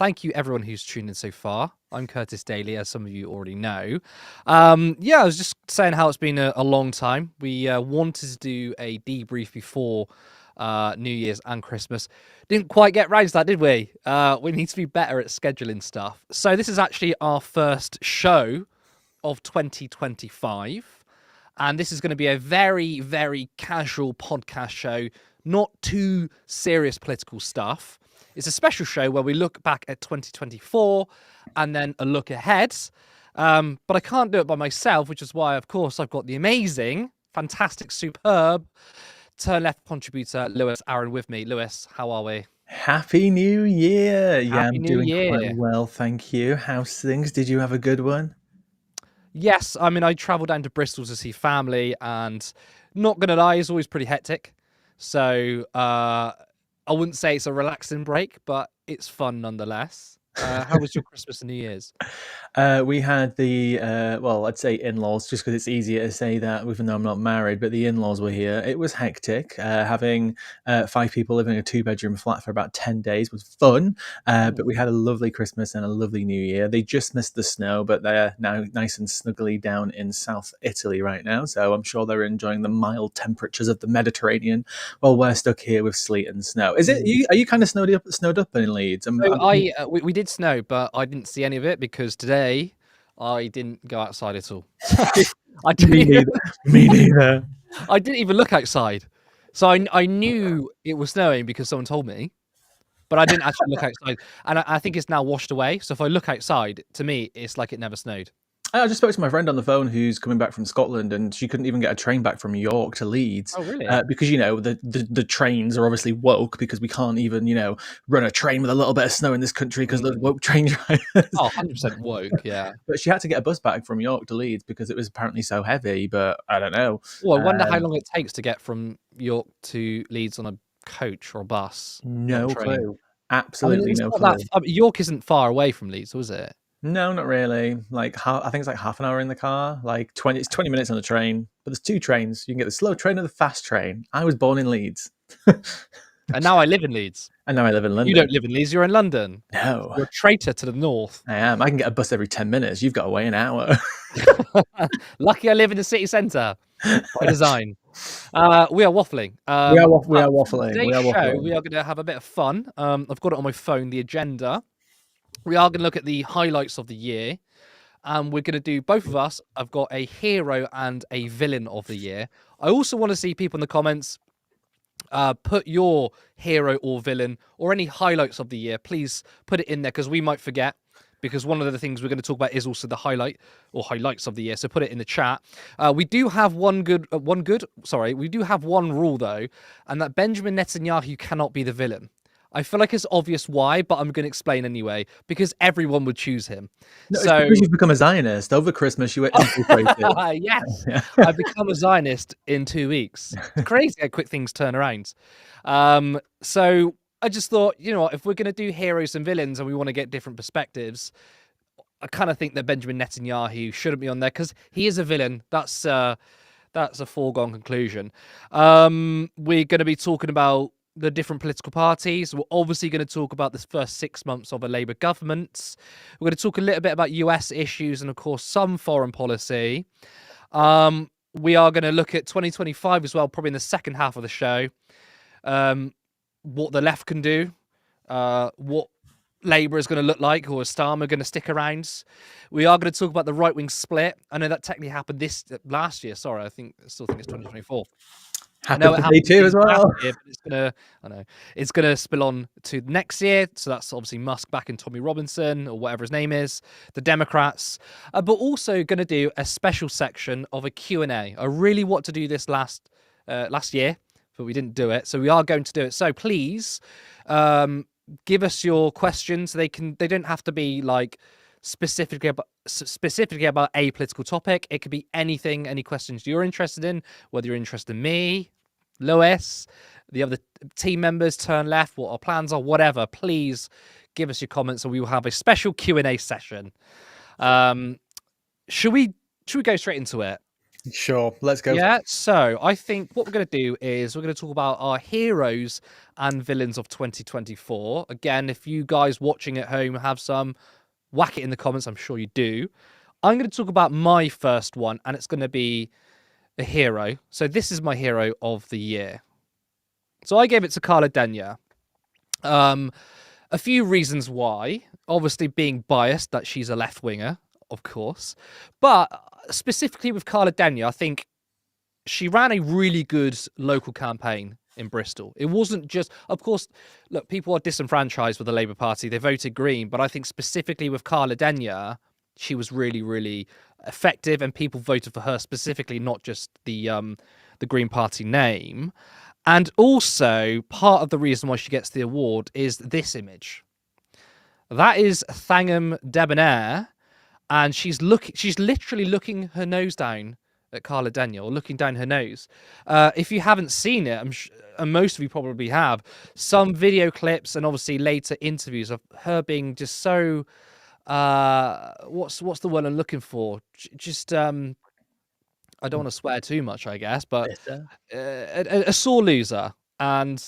thank you everyone who's tuned in so far. I'm Curtis Daly, as some of you already know. Yeah, I was just saying how it's been a long time. We wanted to do a debrief before New Year's and Christmas. Didn't quite get round to that, did we? We need to be better at scheduling stuff. So this is actually our first show of 2025. And this is going to be a very, very casual podcast show, not too serious political stuff. It's a special show where we look back at 2024 and then a look ahead. But I can't do it by myself, which is why, of course, I've got the amazing, fantastic, superb Turn Left contributor, Lewis Aaron, with me. Lewis, how are we? Happy New Year. Yeah, Happy I'm New doing Year. quite well, thank you. How's things? Did you have a good one? Yes, I mean, I travelled down to Bristol to see family, and not going to lie, it's always pretty hectic. So I wouldn't say it's a relaxing break, but it's fun nonetheless. How was your Christmas and New Year's? We had the, well, I'd say in-laws, just because it's easier to say that, even though I'm not married, but the in-laws were here. It was hectic. Having 5 people living in a 2-bedroom flat for about 10 days was fun, but we had a lovely Christmas and a lovely New Year. They just missed the snow, but they're now nice and snuggly down in South Italy right now, so I'm sure they're enjoying the mild temperatures of the Mediterranean, while we're stuck here with sleet and snow. Are you kind of snowed up in Leeds? So we did snow, but I didn't see any of it because today I didn't go outside at all. I didn't, Me neither. I didn't even look outside. So I knew it was snowing because someone told me, but I didn't actually look outside. And I think it's now washed away. So if I look outside, to me, it's like it never snowed. I just spoke to my friend on the phone who's coming back from Scotland, and she couldn't even get a train back from York to Leeds. Oh, really? Because, you know, the trains are obviously woke because we can't even, you know, run a train with a little bit of snow in this country because of woke train drivers. Oh, 100% woke, yeah. But she had to get a bus back from York to Leeds because it was apparently so heavy, but I don't know. Well, I wonder how long it takes to get from York to Leeds on a coach or a bus. No not a train. clue. Absolutely no clue. I mean, York isn't far away from Leeds, was it? No, not really. Like I think it's like half an hour in the car. Like 20 minutes on the train. But there's 2 trains. You can get the slow train or the fast train. I was born in Leeds. And now I live in Leeds. And now I live in London. You don't live in Leeds, you're in London. No. You're a traitor to the north. I am. I can get a bus every 10 minutes. You've got to wait an hour. Lucky I live in the city centre by design. We are waffling. We are waffling. Today's show, we are going to have a bit of fun. I've got it on my phone, the agenda. We are going to look at the highlights of the year. And we're going to do, both of us, I've got a hero and a villain of the year. I also want to see people in the comments put your hero or villain or any highlights of the year. Please put it in there because we might forget. Because one of the things we're going to talk about is also the highlights of the year. So put it in the chat. We do have one rule though, and that Benjamin Netanyahu cannot be the villain. I feel like it's obvious why, but I'm going to explain anyway, because everyone would choose him. No, so because you've become a Zionist over Christmas, you were infiltrated. Yes, yeah. I've become a Zionist in 2 weeks. It's crazy how quick things turn around. So I just thought, you know what, if we're going to do heroes and villains and we want to get different perspectives, I kind of think that Benjamin Netanyahu shouldn't be on there because he is a villain. That's a foregone conclusion. We're going to be talking about the different political parties. We're obviously going to talk about this first 6 months of a Labour government. We're going to talk a little bit about US issues and, of course, some foreign policy. We are going to look at 2025 as well, probably in the second half of the show. What the left can do, what Labour is going to look like, or is Starmer going to stick around? We are going to talk about the right-wing split. I know that technically happened last year. Sorry, I still think it's 2024. Happened to me too as well. Year, but it's gonna spill on to next year. So that's obviously Musk backing Tommy Robinson or whatever his name is, the Democrats. But also going to do a special section of a Q&A. I really want to do this last year, but we didn't do it. So we are going to do it. So please give us your questions. They don't have to be like specifically about a political topic. It could be anything, any questions you're interested in, whether you're interested in me, Lewis, the other team members, Turn Left, what our plans are, whatever. Please give us your comments and we will have a special Q&A session. Should we go straight into it? Sure, let's go. Yeah, so I think what we're going to do is we're going to talk about our heroes and villains of 2024. Again, if you guys watching at home have some, whack it in the comments. I'm sure you do. I'm going to talk about my first one, and it's going to be a hero. So this is my hero of the year. So I gave it to Carla Denya. A few reasons why. Obviously, being biased that she's a left winger, of course, but specifically with Carla Denya, I think she ran a really good local campaign in Bristol. It wasn't just, of course, look, people are disenfranchised with the Labour Party. They voted Green, but I think specifically with Carla Denya, she was really, really effective, and people voted for her specifically, not just the Green Party name. And also, part of the reason why she gets the award is this image. That is Thangam Debonair, and she's literally looking her nose down at Carla Daniel, looking down her nose. If you haven't seen it, and most of you probably have, some video clips and obviously later interviews of her being just so what's the word I'm looking for? Just I don't want to swear too much, I guess, but Bitter. a sore loser, and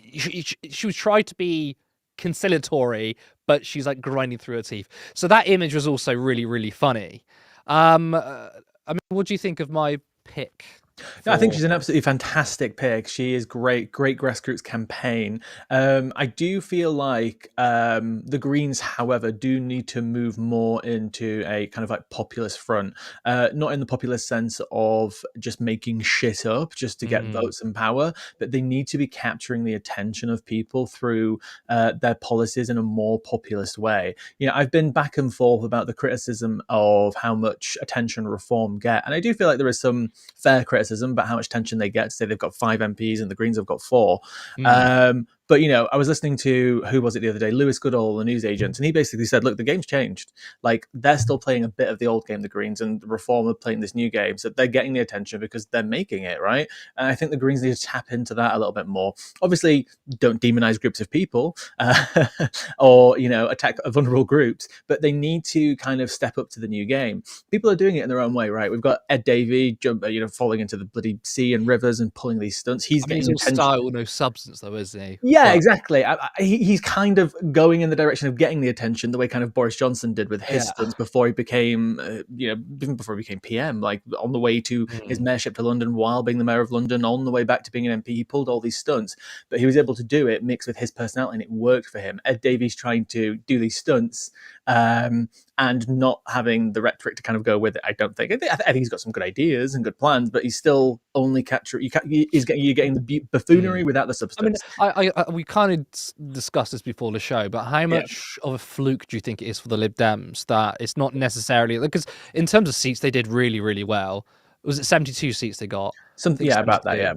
she would try to be conciliatory, but she's like grinding through her teeth. So that image was also really, really funny. I mean, what do you think of my pick? No, I think For she's an absolutely fantastic pick. She is great, great grassroots campaign. I do feel like the Greens, however, do need to move more into a kind of like populist front, not in the populist sense of just making shit up just to get votes and power, but they need to be capturing the attention of people through their policies in a more populist way. You know, I've been back and forth about the criticism of how much attention reform get, and I do feel like there is some fair criticism about how much attention they get. Say they've got 5 MPs and the Greens have got 4. But, you know, I was listening to, who was it the other day? Lewis Goodall, the newsagent, and he basically said, look, the game's changed. Like, they're still playing a bit of the old game, the Greens, and the Reform are playing this new game. So they're getting the attention because they're making it, right? And I think the Greens need to tap into that a little bit more. Obviously, don't demonize groups of people or, you know, attack vulnerable groups, but they need to kind of step up to the new game. People are doing it in their own way, right? We've got Ed Davey, falling into the bloody sea and rivers and pulling these stunts. He's I mean, he's getting all attention. style, no substance, though, isn't he? Yeah, But exactly. He's kind of going in the direction of getting the attention, the way kind of Boris Johnson did with his yeah, stunts before he became, even before he became PM, like on the way to his mayorship to London while being the mayor of London, on the way back to being an MP, he pulled all these stunts, but he was able to do it mixed with his personality, and it worked for him. Ed Davies trying to do these stunts and not having the rhetoric to kind of go with it. I don't think. I think he's got some good ideas and good plans, but he's still only capturing. You're getting the buffoonery without the I mean, substance. we kind of discussed this before the show, but how Yeah. much of a fluke do you think it is for the Lib Dems that it's not necessarily, because in terms of seats they did really, really well. Was it 72 seats they got? I think About that. 72. Yeah.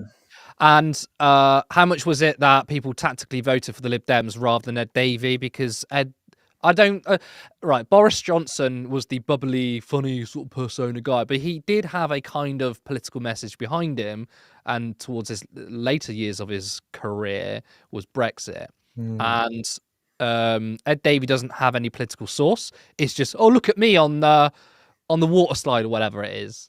And how much was it that people tactically voted for the Lib Dems rather than Ed Davey? Because Ed, I don't. Right, Boris Johnson was the bubbly, funny sort of persona guy, but he did have a kind of political message behind him. And towards his later years of his career was Brexit. And Ed Davey doesn't have any political source. It's just, oh, look at me on the water slide or whatever it is.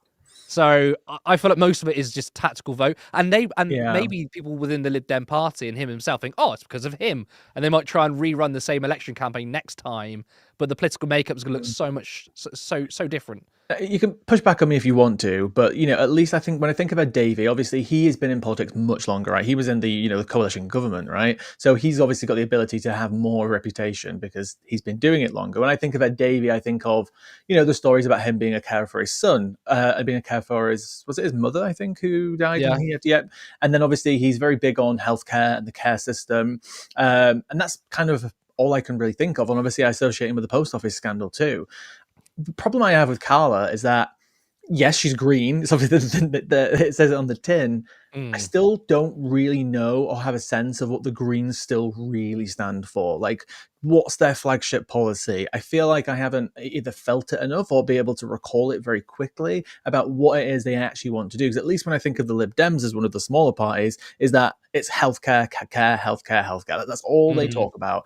So I feel like most of it is just tactical vote, and Yeah. maybe people within the Lib Dem party and him himself think, oh, it's because of him, and they might try and rerun the same election campaign next time, but the political makeup is going to look so different. You can push back on me if you want to, but you know, at least I think when I think about Davey, obviously he has been in politics much longer, right? He was in the the coalition government, right? So he's obviously got the ability to have more reputation because he's been doing it longer. When I think about Davey, I think of the stories about him being a carer for his son and being a carer for his mother, I think, who died. Yeah. And and then obviously he's very big on healthcare and the care system, and that's kind of all I can really think of. And obviously I associate him with the post office scandal too. The problem I have with Carla is that, yes, she's green. It's obviously it says it on the tin. I still don't really know or have a sense of what the Greens still really stand for. Like, what's their flagship policy? I feel like I haven't either felt it enough or be able to recall it very quickly about what it is they actually want to do. Because at least when I think of the Lib Dems as one of the smaller parties, is that it's healthcare, care, healthcare. That's all they talk about.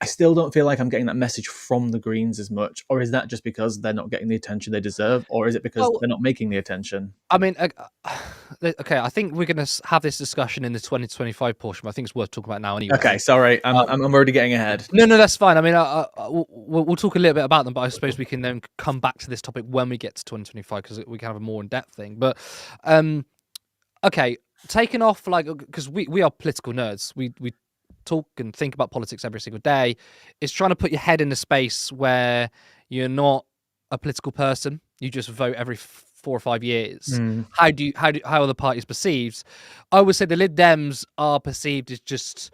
I still don't feel like I'm getting that message from the Greens as much. Or is that just because they're not getting the attention they deserve? Or is it because Well, they're not making the attention? I mean, okay, I think we're going to have this discussion in the 2025 portion, but I think it's worth talking about now Okay, anyway. sorry, I'm already getting ahead. No, that's fine. I mean, we'll talk a little bit about them, but I suppose we can then come back to this topic when we get to 2025 because we can have a more in-depth thing. But okay, taking off like because we are political nerds. We talk and think about politics every single day. It's trying to put your head in a space where you're not a political person. You just vote every 4 or 5 years. How are the parties perceived? I would say the Lib Dems are perceived as just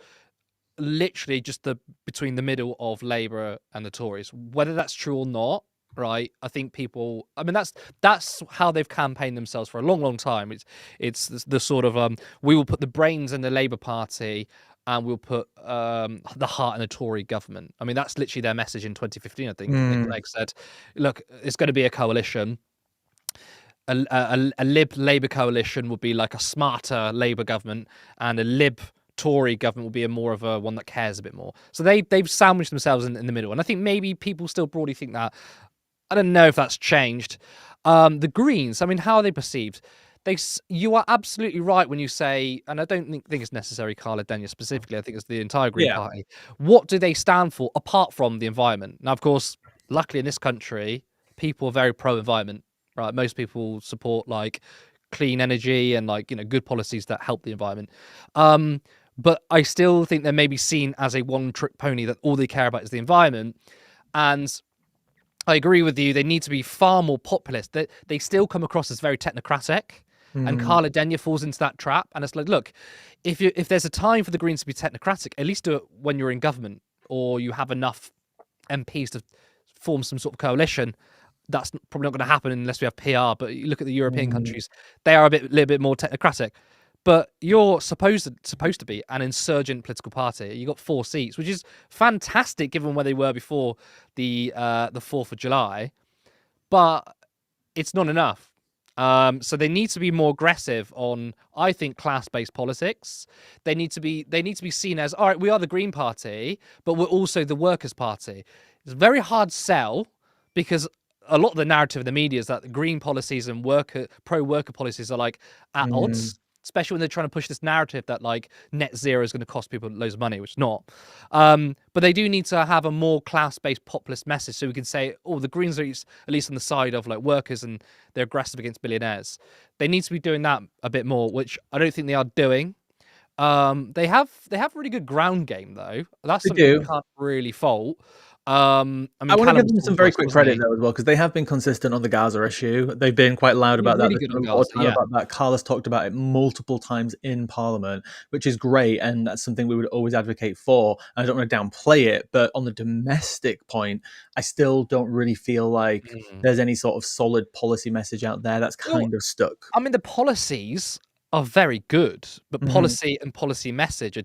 literally just the between the middle of Labour and the Tories. Whether that's true or not, right? I think people. I mean, that's how they've campaigned themselves for a long, long time. It's the sort of we will put the brains in the Labour Party and we'll put the heart in the Tory government. I mean, that's literally their message in 2015. I think Nick Clegg said, "Look, it's going to be a coalition." A Lib Labour coalition would be like a smarter Labour government, and a Lib Tory government will be a more of a one that cares a bit more. So they've sandwiched themselves in the middle, and I think maybe people still broadly think that. I don't know if that's changed. The Greens, I mean, how are they perceived? You are absolutely right when you say, and I don't think it's necessary Carla Denyer specifically. I think it's the entire Green Yeah. Party. What do they stand for apart from the environment? Now, of course, luckily in this country, people are very pro-environment. Right, most people support like clean energy and like good policies that help the environment. But I still think they're maybe seen as a one-trick pony that all they care about is the environment. And I agree with you. They need to be far more populist. They still come across as very technocratic, and Carla Denyer falls into that trap. And it's like, look, if there's a time for the Greens to be technocratic, at least do it when you're in government or you have enough MPs to form some sort of coalition. That's probably not going to happen unless we have PR. But you look at the European countries; they are little bit more technocratic. But you're supposed to be an insurgent political party. You got 4 seats, which is fantastic given where they were before the 4th of July. But it's not enough. So they need to be more aggressive on, I think, class-based politics. They need to be seen as, all right, we are the Green Party, but we're also the Workers' Party. It's a very hard sell because a lot of the narrative in the media is that the green policies and pro-worker policies are like at odds, especially when they're trying to push this narrative that like net zero is going to cost people loads of money, which is not. But they do need to have a more class-based populist message so we can say, oh, the Greens are at least on the side of like workers and they're aggressive against billionaires. They need to be doing that a bit more, which I don't think they are doing. They have a really good ground game though. That's They something do. we can't really fault. I mean, I want to Callum give was them talking some to very us, quick wasn't credit he? though as well, because they have been consistent on the Gaza issue. They've been quite loud Yeah, about that. really They've good on spent a lot of Gaza. time Yeah. about that. Carla's talked about it multiple times in Parliament, which is great, and that's something we would always advocate for. I don't want to downplay it, but on the domestic point, I still don't really feel like there's any sort of solid policy message out there that's Well, kind of stuck. I mean, the policies are very good, but policy and policy message are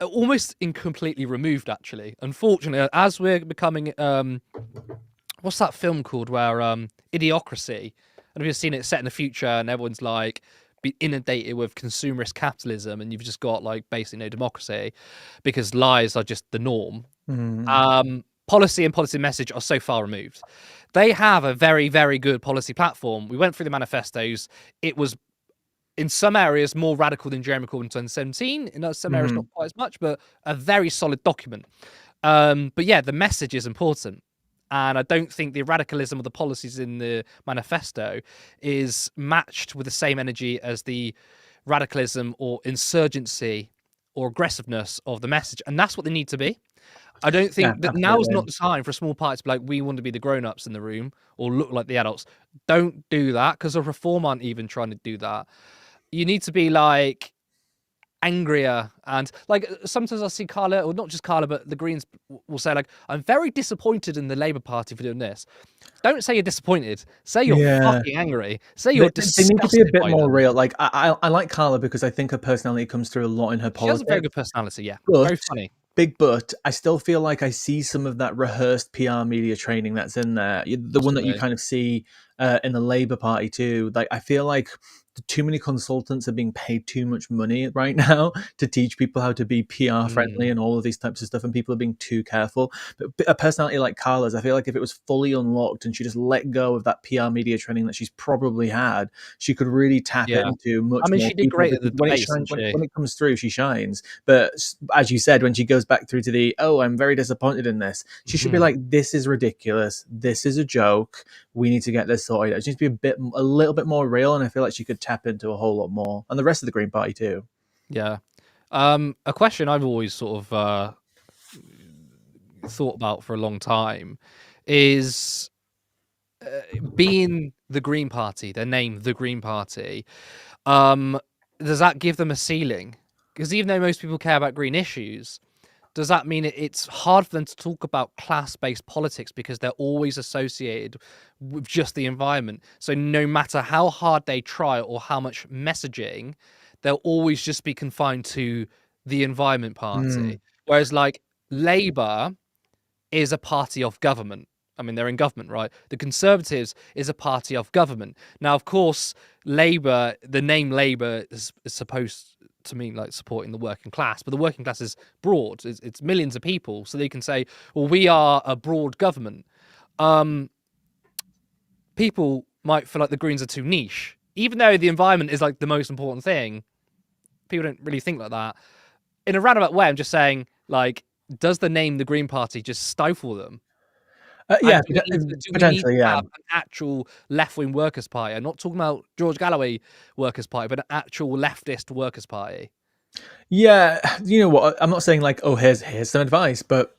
almost incompletely removed. Actually, unfortunately, as we're becoming what's that film called where Idiocracy? And we've seen it set in the future, and everyone's like be inundated with consumerist capitalism, and you've just got like basically no democracy because lies are just the norm. Policy and policy message are so far removed. They have a very, very good policy platform. We went through the manifestos. It was in some areas more radical than Jeremy Corbyn in 2017. In some areas, not quite as much, but a very solid document. But yeah, the message is important. And I don't think the radicalism of the policies in the manifesto is matched with the same energy as the radicalism or insurgency or aggressiveness of the message. And that's what they need to be. I don't Yeah, think that now is absolutely. not the time for a small party to be like, we want to be the grown-ups in the room or look like the adults. Don't do that because the Reform aren't even trying to do that. You need to be like angrier and like sometimes I see Carla, or not just Carla, but the Greens will say like, I'm very disappointed in the Labour Party for doing this. Don't say you're disappointed. Say you're Yeah. fucking angry. Say you're They need to be a disgusted bit by more them. real. Like I like Carla because I think her personality comes through a lot in her She has a very politics. good personality, yeah. But Very funny. big but, I still feel like I see some of that rehearsed PR media training that's in there. The one that you Possibly. kind of see in the Labour Party too. Like I feel like too many consultants are being paid too much money right now to teach people how to be PR friendly Mm, and all of these types of stuff, and people are being too careful. But a personality like Carla's, I feel like if it was fully unlocked and she just let go of that PR media training that she's probably had, she could really tap yeah. into I much mean, more she did people, great at because the when it debates, shines, didn't she? when it comes through, she shines. But as you said, when she goes back through to the, oh, I'm very disappointed in this, she should be Mhm. like, this is ridiculous, this is a joke, we need to get this sorted. It needs to be a little bit more real, and I feel like she could tap into a whole lot more, and the rest of the Green Party too. Yeah. A question I've always sort of thought about for a long time is being the Green Party, their name, the Green Party. Um, does that give them a ceiling? Because even though most people care about green issues, does that mean it's hard for them to talk about class-based politics because they're always associated with just the environment? So no matter how hard they try or how much messaging, they'll always just be confined to the Environment Mm. Party. Whereas like Labour is a party of government. I mean, they're in government, right? The Conservatives is a party of government. Now, of course, Labour, the name Labour is supposed to mean like supporting the working class, but the working class is broad. It's millions of people, so they can say, "Well, we are a broad government." Um, People might feel like the Greens are too niche, even though the environment is like the most important thing. People don't really think like that. In a roundabout way, I'm just saying, like, does the name the Green Party just stifle them? Yeah, And do we need to potentially, yeah. have an actual left-wing workers' party? I'm not talking about George Galloway workers' party, but an actual leftist workers' party. Yeah, you know what? I'm not saying like, oh, here's some advice, but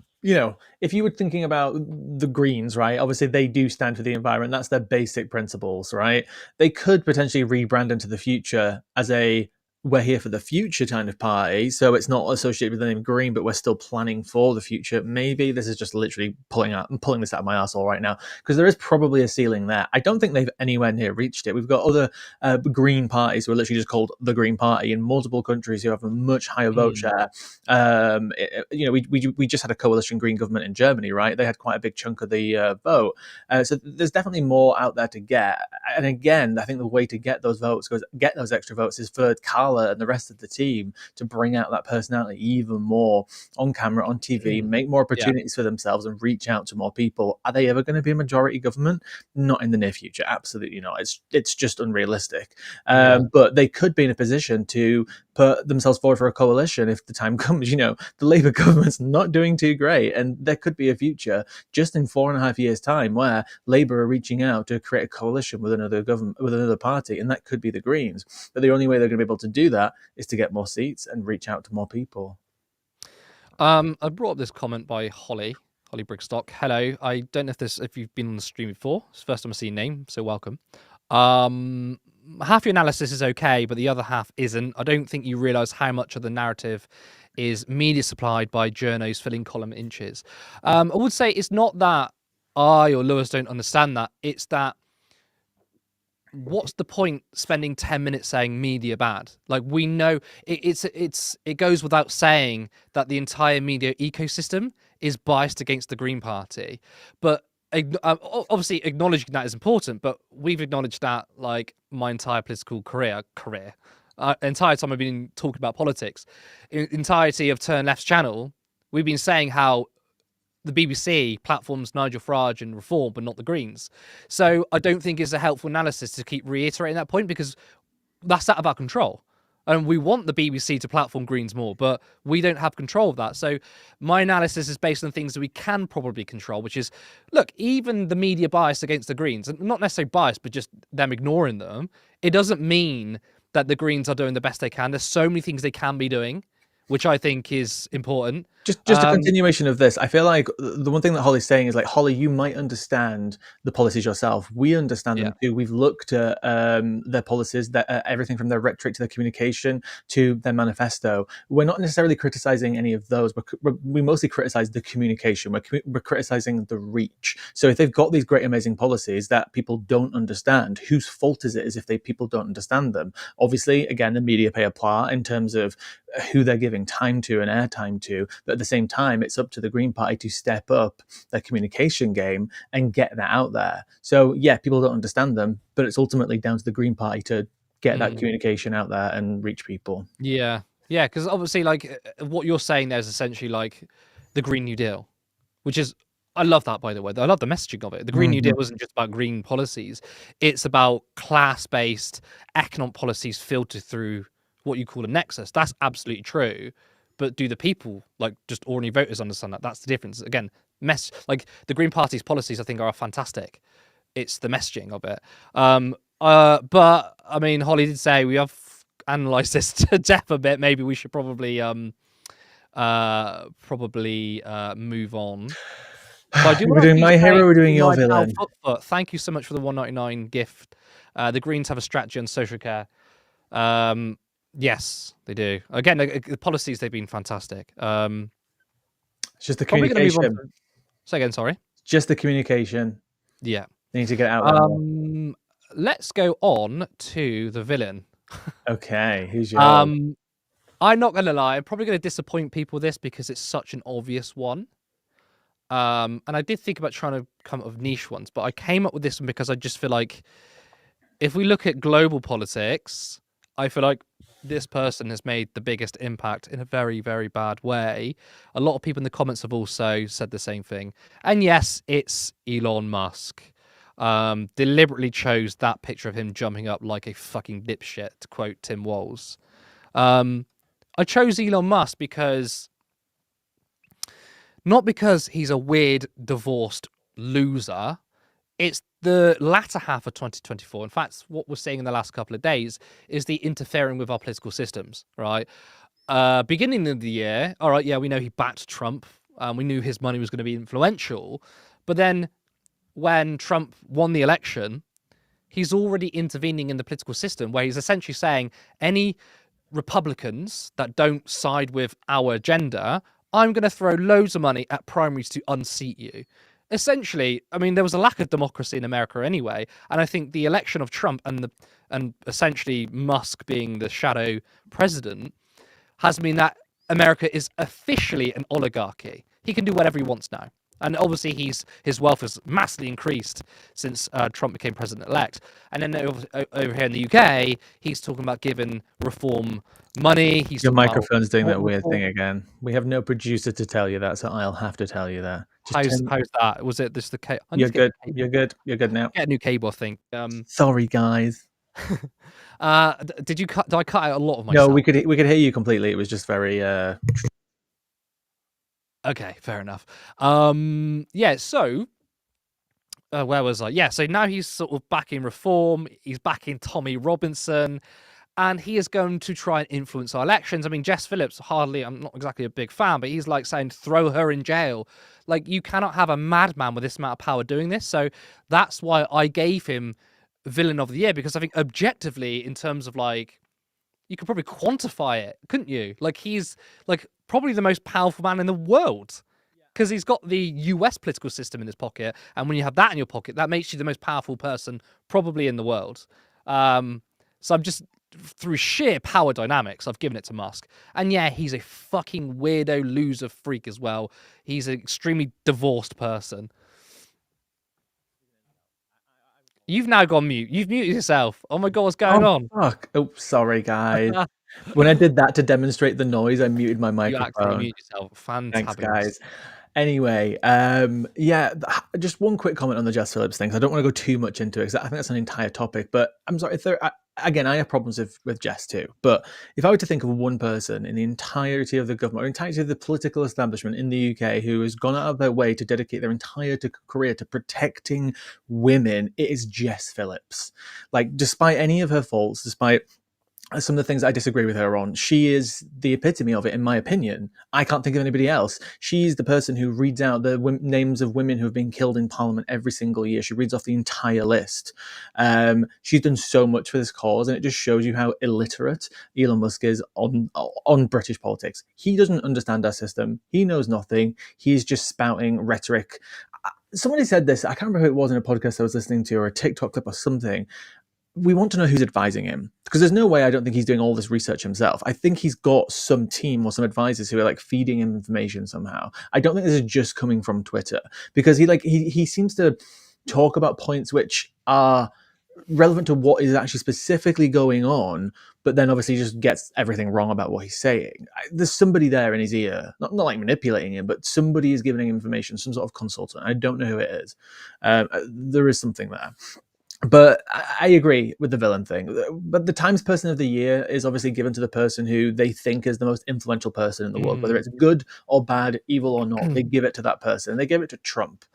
if you were thinking about the Greens, right? Obviously, they do stand for the environment. That's their basic principles, right? They could potentially rebrand into the future as a we're here for the future kind of party, so it's not associated with the name Green, but we're still planning for the future. Maybe this is just literally I'm pulling this out of my arsehole right now, because there is probably a ceiling there. I don't think they've anywhere near reached it. We've got other Green parties who are literally just called the Green Party in multiple countries who have a much higher vote Mm, share. We just had a coalition Green government in Germany, right? They had quite a big chunk of the vote. So there's definitely more out there to get. And again, I think the way to get those votes, get those extra votes, is for Carla and the rest of the team to bring out that personality even more on camera, on TV, mm, make more yeah, opportunities for themselves, and reach out to more people. Are they ever going to be a majority government? Not in the near future. Absolutely not. It's just unrealistic. yeah, But they could be in a position to put themselves forward for a coalition if the time comes. The Labour government's not doing too great, and there could be a future just in 4.5 years' time where Labour are reaching out to create a coalition with another government, with another party, and that could be the Greens. But the only way they're going to be able to do that is to get more seats and reach out to more people. I brought up this comment by Holly Brigstock. Hello. I don't know if you've been on the stream before. It's the first time I see your name, so welcome. Um, Half your analysis is okay, but the other half isn't. I don't think you realise how much of the narrative is media supplied by journos filling column inches. I would say it's not that I or Lewis don't understand that. It's that what's the point spending 10 minutes saying media bad? Like, we know it goes without saying that the entire media ecosystem is biased against the Green Party, but obviously acknowledging that is important. But we've acknowledged that like my entire political career, entire time I've been talking about politics, entirety of Turn Left's channel, we've been saying how the BBC platforms Nigel Farage and Reform, but not the Greens. So I don't think it's a helpful analysis to keep reiterating that point, because that's out of our control. And we want the BBC to platform Greens more, but we don't have control of that. So my analysis is based on things that we can probably control, which is, look, even the media bias against the Greens, and not necessarily bias, but just them ignoring them, it doesn't mean that the Greens are doing the best they can. There's so many things they can be doing, which I think is important. Just a continuation of this. I feel like the one thing that Holly's saying is like, Holly, you might understand the policies yourself. We understand Yeah. them too. We've looked at their policies, that everything from their rhetoric to their communication to their manifesto. We're not necessarily criticizing any of those, but we mostly criticize the communication. We're criticizing the reach. So if they've got these great, amazing policies that people don't understand, whose fault is it? Is if people don't understand them? Obviously, again, the media play a part in terms of who they're giving time to and airtime to. But at the same time, it's up to the Green Party to step up their communication game and get that out there. So yeah, people don't understand them, but it's ultimately down to the Green Party to get that communication out there and reach people. Yeah, yeah, because obviously, like what you're saying there is essentially like the Green New Deal, which is I love that, by the way. I love the messaging of it. The Green New Deal isn't just about green policies; it's about class-based economic policies filtered through what you call a nexus. That's absolutely true. But do the people, like just ordinary voters, understand that? That's the difference. Again, like the Green Party's policies, I think, are fantastic. It's the messaging of it. But I mean, Holly did say we have analysed this to death a bit. Maybe we should probably move on. We're doing my hero, we're doing your villain. Thank you so much for the $1.99 gift. The Greens have a strategy on social care. Yes, they do. Again, the policies, they've been fantastic. It's just the Probably going to communication. move on to... Say again, sorry. Just the communication. Yeah. They need to get out there. Let's go on to the villain. Okay, who's your... I'm not going to lie. I'm probably going to disappoint people with this because it's such an obvious one. And I did think about trying to come up with niche ones, but I came up with this one because I just feel like if we look at global politics, I feel like this person has made the biggest impact in a very, very bad way. A lot of people in the comments have also said the same thing. And yes, it's Elon Musk. Deliberately chose that picture of him jumping up like a fucking dipshit, to quote Tim Walls. I chose Elon Musk because... not because he's a weird, divorced loser. It's the latter half of 2024. In fact, what we're seeing in the last couple of days is the interfering with our political systems, right? Beginning of the year, all right, yeah, we know he backed Trump. We knew his money was going to be influential. But then when Trump won the election, he's already intervening in the political system where he's essentially saying any Republicans that don't side with our agenda, I'm going to throw loads of money at primaries to unseat you. Essentially, I mean, there was a lack of democracy in America anyway, and I think the election of Trump and essentially Musk being the shadow president has meant that America is officially an oligarchy. He can do whatever he wants now. And obviously, his wealth has massively increased since Trump became president-elect. And then over here in the UK, he's talking about giving reform money. Your microphone's doing that weird thing again. We have no producer to tell you that, so I'll have to tell you that. How's that? Was it just the cable? You're good. You're good. You're good now. Get a new cable, I think. Sorry, guys. Did I cut out a lot of No, myself? we could hear you completely. It was just very. Okay, fair enough. Yeah. So, where was I? Yeah. So now he's sort of backing reform. He's backing Tommy Robinson. And he is going to try and influence our elections. I mean, Jess Phillips, I'm not exactly a big fan, but he's like saying, throw her in jail. Like, you cannot have a madman with this amount of power doing this. So that's why I gave him Villain of the Year, because I think objectively, in terms of like, you could probably quantify it, couldn't you? Like, he's like probably the most powerful man in the world because he's got the US political system in his pocket. And when you have that in your pocket, that makes you the most powerful person probably in the world. So I'm just... through sheer power dynamics, I've given it to Musk. And yeah, he's a fucking weirdo loser freak as well. He's an extremely divorced person. You've now gone mute. You've muted yourself. Oh my god, what's going on? Fuck. Oh, sorry, guys. When I did that to demonstrate the noise, I muted my microphone. You actually muted yourself. Fantastic. Thanks, guys. Anyway, yeah, just one quick comment on the Jess Phillips thing. I don't want to go too much into it because I think that's an entire topic. But I'm sorry, again, I have problems with Jess too. But if I were to think of one person in the entirety of the government or entirety of the political establishment in the UK who has gone out of their way to dedicate their entire career to protecting women, it is Jess Phillips. Like, despite any of her faults, despite some of the things I disagree with her on, she is the epitome of it, in my opinion. I can't think of anybody else. She's the person who reads out the names of women who have been killed in Parliament every single year. She reads off the entire list. She's done so much for this cause, and it just shows you how illiterate Elon Musk is on British politics. He doesn't understand our system. He knows nothing. He's just spouting rhetoric. Somebody said this, I can't remember who it was in a podcast I was listening to or a TikTok clip or something. We want to know who's advising him, because there's no way I don't think he's doing all this research himself. I think he's got some team or some advisors who are like feeding him information somehow. I don't think this is just coming from Twitter, because he seems to talk about points which are relevant to what is actually specifically going on, but then obviously just gets everything wrong about what he's saying. There's somebody there in his ear, not like manipulating him, but somebody is giving him information, some sort of consultant. I don't know who it is. There is something there. But I agree with the villain thing. But the Times Person of the Year is obviously given to the person who they think is the most influential person in the world, whether it's good or bad, evil or not. They give it to that person. They give it to Trump.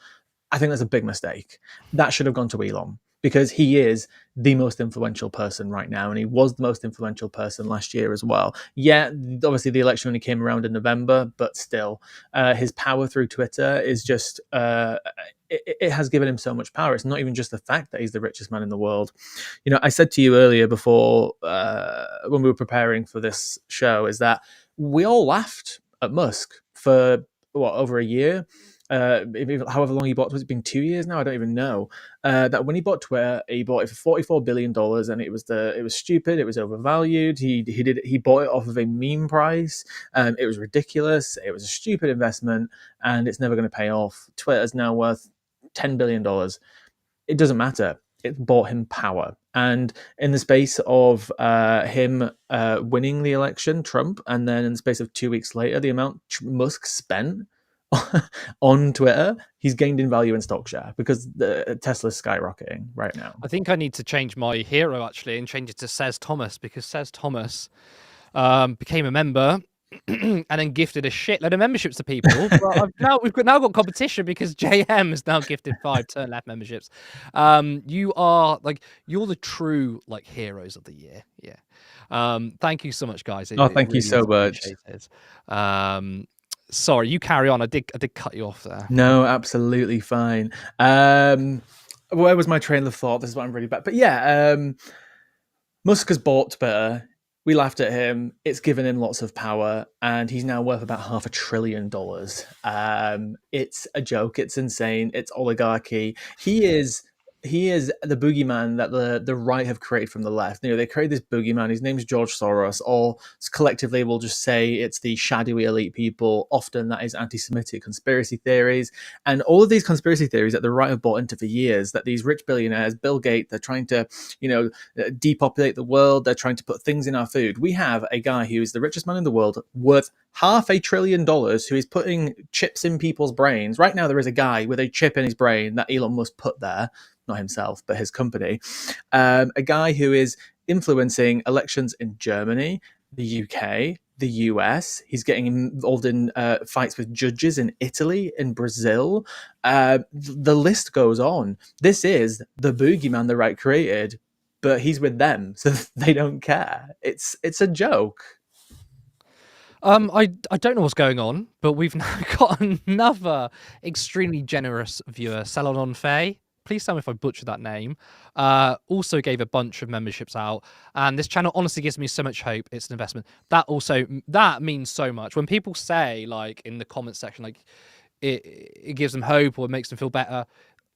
I think that's a big mistake. That should have gone to Elon because he is the most influential person right now, and he was the most influential person last year as well. Yeah, obviously the election only came around in November, but still, his power through Twitter is just it has given him so much power. It's not even just the fact that he's the richest man in the world. You know, I said to you earlier before when we were preparing for this show, is that we all laughed at Musk for over a year, however long he bought. Was it been 2 years now? I don't even know. That when he bought Twitter, he bought it for $44 billion, and it was stupid. It was overvalued. He bought it off of a meme price. It was ridiculous. It was a stupid investment, and it's never going to pay off. Twitter is now worth $10 billion. It doesn't matter. It bought him power. And in the space of him winning the election, Trump, and then in the space of 2 weeks later, the amount Musk spent on Twitter, he's gained in value in stock share because Tesla's skyrocketing right now. I think I need to change my hero actually and change it to Says Thomas, because Says Thomas became a member and then gifted a shitload of memberships to people. But we've now got competition because JM has now gifted 5 Turn Left memberships. You're the true heroes of the year. Yeah. Thank you so much, guys. Thank you so much. Sorry, you carry on. I did cut you off there. No, absolutely fine. Where was my train of thought? This is what I'm really bad. But yeah, Musk has bought Twitter. We laughed at him. It's given him lots of power, and he's now worth about $500 billion. It's a joke. It's insane. It's oligarchy. He is the boogeyman that the right have created from the left. You know, they created this boogeyman. His name's George Soros, or collectively we'll just say it's the shadowy elite people. Often that is anti-Semitic conspiracy theories. And all of these conspiracy theories that the right have bought into for years, that these rich billionaires, Bill Gates, they're trying to, depopulate the world. They're trying to put things in our food. We have a guy who is the richest man in the world, worth $500 billion, who is putting chips in people's brains. Right now, there is a guy with a chip in his brain that Elon Musk put there. Not himself, but his company. A guy who is influencing elections in Germany, the UK, the US. He's getting involved in fights with judges in Italy, in Brazil. The list goes on. This is the boogeyman the right created, but he's with them, so they don't care. It's a joke. I don't know what's going on, but we've now got another extremely generous viewer, Celonon Fay. Please tell me if I butchered that name. Also gave a bunch of memberships out, and this channel honestly gives me so much hope. It's an investment. That means so much. When people say in the comments section, it gives them hope or it makes them feel better,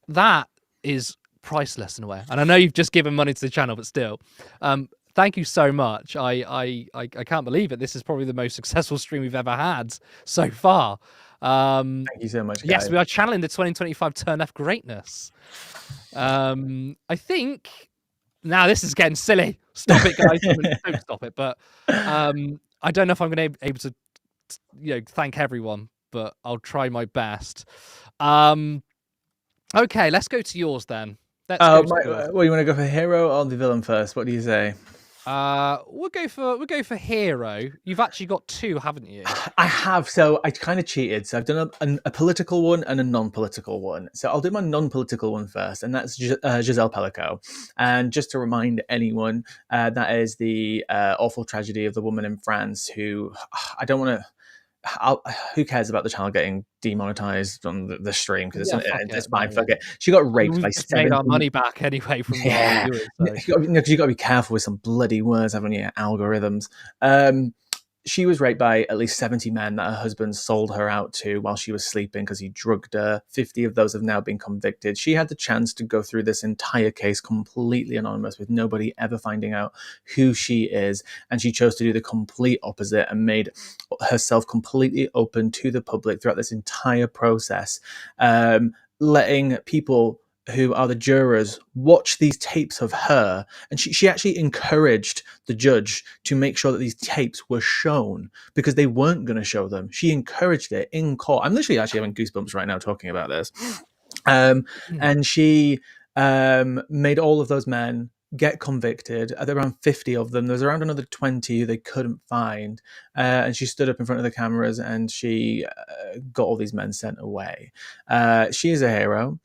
that is priceless in a way. And I know you've just given money to the channel, but still, thank you so much. I can't believe it. This is probably the most successful stream we've ever had so far. Thank you so much, guys. Yes, we are channeling the 2025 Turn Left greatness. I think now this is getting silly. Stop it, guys. Don't stop it. But I don't know if I'm going to be able to, thank everyone, but I'll try my best. Okay, let's go to yours then. You want to go for hero or the villain first? What do you say? We'll go for hero. You've actually got 2, haven't you? I have. So I kind of cheated. So I've done a political one and a non-political one. So I'll do my non-political one first, and that's Giselle Pellico. And just to remind anyone, that is the awful tragedy of the woman in France who I don't want to. Who cares about the channel getting demonetized on the stream because it's fine. Fuck it. She got raped by 17. Made our money back anyway from our viewers. So. You got to be careful with some bloody words, haven't you? Algorithms. She was raped by at least 70 men that her husband sold her out to while she was sleeping because he drugged her. 50 of those have now been convicted. She had the chance to go through this entire case completely anonymous with nobody ever finding out who she is. And she chose to do the complete opposite and made herself completely open to the public throughout this entire process, letting people who are the jurors, watch these tapes of her, and she actually encouraged the judge to make sure that these tapes were shown because they weren't going to show them. She encouraged it in court. I'm literally actually having goosebumps right now talking about this. And she made all of those men get convicted. Around 50 of them. There was around another 20 who they couldn't find. And she stood up in front of the cameras and she got all these men sent away. She is a hero.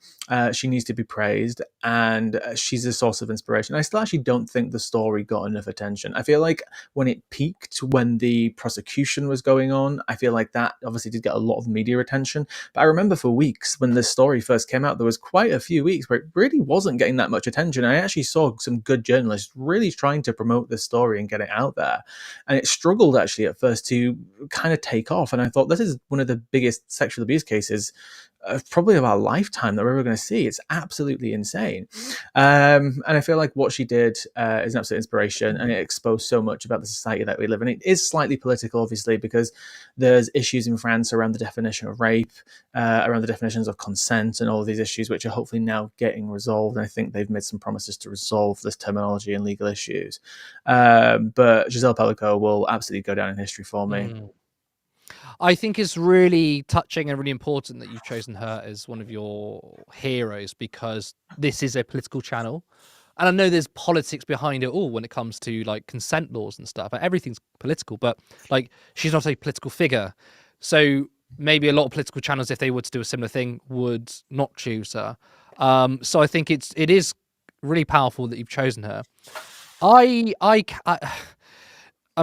She needs to be praised, and she's a source of inspiration. I still actually don't think the story got enough attention. I feel like when it peaked, when the prosecution was going on, I feel like that obviously did get a lot of media attention. But I remember for weeks when this story first came out, there was quite a few weeks where it really wasn't getting that much attention. I actually saw some good journalists really trying to promote this story and get it out there. And it struggled actually at first to kind of take off. And I thought this is one of the biggest sexual abuse cases probably of our lifetime that we're ever going to see. It's absolutely insane. And I feel like what she did is an absolute inspiration, and it exposed so much about the society that we live in. It is slightly political, obviously, because there's issues in France around the definition of rape, around the definitions of consent, and all of these issues, which are hopefully now getting resolved. And I think they've made some promises to resolve this terminology and legal issues. But Giselle Pellico will absolutely go down in history for me. I think it's really touching and really important that you've chosen her as one of your heroes, because this is a political channel. And I know there's politics behind it all when it comes to like consent laws and stuff. Everything's political, but like she's not a political figure. So maybe a lot of political channels, if they were to do a similar thing, would not choose her. So I think it is really powerful that you've chosen her. I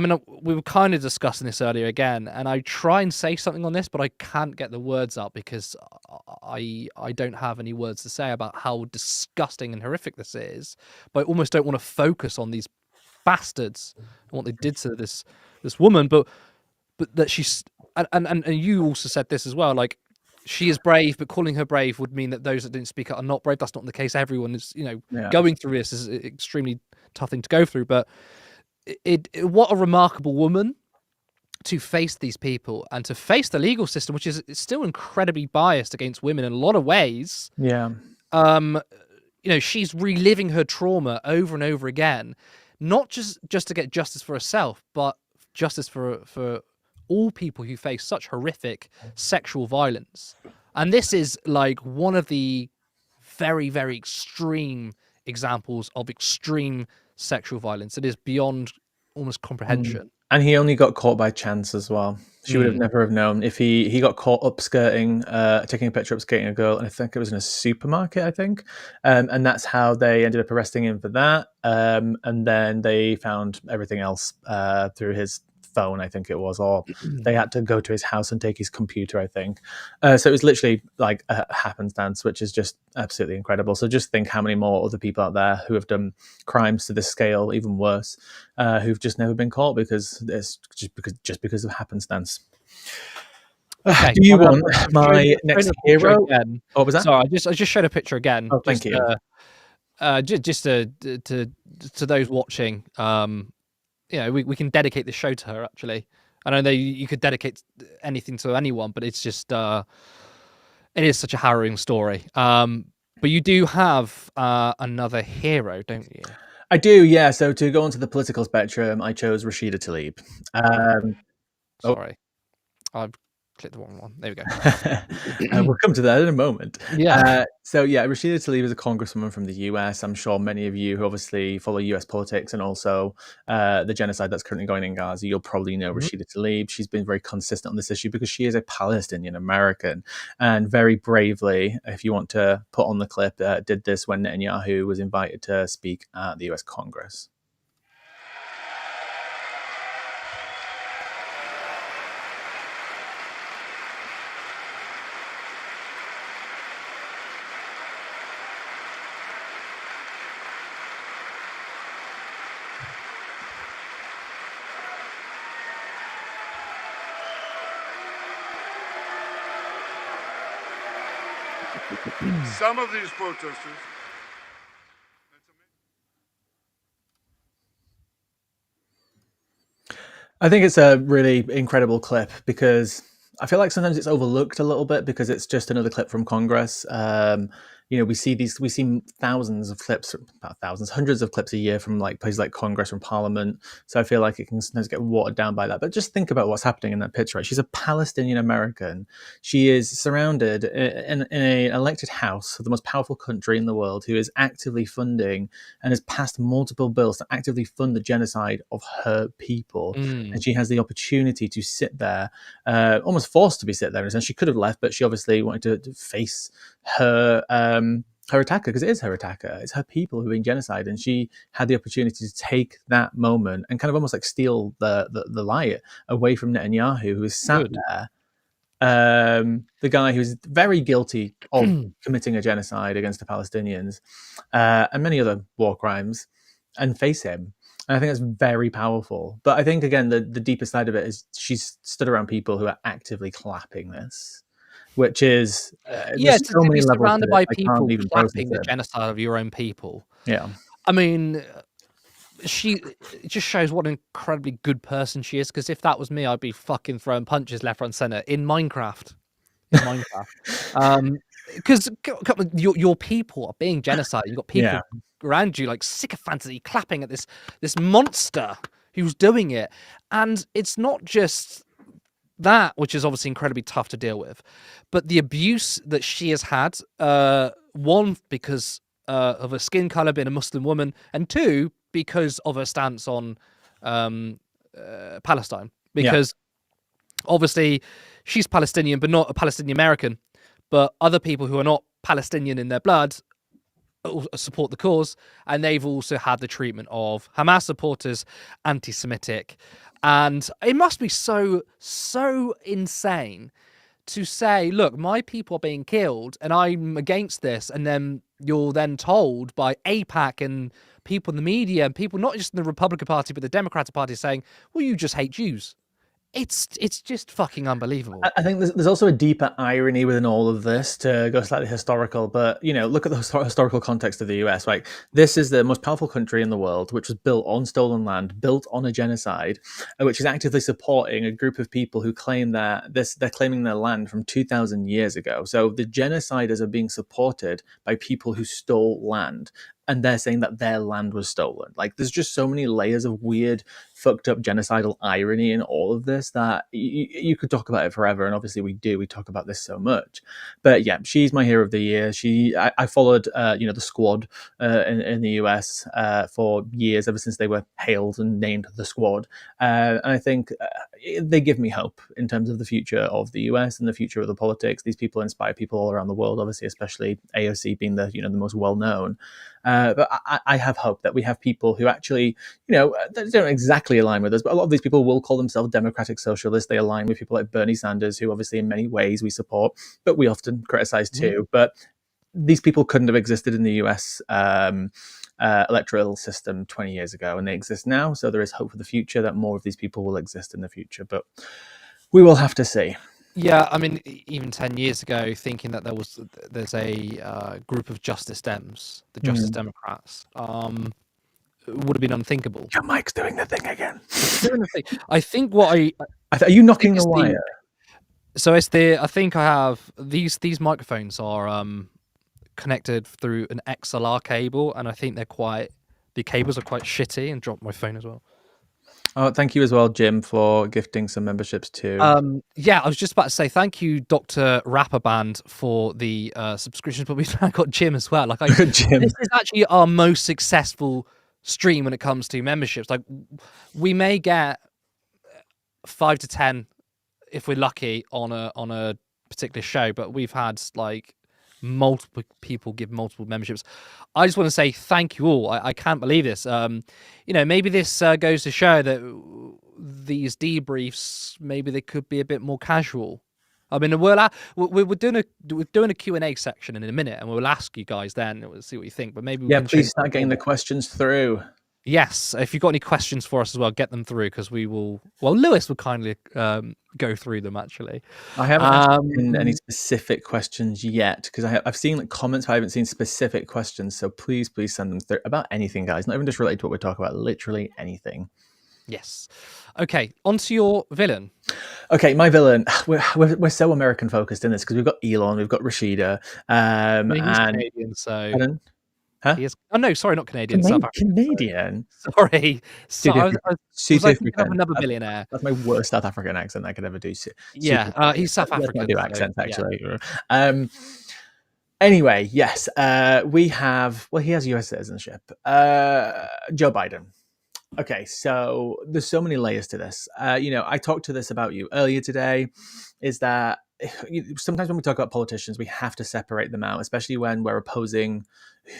mean, we were kind of discussing this earlier again, and I try and say something on this, but I can't get the words up because I don't have any words to say about how disgusting and horrific this is. But I almost don't want to focus on these bastards and what they did to this woman. But that she's and you also said this as well. Like, she is brave, but calling her brave would mean that those that didn't speak up are not brave. That's not the case. Everyone is, going through this is an extremely tough thing to go through, but. What a remarkable woman to face these people and to face the legal system, which is still incredibly biased against women in a lot of ways. Yeah. She's reliving her trauma over and over again, not just to get justice for herself, but justice for all people who face such horrific sexual violence. And this is like one of the very, very extreme examples of extreme sexual violence. It is beyond almost comprehension. And he only got caught by chance as well. She would have never have known if he got caught upskirting, taking a picture upskirting a girl, and I think it was in a supermarket, I think. And that's how they ended up arresting him for that. And then they found everything else through his phone, I think it was, or they had to go to his house and take his computer, I think. So it was literally like a happenstance, which is just absolutely incredible. So just think how many more other people out there who have done crimes to this scale, even worse, who've just never been caught because it's just because of happenstance. Okay, do you want my next hero? Again. What was that? Sorry, I just showed a picture again. Oh, thank you. Just to those watching, we can dedicate the show to her. Actually, I know you could dedicate anything to anyone, but it's just it is such a harrowing story. But you do have another hero, don't you? I do, yeah. So to go onto the political spectrum, I chose Rashida Tlaib. Sorry, I've clicked the wrong one. There we go. We'll come to that in a moment. Yeah. Rashida Tlaib is a congresswoman from the US. I'm sure many of you who obviously follow US politics and also the genocide that's currently going in Gaza, you'll probably know Rashida Tlaib. She's been very consistent on this issue because she is a Palestinian American, and very bravely, if you want to put on the clip, did this when Netanyahu was invited to speak at the US Congress. Some of these protesters. I think it's a really incredible clip because I feel like sometimes it's overlooked a little bit because it's just another clip from Congress. we see thousands of clips, not thousands, hundreds of clips a year from like places like Congress and Parliament. So I feel like it can sometimes get watered down by that. But just think about what's happening in that picture, right? She's a Palestinian American. She is surrounded in an elected house of the most powerful country in the world, who is actively funding and has passed multiple bills to actively fund the genocide of her people. And she has the opportunity to sit there, almost forced to be sit there in a sense. She could have left, but she obviously wanted to face her attacker, because it is her attacker. It's her people who are being genocide, and she had the opportunity to take that moment and kind of almost like steal the light away from Netanyahu, who is sat there. The guy who's very guilty of committing a genocide against the Palestinians and many other war crimes, and face him. And I think that's very powerful. But I think, again, the deeper side of it is she's stood around people who are actively clapping this, which is Yeah, there's so to many be levels to surrounded it. by I can't people even process clapping the it. genocide of your own people. Yeah. I mean, it just shows what an incredibly good person she is. Because if that was me, I'd be fucking throwing punches left, right, and center in Minecraft. Because your people are being genocided. You've got people around you like sycophants clapping at this monster who's doing it, and it's not just that, which is obviously incredibly tough to deal with, but the abuse that she has had. One, because of her skin color, being a Muslim woman, and two, because of her stance on Palestine. Because obviously she's Palestinian, but not a Palestinian American. But other people who are not Palestinian in their blood support the cause, and they've also had the treatment of Hamas supporters, anti-Semitic. And it must be so insane to say, look, my people are being killed and I'm against this. And then you're then told by AIPAC and people in the media and people not just in the Republican Party, but the Democratic Party saying, well, you just hate Jews. It's just fucking unbelievable. I think there's also a deeper irony within all of this, to go slightly historical, but look at the historical context of the US. Right, this is the most powerful country in the world, which was built on stolen land, built on a genocide, which is actively supporting a group of people who claim that they're claiming their land from 2,000 years ago. So the genociders are being supported by people who stole land, and they're saying that their land was stolen. Like, there's just so many layers of weird, fucked up genocidal irony in all of this that you could talk about it forever. And obviously we talk about this so much. But yeah, she's my hero of the year. I followed, the Squad in the US for years, ever since they were hailed and named the Squad. And I think they give me hope in terms of the future of the US and the future of the politics. These people inspire people all around the world, obviously, especially AOC being the most well-known. But I have hope that we have people who actually, they don't exactly align with us, but a lot of these people will call themselves democratic socialists. They align with people like Bernie Sanders, who obviously in many ways we support, but we often criticize too. But these people couldn't have existed in the US electoral system 20 years ago, and they exist now. So there is hope for the future that more of these people will exist in the future, but we will have to see. Yeah, I mean, even 10 years ago, thinking that there's a group of Justice Dems, the Justice Democrats, would have been unthinkable. Your mic's doing the thing again. I think what are you knocking the wire? So it's I think I have these microphones are connected through an XLR cable, and I think the cables are quite shitty, and dropped my phone as well. Oh, thank you as well, Jim, for gifting some memberships too. Yeah, I was just about to say thank you, Dr. Rapper Band, for the subscriptions, but we've now got Jim as well. Jim. This is actually our most successful stream when it comes to memberships. Like, we may get 5 to 10 if we're lucky on a particular show, but we've had like multiple people give multiple memberships. I just want to say thank you all. I can't believe this. Maybe this goes to show that these debriefs, maybe they could be a bit more casual. I mean, we're doing a Q&A section in a minute, and we'll ask you guys then, and we'll see what you think. But maybe please start getting the questions through. Yes, if you've got any questions for us as well, get them through, because we will. Well, Lewis will kindly go through them. Actually, I haven't seen any specific questions yet, because I've seen like comments, but I haven't seen specific questions. So please send them through about anything, guys. Not even just related to what we're talking about. Literally anything. Yes. Okay, on to your villain. Okay, my villain. We're so American focused in this because we've got Elon, we've got Rashida, I mean, he's and Canadian, so pardon? Huh? he is. Oh no, sorry, not Canadian. South African. Canadian. Sorry. So Super, was I super thinking of African. another billionaire? That's my worst South African accent I could ever do. Super. Yeah, he's South Let's not African. do So, accents, yeah. actually. Anyway, yes, we have. Well, he has U.S. citizenship. Joe Biden. Okay, so there's so many layers to this. I talked to this about you earlier today. Is that sometimes when we talk about politicians, we have to separate them out, especially when we're opposing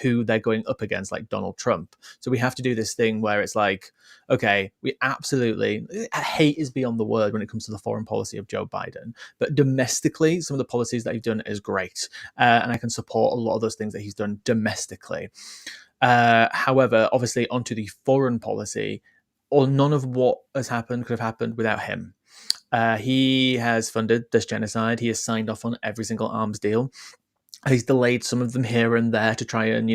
who they're going up against, like Donald Trump. So we have to do this thing where it's like, okay, we absolutely hate is beyond the word when it comes to the foreign policy of Joe Biden, but domestically, some of the policies that he's done is great, and I can support a lot of those things that he's done domestically. However, obviously, onto the foreign policy, or none of what has happened could have happened without him. He has funded this genocide. He has signed off on every single arms deal. He's delayed some of them here and there to try and,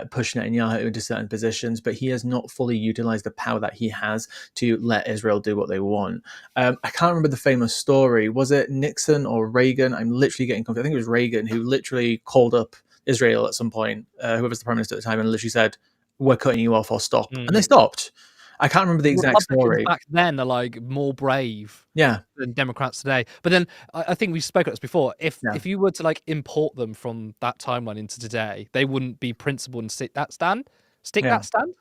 push Netanyahu into certain positions, but he has not fully utilized the power that he has to let Israel do what they want. I can't remember the famous story. Was it Nixon or Reagan? I'm literally getting confused. I think it was Reagan who literally called up Israel at some point, whoever's the prime minister at the time, and literally said, "We're cutting you off or stop." And they stopped. I can't remember the exact story. Back then are like more brave than Democrats today. But then I think we spoke about this before. If you were to like import them from that timeline into today, they wouldn't be principled and stick that stand. That stand?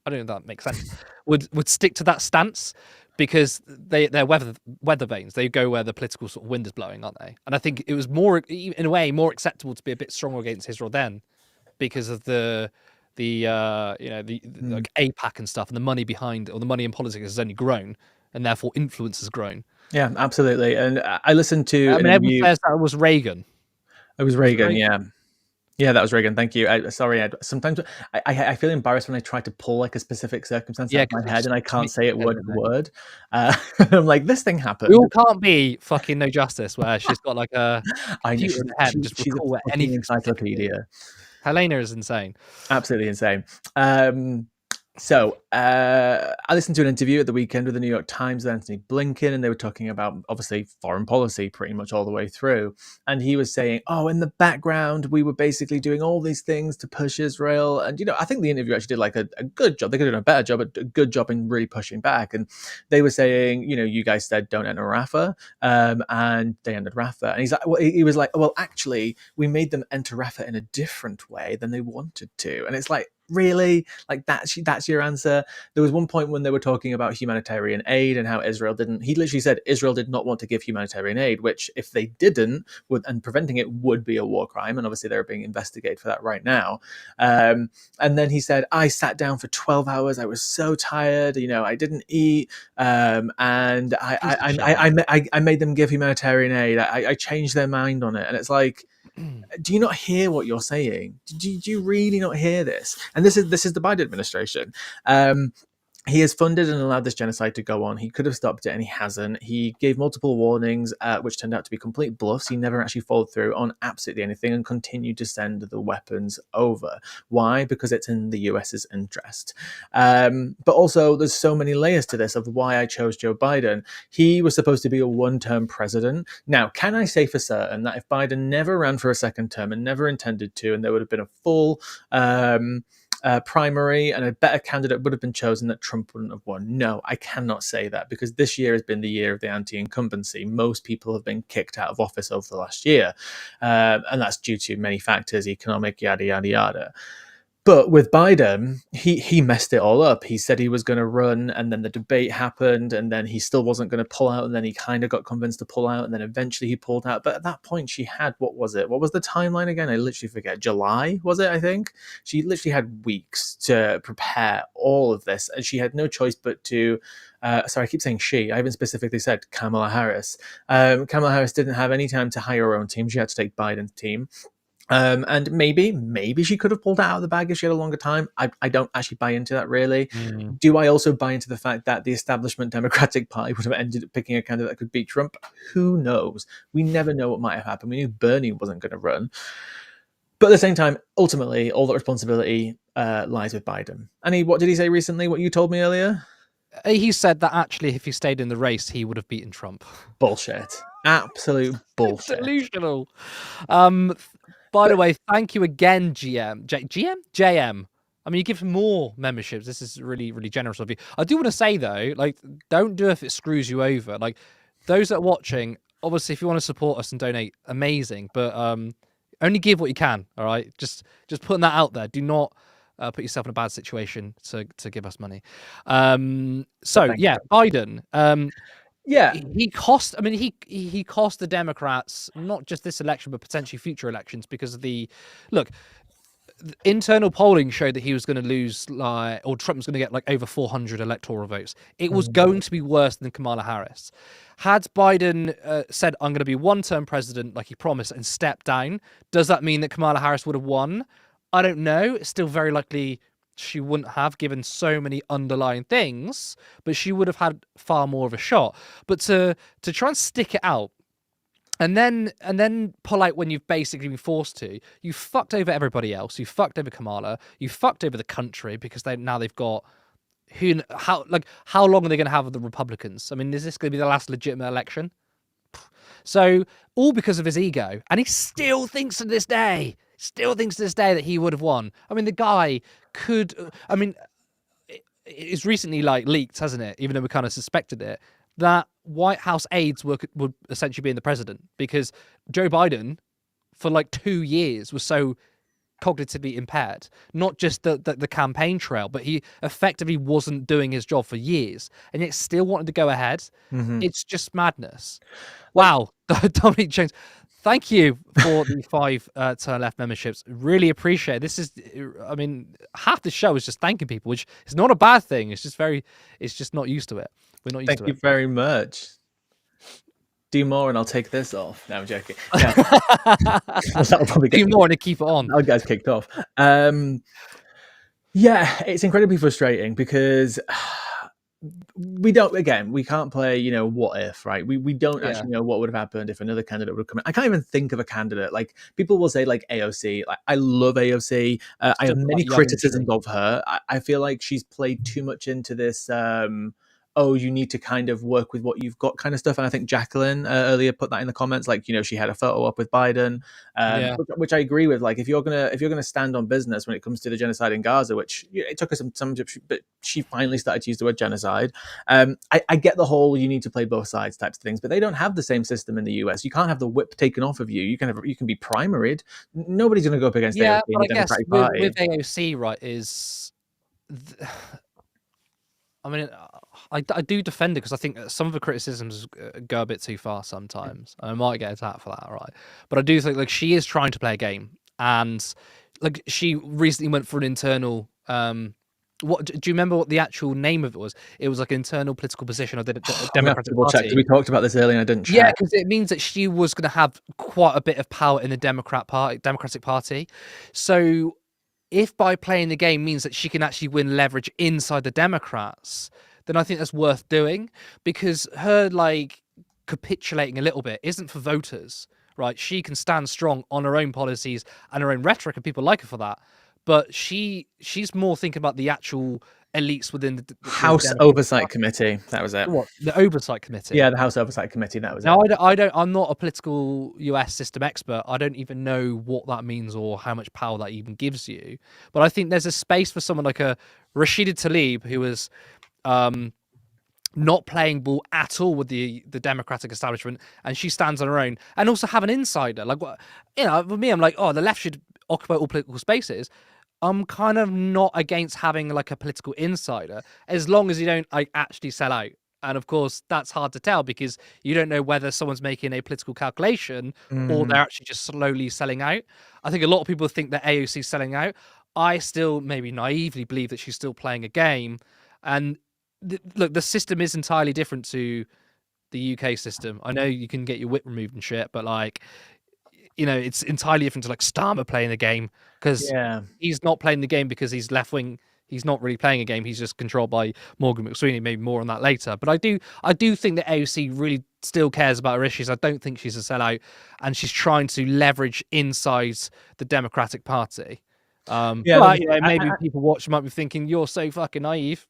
I don't know if that makes sense. Would stick to that stance because they're weather vanes. They go where the political sort of wind is blowing, aren't they? And I think it was more, in a way, more acceptable to be a bit stronger against Israel then because of the like APAC and stuff, and the money behind, or the money in politics has only grown, and therefore influence has grown. Yeah, absolutely. And I listened to. I mean, everyone says that was Reagan. It was Reagan, yeah, that was Reagan. Thank you. Sorry, Ed. Sometimes I feel embarrassed when I try to pull like a specific circumstance out of my head and I can't say it word for word. I'm like, this thing happened. We all can't be fucking No Justice, where she's got like a computer in her head and just she's recall a anything. Encyclopedia. Helena is insane. Absolutely insane. So I listened to an interview at the weekend with the New York Times with Anthony Blinken, and they were talking about, obviously, foreign policy pretty much all the way through. And he was saying, in the background, we were basically doing all these things to push Israel. And, I think the interview actually did like a good job. They could have done a better job, but a good job in really pushing back. And they were saying, you guys said don't enter Rafah, and they entered Rafah. And he's like, he was like, well, actually, we made them enter Rafah in a different way than they wanted to. And it's like, really? Like that's your answer? There was one point when they were talking about humanitarian aid and how Israel didn't. He literally said Israel did not want to give humanitarian aid, which if they didn't, and preventing it would be a war crime, and obviously they're being investigated for that right now. And then he said, I sat down for 12 hours. I was so tired. I didn't eat, and I made them give humanitarian aid. I changed their mind on it, and it's like, do you not hear what you're saying? Do you really not hear this? And this is the Biden administration. He has funded and allowed this genocide to go on. He could have stopped it, and he hasn't. He gave multiple warnings, which turned out to be complete bluffs. He never actually followed through on absolutely anything and continued to send the weapons over. Why? Because it's in the US's interest. But also, there's so many layers to this of why I chose Joe Biden. He was supposed to be a one-term president. Now, can I say for certain that if Biden never ran for a second term and never intended to, and there would have been a full primary and a better candidate would have been chosen, that Trump wouldn't have won? No, I cannot say that, because this year has been the year of the anti-incumbency. Most people have been kicked out of office over the last year, and that's due to many factors, economic, yada, yada, yada. But with Biden, he messed it all up. He said he was going to run, and then the debate happened, and then he still wasn't going to pull out, and then he kind of got convinced to pull out, and then eventually he pulled out. But at that point, she had, what was it? What was the timeline again? I literally forget. July, was it, I think? She literally had weeks to prepare all of this, and she had no choice but to... sorry, I keep saying she. I haven't specifically said Kamala Harris. Kamala Harris didn't have any time to hire her own team. She had to take Biden's team. And maybe she could have pulled it out of the bag if she had a longer time. I don't actually buy into that, really. Do I also buy into the fact that the establishment Democratic Party would have ended up picking a candidate that could beat Trump? Who knows? We never know what might have happened. We knew Bernie wasn't going to run. But at the same time, ultimately, all that responsibility lies with Biden. Annie, what did he say recently? What you told me earlier? He said that actually, if he stayed in the race, he would have beaten Trump. Bullshit. Absolute bullshit. Delusional. By the way, thank you again, JM. I mean, you give more memberships. This is really, really generous of you. I do want to say though, like, don't do it if it screws you over. Like, those that are watching, obviously, if you want to support us and donate, amazing. But only give what you can. All right, just putting that out there. Do not put yourself in a bad situation to give us money. So yeah, Biden. Yeah. He cost. I mean, he cost the Democrats not just this election, but potentially future elections because of the look. Internal polling showed that he was going to lose, like, or Trump was going to get like over 400 electoral votes. It was going to be worse than Kamala Harris. Had Biden said, "I'm going to be one-term president," like he promised, and stepped down, does that mean that Kamala Harris would have won? I don't know. It's still very likely she wouldn't have, given so many underlying things, but she would have had far more of a shot. But to try and stick it out, and then pull out when you've basically been forced to, you fucked over everybody else. You fucked over Kamala. You fucked over the country because they've got how long are they going to have with the Republicans? I mean, is this going to be the last legitimate election? So all because of his ego, and he still thinks to this day that he would have won. I mean, the guy could. I mean, it's recently like leaked, hasn't it? Even though we kind of suspected it, that White House aides would essentially be in the president because Joe Biden, for like 2 years, was so cognitively impaired. Not just the campaign trail, but he effectively wasn't doing his job for years, and yet still wanted to go ahead. It's just madness. Wow, Dominic Jones. Thank you for the 5 Turn Left memberships. Really appreciate it. This is, I mean, half the show is just thanking people, which is not a bad thing. It's just not used to it. We're not used to it. Thank you very much. Do more and I'll take this off. No, I'm joking. Yeah. That'll probably Do more and keep it on. That guy's kicked off. Yeah, it's incredibly frustrating because we can't play, what if, right? We don't actually know what would have happened if another candidate would come in. I can't even think of a candidate. Like, people will say like AOC. Like, I love AOC. I have many criticisms of her. I feel like she's played too much into this you need to kind of work with what you've got kind of stuff. And I think Jacqueline earlier put that in the comments, like, she had a photo up with Biden, which I agree with. Like, if you're gonna stand on business when it comes to the genocide in Gaza, which it took us some, but she finally started to use the word genocide. I get the whole you need to play both sides types of things, but they don't have the same system in the US. You can't have the whip taken off of you. You can be primaried. Nobody's going to go up against AOC but I guess Democratic Party. with AOC, right, I mean, I do defend it because I think some of the criticisms go a bit too far sometimes. I might get attacked for that, right? But I do think like she is trying to play a game, and like she recently went for an internal. What do you remember? What the actual name of it was? It was like an internal political position of the Democratic Party. We talked about this earlier, and I didn't check. Yeah, because it means that she was going to have quite a bit of power in the Democratic Party. So, if by playing the game means that she can actually win leverage inside the Democrats, then I think that's worth doing, because her like capitulating a little bit isn't for voters, right? She can stand strong on her own policies and her own rhetoric, and people like her for that. But she's more thinking about the actual elites within the House Oversight Committee. That was it. What, the Oversight Committee? Yeah, the House Oversight Committee. That was it. I'm not a political US system expert. I don't even know what that means or how much power that even gives you. But I think there's a space for someone like a Rashida Tlaib, who was not playing ball at all with the Democratic establishment, and she stands on her own, and also have an insider. Like, for me, I'm like, the left should occupy all political spaces. I'm kind of not against having like a political insider, as long as you don't like actually sell out. And of course, that's hard to tell because you don't know whether someone's making a political calculation or they're actually just slowly selling out. I think a lot of people think that AOC is selling out. I still maybe naively believe that she's still playing a game. And look, the system is entirely different to the UK system. I know you can get your whip removed and shit, but like, it's entirely different to like Starmer playing the game, because he's not playing the game because he's left wing. He's not really playing a game. He's just controlled by Morgan McSweeney. Maybe more on that later. But I do think that AOC really still cares about her issues. I don't think she's a sellout, and she's trying to leverage inside the Democratic Party. Maybe people watching might be thinking, you're so fucking naive.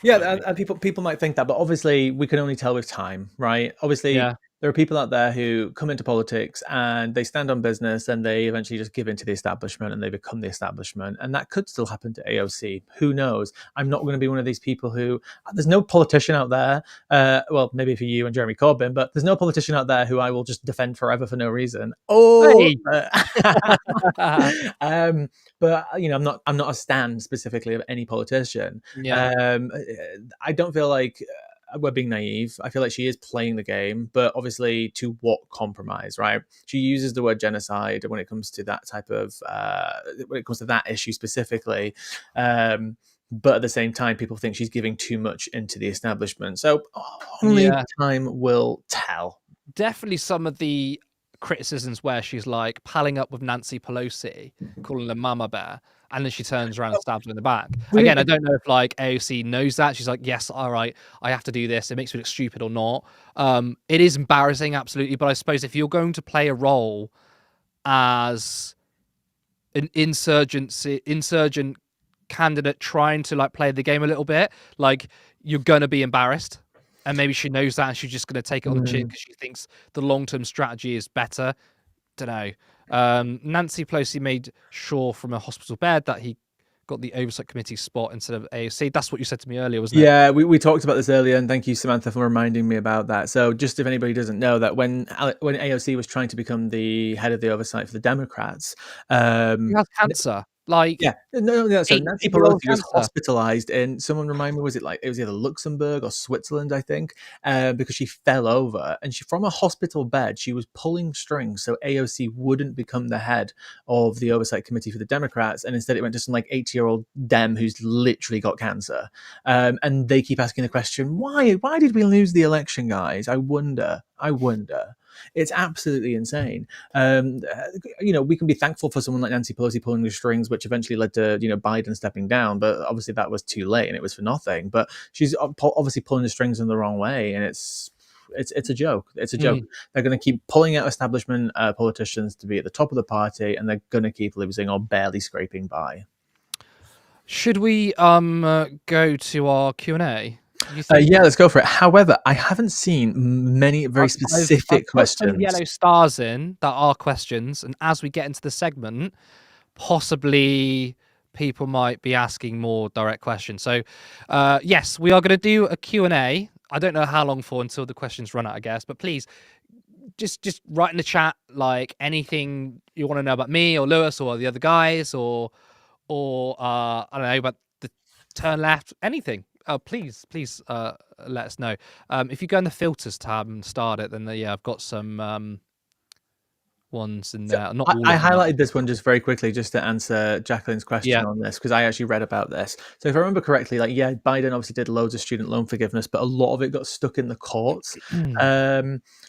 Yeah, and people might think that, but obviously we can only tell with time, right? Obviously, Yeah. there are people out there who come into politics and they stand on business and they eventually just give into the establishment and they become the establishment. And that could still happen to AOC. Who knows? I'm not going to be one of these people who, there's no politician out there, well, maybe for you and Jeremy Corbyn, but there's no politician out there who I will just defend forever for no reason. Hey. But I'm not a stan specifically of any politician. Yeah. I don't feel like we're being naive. I feel like she is playing the game, but obviously to what compromise, right? She uses the word genocide when it comes to that type of when it comes to that issue specifically. But at the same time, people think she's giving too much into the establishment. So only time will tell. Definitely some of the criticisms where she's like palling up with Nancy Pelosi, calling her mama bear, and then she turns around and stabs her in the back. Again, I don't know if like AOC knows that. She's like, yes, all right, I have to do this. It makes me look stupid or not. It is embarrassing, absolutely. But I suppose if you're going to play a role as an insurgent candidate trying to like play the game a little bit, like you're gonna be embarrassed. And maybe she knows that and she's just going to take it on the chin because she thinks the long-term strategy is better. Don't know. Nancy Pelosi made sure from a hospital bed that he got the oversight committee spot instead of AOC. That's what you said to me earlier, wasn't it? Yeah, we talked about this earlier, and thank you, Samantha, for reminding me about that. So just if anybody doesn't know, that when AOC was trying to become the head of the oversight for the Democrats, He has cancer. Like, yeah, no. So Nancy 80-year-old Pelosi was cancer. hospitalized in, someone remind me, was it either Luxembourg or Switzerland, I think, because she fell over and she, from a hospital bed, she was pulling strings so AOC wouldn't become the head of the oversight committee for the Democrats, and instead it went to some like 80-year-old Dem who's literally got cancer. And they keep asking the question, why did we lose the election, guys? I wonder. It's absolutely insane. We can be thankful for someone like Nancy Pelosi pulling the strings, which eventually led to Biden stepping down. But obviously that was too late and it was for nothing. But she's obviously pulling the strings in the wrong way, and it's a joke. It's a joke. They're going to keep pulling out establishment politicians to be at the top of the party, and they're going to keep losing or barely scraping by. Should we go to our Q&A? Yeah, let's go for it. However, I haven't seen many very specific questions. I've put some yellow stars in that are questions, and as we get into the segment, possibly people might be asking more direct questions. So, yes, we are going to do a Q&A. I don't know how long for until the questions run out, I guess. But please, just write in the chat like anything you want to know about me or Lewis or the other guys, or I don't know, about the turn left, anything. Please let us know. If you go in the filters tab and start it, then I've got some ones in there. Not all I of them. highlighted this one just very quickly just to answer Jacqueline's question on this, because I actually read about this. So if I remember correctly, Biden obviously did loads of student loan forgiveness, but a lot of it got stuck in the courts.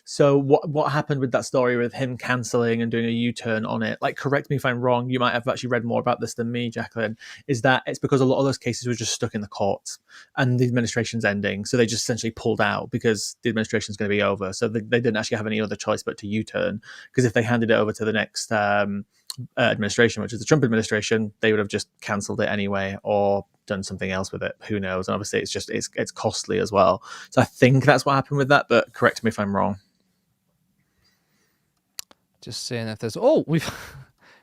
So what happened with that story with him cancelling and doing a U-turn on it, like, correct me if I'm wrong, you might have actually read more about this than me, Jacqueline, is that it's because a lot of those cases were just stuck in the courts and the administration's ending. So they just essentially pulled out because the administration's going to be over. So they didn't actually have any other choice but to U-turn, because if they handed it over to the next administration, which is the Trump administration, they would have just cancelled it anyway or done something else with it. Who knows? And obviously it's costly as well. So I think that's what happened with that, but correct me if I'm wrong. Just seeing if there's we've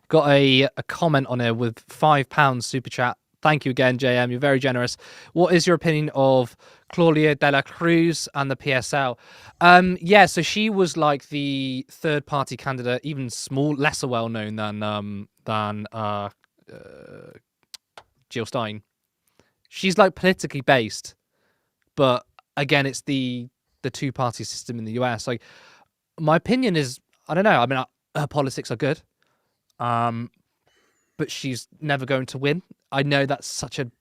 got a comment on here with £5 super chat. Thank you again, JM. You're very generous. What is your opinion of Claudia de la Cruz and the PSL? So she was like the third-party candidate, even lesser well-known than Jill Stein. She's like politically based, but again, it's the two-party system in the US. Like, my opinion is, I don't know. I mean, her politics are good, but she's never going to win. I know that's such a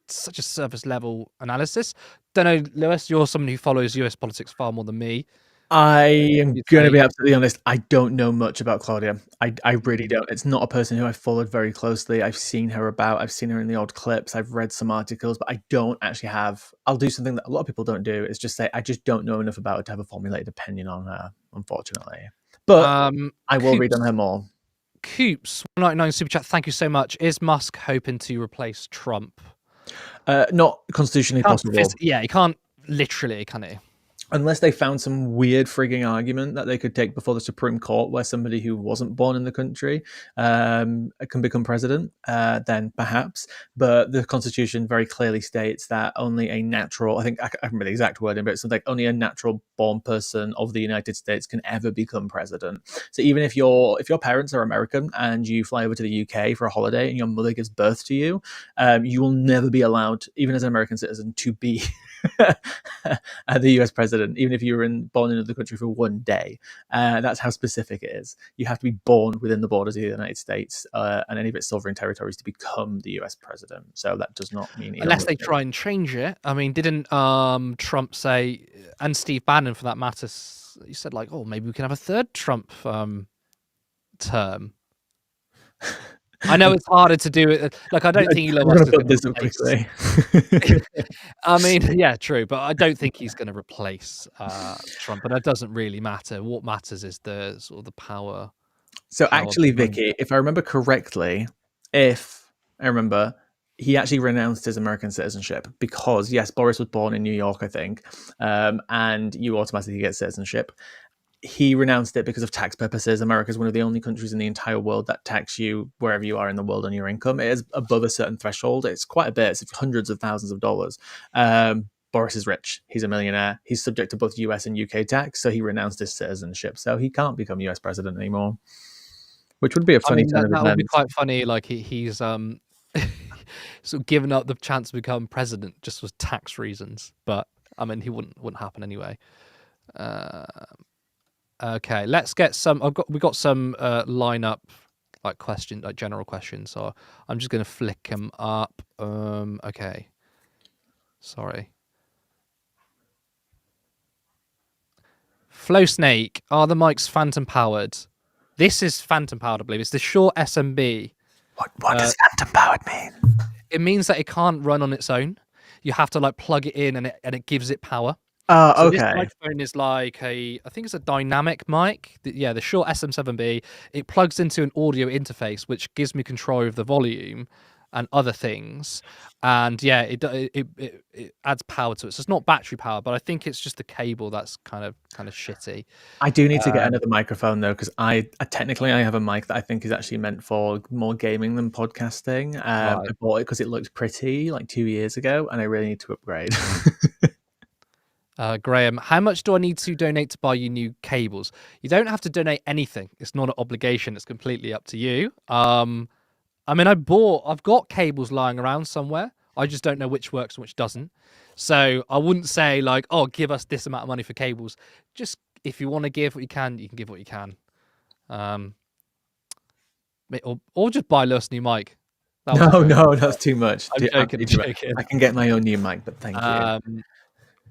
surface level analysis. Don't know, Lewis, you're someone who follows US politics far more than me. I am going to be absolutely honest. I don't know much about Claudia. I really don't. It's not a person who I've followed very closely. I've seen her about. I've seen her in the odd clips. I've read some articles, but I don't actually have. I'll do something that a lot of people don't do. Is just say I just don't know enough about her to have a formulated opinion on her, unfortunately. But I will read on her more. Coops 199 super chat. Thank you so much. Is Musk hoping to replace Trump? Not constitutionally possible. Yeah, he can't literally, can he? Unless they found some weird frigging argument that they could take before the Supreme Court where somebody who wasn't born in the country can become president, then perhaps. But the Constitution very clearly states that only a natural, I think I can't remember the exact wording, but it's something like only a natural born person of the United States can ever become president. So even if your parents are American and you fly over to the UK for a holiday and your mother gives birth to you, you will never be allowed, even as an American citizen, to be the US president, even if you were born in the country for one day. That's how specific it is. You have to be born within the borders of the United States and any of its sovereign territories to become the US president. So that does not mean unless they try and change it. I mean, didn't Trump say, and Steve Bannon for that matter, he said like, oh, maybe we can have a third Trump term. I know it's harder to do it. Like, I don't think Elon Musk is going to up quickly. I mean, yeah, true, but I don't think he's going to replace Trump. But that doesn't really matter. What matters is the sort of the power. So actually, Vicky, if I remember correctly, he actually renounced his American citizenship because, yes, Boris was born in New York, I think, and you automatically get citizenship. He renounced it because of tax purposes. America is one of the only countries in the entire world that tax you wherever you are in the world on your income. It is above a certain threshold. It's quite a bit. It's hundreds of thousands of dollars. Boris is rich. He's a millionaire. He's subject to both US and UK tax, so he renounced his citizenship. So he can't become US president anymore, which would be a funny turn of events. That would be quite funny. Like he's sort of given up the chance to become president just for tax reasons. But I mean, he wouldn't happen anyway. Okay, let's get some. We got some lineup like questions, like general questions. So I'm just gonna flick them up. Okay, sorry. Flow Snake, are the mics phantom powered? This is phantom powered, I believe. It's the Shure SMB. What does phantom powered mean? It means that it can't run on its own. You have to like plug it in, and it gives it power. Oh, So okay. this microphone is like I think it's a dynamic mic. Yeah, the Shure SM7B. It plugs into an audio interface, which gives me control of the volume and other things. And yeah, it adds power to it. So it's not battery power, but I think it's just the cable that's kind of shitty. I do need to get another microphone though, because I technically have a mic that I think is actually meant for more gaming than podcasting. I bought it because it looked pretty like 2 years ago, and I really need to upgrade. Graham, how much do I need to donate to buy you new cables? You don't have to donate anything. It's not an obligation. It's completely up to you. I mean, I've got cables lying around somewhere. I just don't know which works and which doesn't. So I wouldn't say like, oh, give us this amount of money for cables. Just if you want to give what you can give what you can. Or just buy Lewis new mic. No, that's too much. I'm joking. I can get my own new mic, but thank you.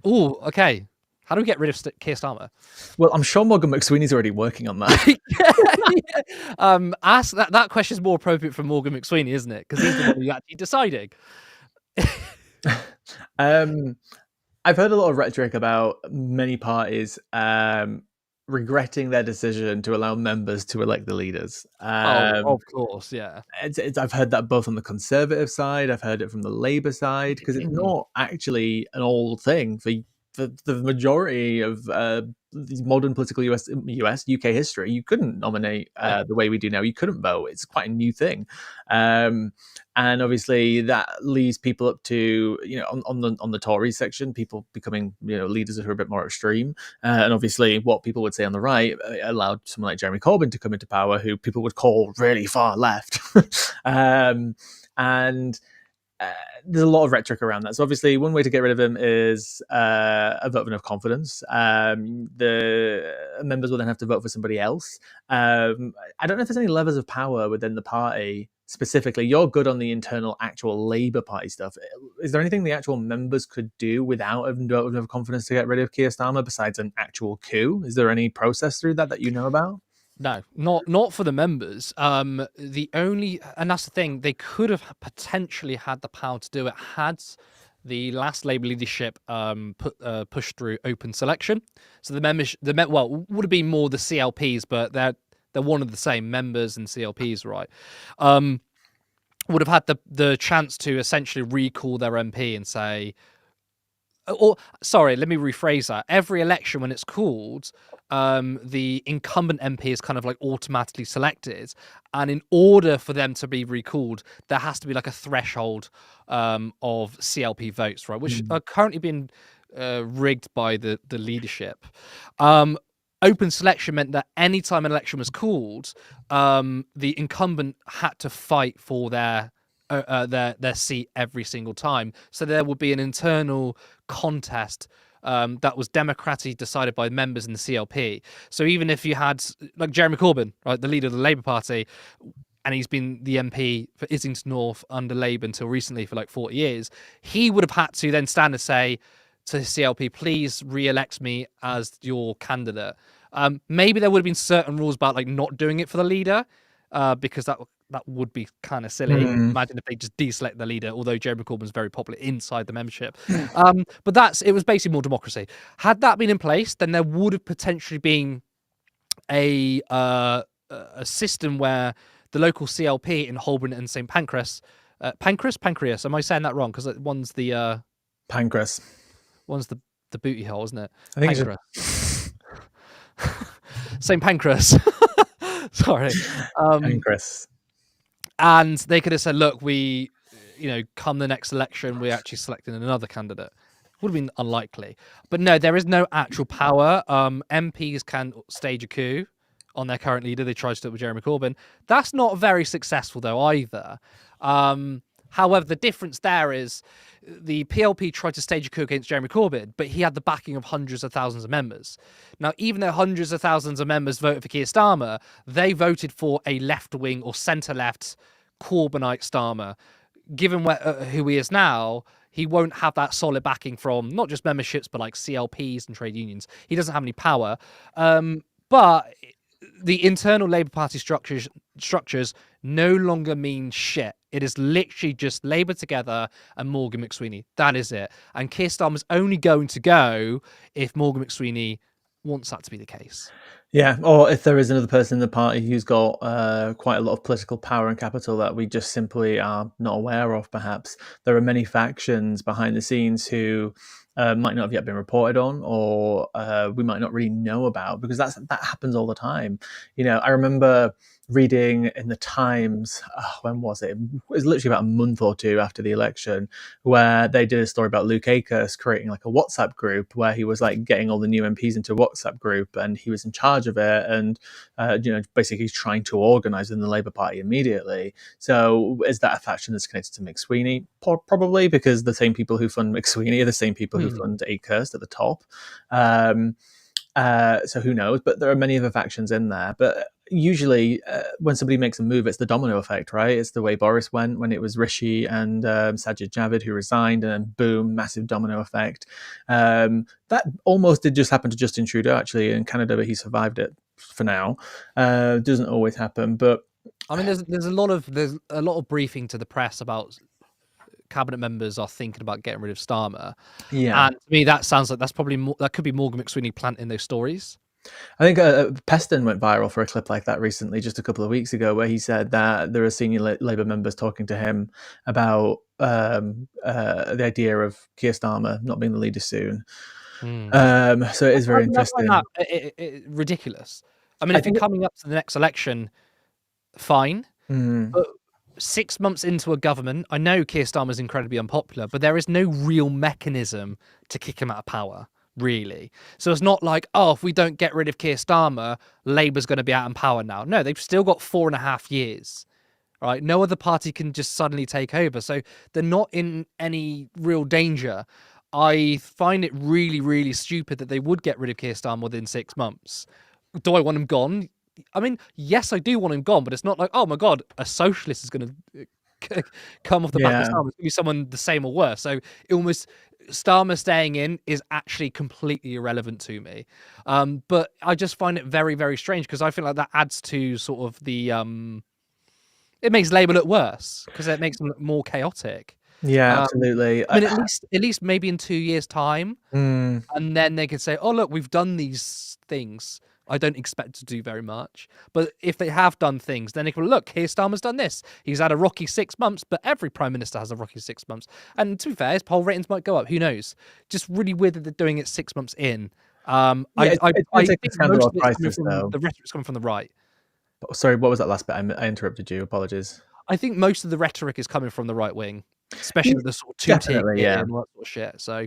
Oh, okay. How do we get rid of Keir Starmer? Well, I'm sure Morgan McSweeney's already working on that. Yeah. Ask that question is more appropriate for Morgan McSweeney, isn't it? Because he's the one who's actually deciding. I've heard a lot of rhetoric about many parties regretting their decision to allow members to elect the leaders. Of course, yeah. I've heard that both on the Conservative side, I've heard it from the Labour side, because it's not actually an old thing for the majority of modern political US UK history. You couldn't nominate the way we do now. You couldn't vote. It's quite a new thing, and obviously that leaves people up to on the Tory section, people becoming leaders who are a bit more extreme, and obviously what people would say on the right allowed someone like Jeremy Corbyn to come into power, who people would call really far left, and. There's a lot of rhetoric around that. So obviously one way to get rid of him is a vote of no confidence. The members will then have to vote for somebody else. I don't know if there's any levers of power within the party specifically. You're good on the internal actual Labour Party stuff. Is there anything the actual members could do without a vote of no confidence to get rid of Keir Starmer besides an actual coup? Is there any process through that you know about? No, not for the members. The only, and that's the thing, they could have potentially had the power to do it had the last Labour leadership pushed through open selection. So the members, would have been more the CLPs, but they're one of the same members and CLPs, right? would have had the chance to essentially recall their MP and say, or sorry, let me rephrase that. Every election when it's called, the incumbent MP is kind of like automatically selected, and in order for them to be recalled, there has to be like a threshold of CLP votes, right, which are currently being rigged by the leadership. Open selection meant that any time an election was called, the incumbent had to fight for their seat every single time. So there would be an internal contest that was democratically decided by members in the CLP. So even if you had like Jeremy Corbyn, right, the leader of the Labour Party, and he's been the MP for Islington North under Labour until recently for like 40 years, he would have had to then stand and say to the CLP, please re-elect me as your candidate. Maybe there would have been certain rules about like not doing it for the leader, because that would be kind of silly. Imagine if they just deselect the leader, although Jeremy Corbyn's very popular inside the membership. But it was basically more democracy. Had that been in place, then there would have potentially been a system where the local CLP in Holborn and St Pancras, Pancras, am I saying that wrong? Because one's the Pancras. One's the booty hole, isn't it? I think Pancras. St Pancras. Sorry. Pancras. And they could have said, look, we, come the next election, we're actually selecting another candidate. Would have been unlikely. But no, there is no actual power. MPs can stage a coup on their current leader. They tried to do it with Jeremy Corbyn. That's not very successful, though, either. However, the difference there is the PLP tried to stage a coup against Jeremy Corbyn, but he had the backing of hundreds of thousands of members. Now, even though hundreds of thousands of members voted for Keir Starmer, they voted for a left-wing or centre-left Corbynite Starmer. Given who he is now, he won't have that solid backing from not just memberships, but like CLPs and trade unions. He doesn't have any power. But the internal Labour Party structures no longer mean shit. It is literally just Labour together and Morgan McSweeney. That is it. And Keir Starmer's only going to go if Morgan McSweeney wants that to be the case. Yeah, or if there is another person in the party who's got quite a lot of political power and capital that we just simply are not aware of, perhaps. There are many factions behind the scenes who might not have yet been reported on, or we might not really know about, because that happens all the time. I remember reading in the Times, when was it? It was literally about a month or two after the election, where they did a story about Luke Akers creating like a WhatsApp group where he was like getting all the new MPs into a WhatsApp group, and he was in charge of it, and basically trying to organise in the Labour Party immediately. So is that a faction that's connected to McSweeney? Probably, because the same people who fund McSweeney are the same people who fund Akers at the top. So who knows? But there are many other factions in there. But usually when somebody makes a move, it's the domino effect, right? It's the way Boris went when it was Rishi and Sajid Javid who resigned, and then boom, massive domino effect. That almost did just happen to Justin Trudeau, actually, in Canada, but he survived it for now. Doesn't always happen, but I mean, there's a lot of briefing to the press about cabinet members are thinking about getting rid of Starmer. Yeah, and to me that sounds like that's probably that could be Morgan McSweeney planting those stories. I think Peston went viral for a clip like that recently, just a couple of weeks ago, where he said that there are senior Labour members talking to him about the idea of Keir Starmer not being the leader soon. So it is very interesting. I find that ridiculous. I mean, if you're coming up to the next election, fine. But 6 months into a government, I know Keir Starmer is incredibly unpopular, but there is no real mechanism to kick him out of power, really. So it's not like, if we don't get rid of Keir Starmer, Labour's going to be out in power now. No, they've still got 4.5 years, right? No other party can just suddenly take over. So they're not in any real danger. I find it really, really stupid that they would get rid of Keir Starmer within 6 months. Do I want him gone? I mean, yes, I do want him gone, but it's not like, oh my God, a socialist is going to come off the back of Starmer. It's going to be someone the same or worse. So Starmer staying in is actually completely irrelevant to me. But I just find it very, very strange, because I feel like that adds to sort of the... it makes Labour look worse, because it makes them look more chaotic. Yeah, absolutely. I mean, at least maybe in 2 years' time, and then they could say, oh, look, we've done these things I don't expect to do very much. But if they have done things, then they can look, Keir Starmer's done this. He's had a rocky 6 months, but every prime minister has a rocky 6 months. And to be fair, his poll ratings might go up. Who knows? Just really weird that they're doing it 6 months in. Yeah, I it's going I to take a think scandal most or of it's coming crisis, from though. the rhetoric's coming from the right. Sorry, what was that last bit? I interrupted you. Apologies. I think most of the rhetoric is coming from the right wing, especially with the sort of two-tier Definitely, yeah. and all that sort of shit. So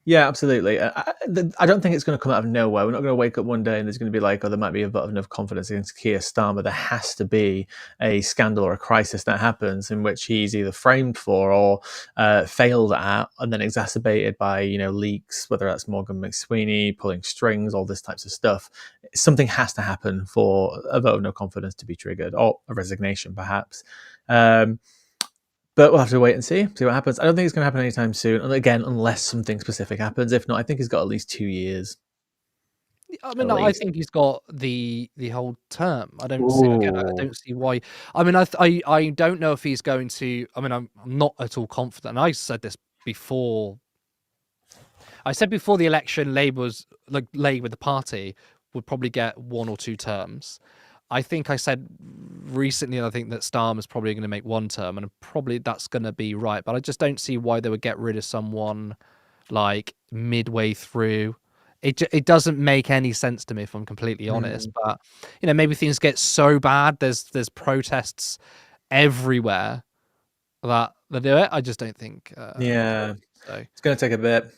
Yeah, absolutely. I don't think it's going to come out of nowhere. We're not going to wake up one day and there's going to be like, oh, there might be a vote of enough confidence against Keir Starmer. There has to be a scandal or a crisis that happens in which he's either framed for or failed at, and then exacerbated by leaks, whether that's Morgan McSweeney pulling strings, all this types of stuff. Something has to happen for a vote of no confidence to be triggered, or a resignation, perhaps. But we'll have to wait and see what happens. I don't think it's going to happen anytime soon. And again, unless something specific happens. If not, I think he's got at least 2 years. I mean, I think he's got the whole term. I don't see again. I Ooh. don't see why. I mean, I don't know if he's going to. I mean, I'm not at all confident. And I said this before. I said before the election, Labour, the party, would probably get 1 or 2 terms. I think I said recently, I think that Starmer's probably going to make 1 term, and probably that's going to be right. But I just don't see why they would get rid of someone like midway through. It doesn't make any sense to me, if I'm completely honest. But maybe things get so bad. There's protests everywhere that they do it. I just don't think. Yeah, so. It's going to take a bit.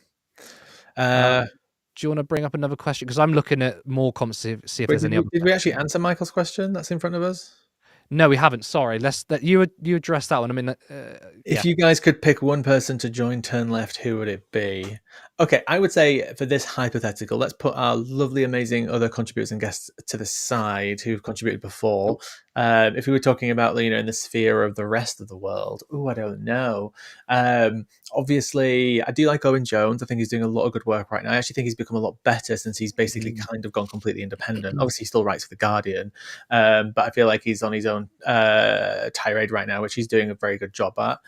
Do you want to bring up another question? Because I'm looking at more comments to see if there's any other. Did we actually answer Michael's question that's in front of us? No, we haven't. Sorry. You addressed that one. I mean, if you guys could pick one person to join Turn Left, who would it be? Okay, I would say for this hypothetical, let's put our lovely, amazing other contributors and guests to the side who've contributed before. If we were talking about, in the sphere of the rest of the world, I don't know. Obviously, I do like Owen Jones. I think he's doing a lot of good work right now. I actually think he's become a lot better since he's basically kind of gone completely independent. Obviously, he still writes for The Guardian, but I feel like he's on his own tirade right now, which he's doing a very good job at.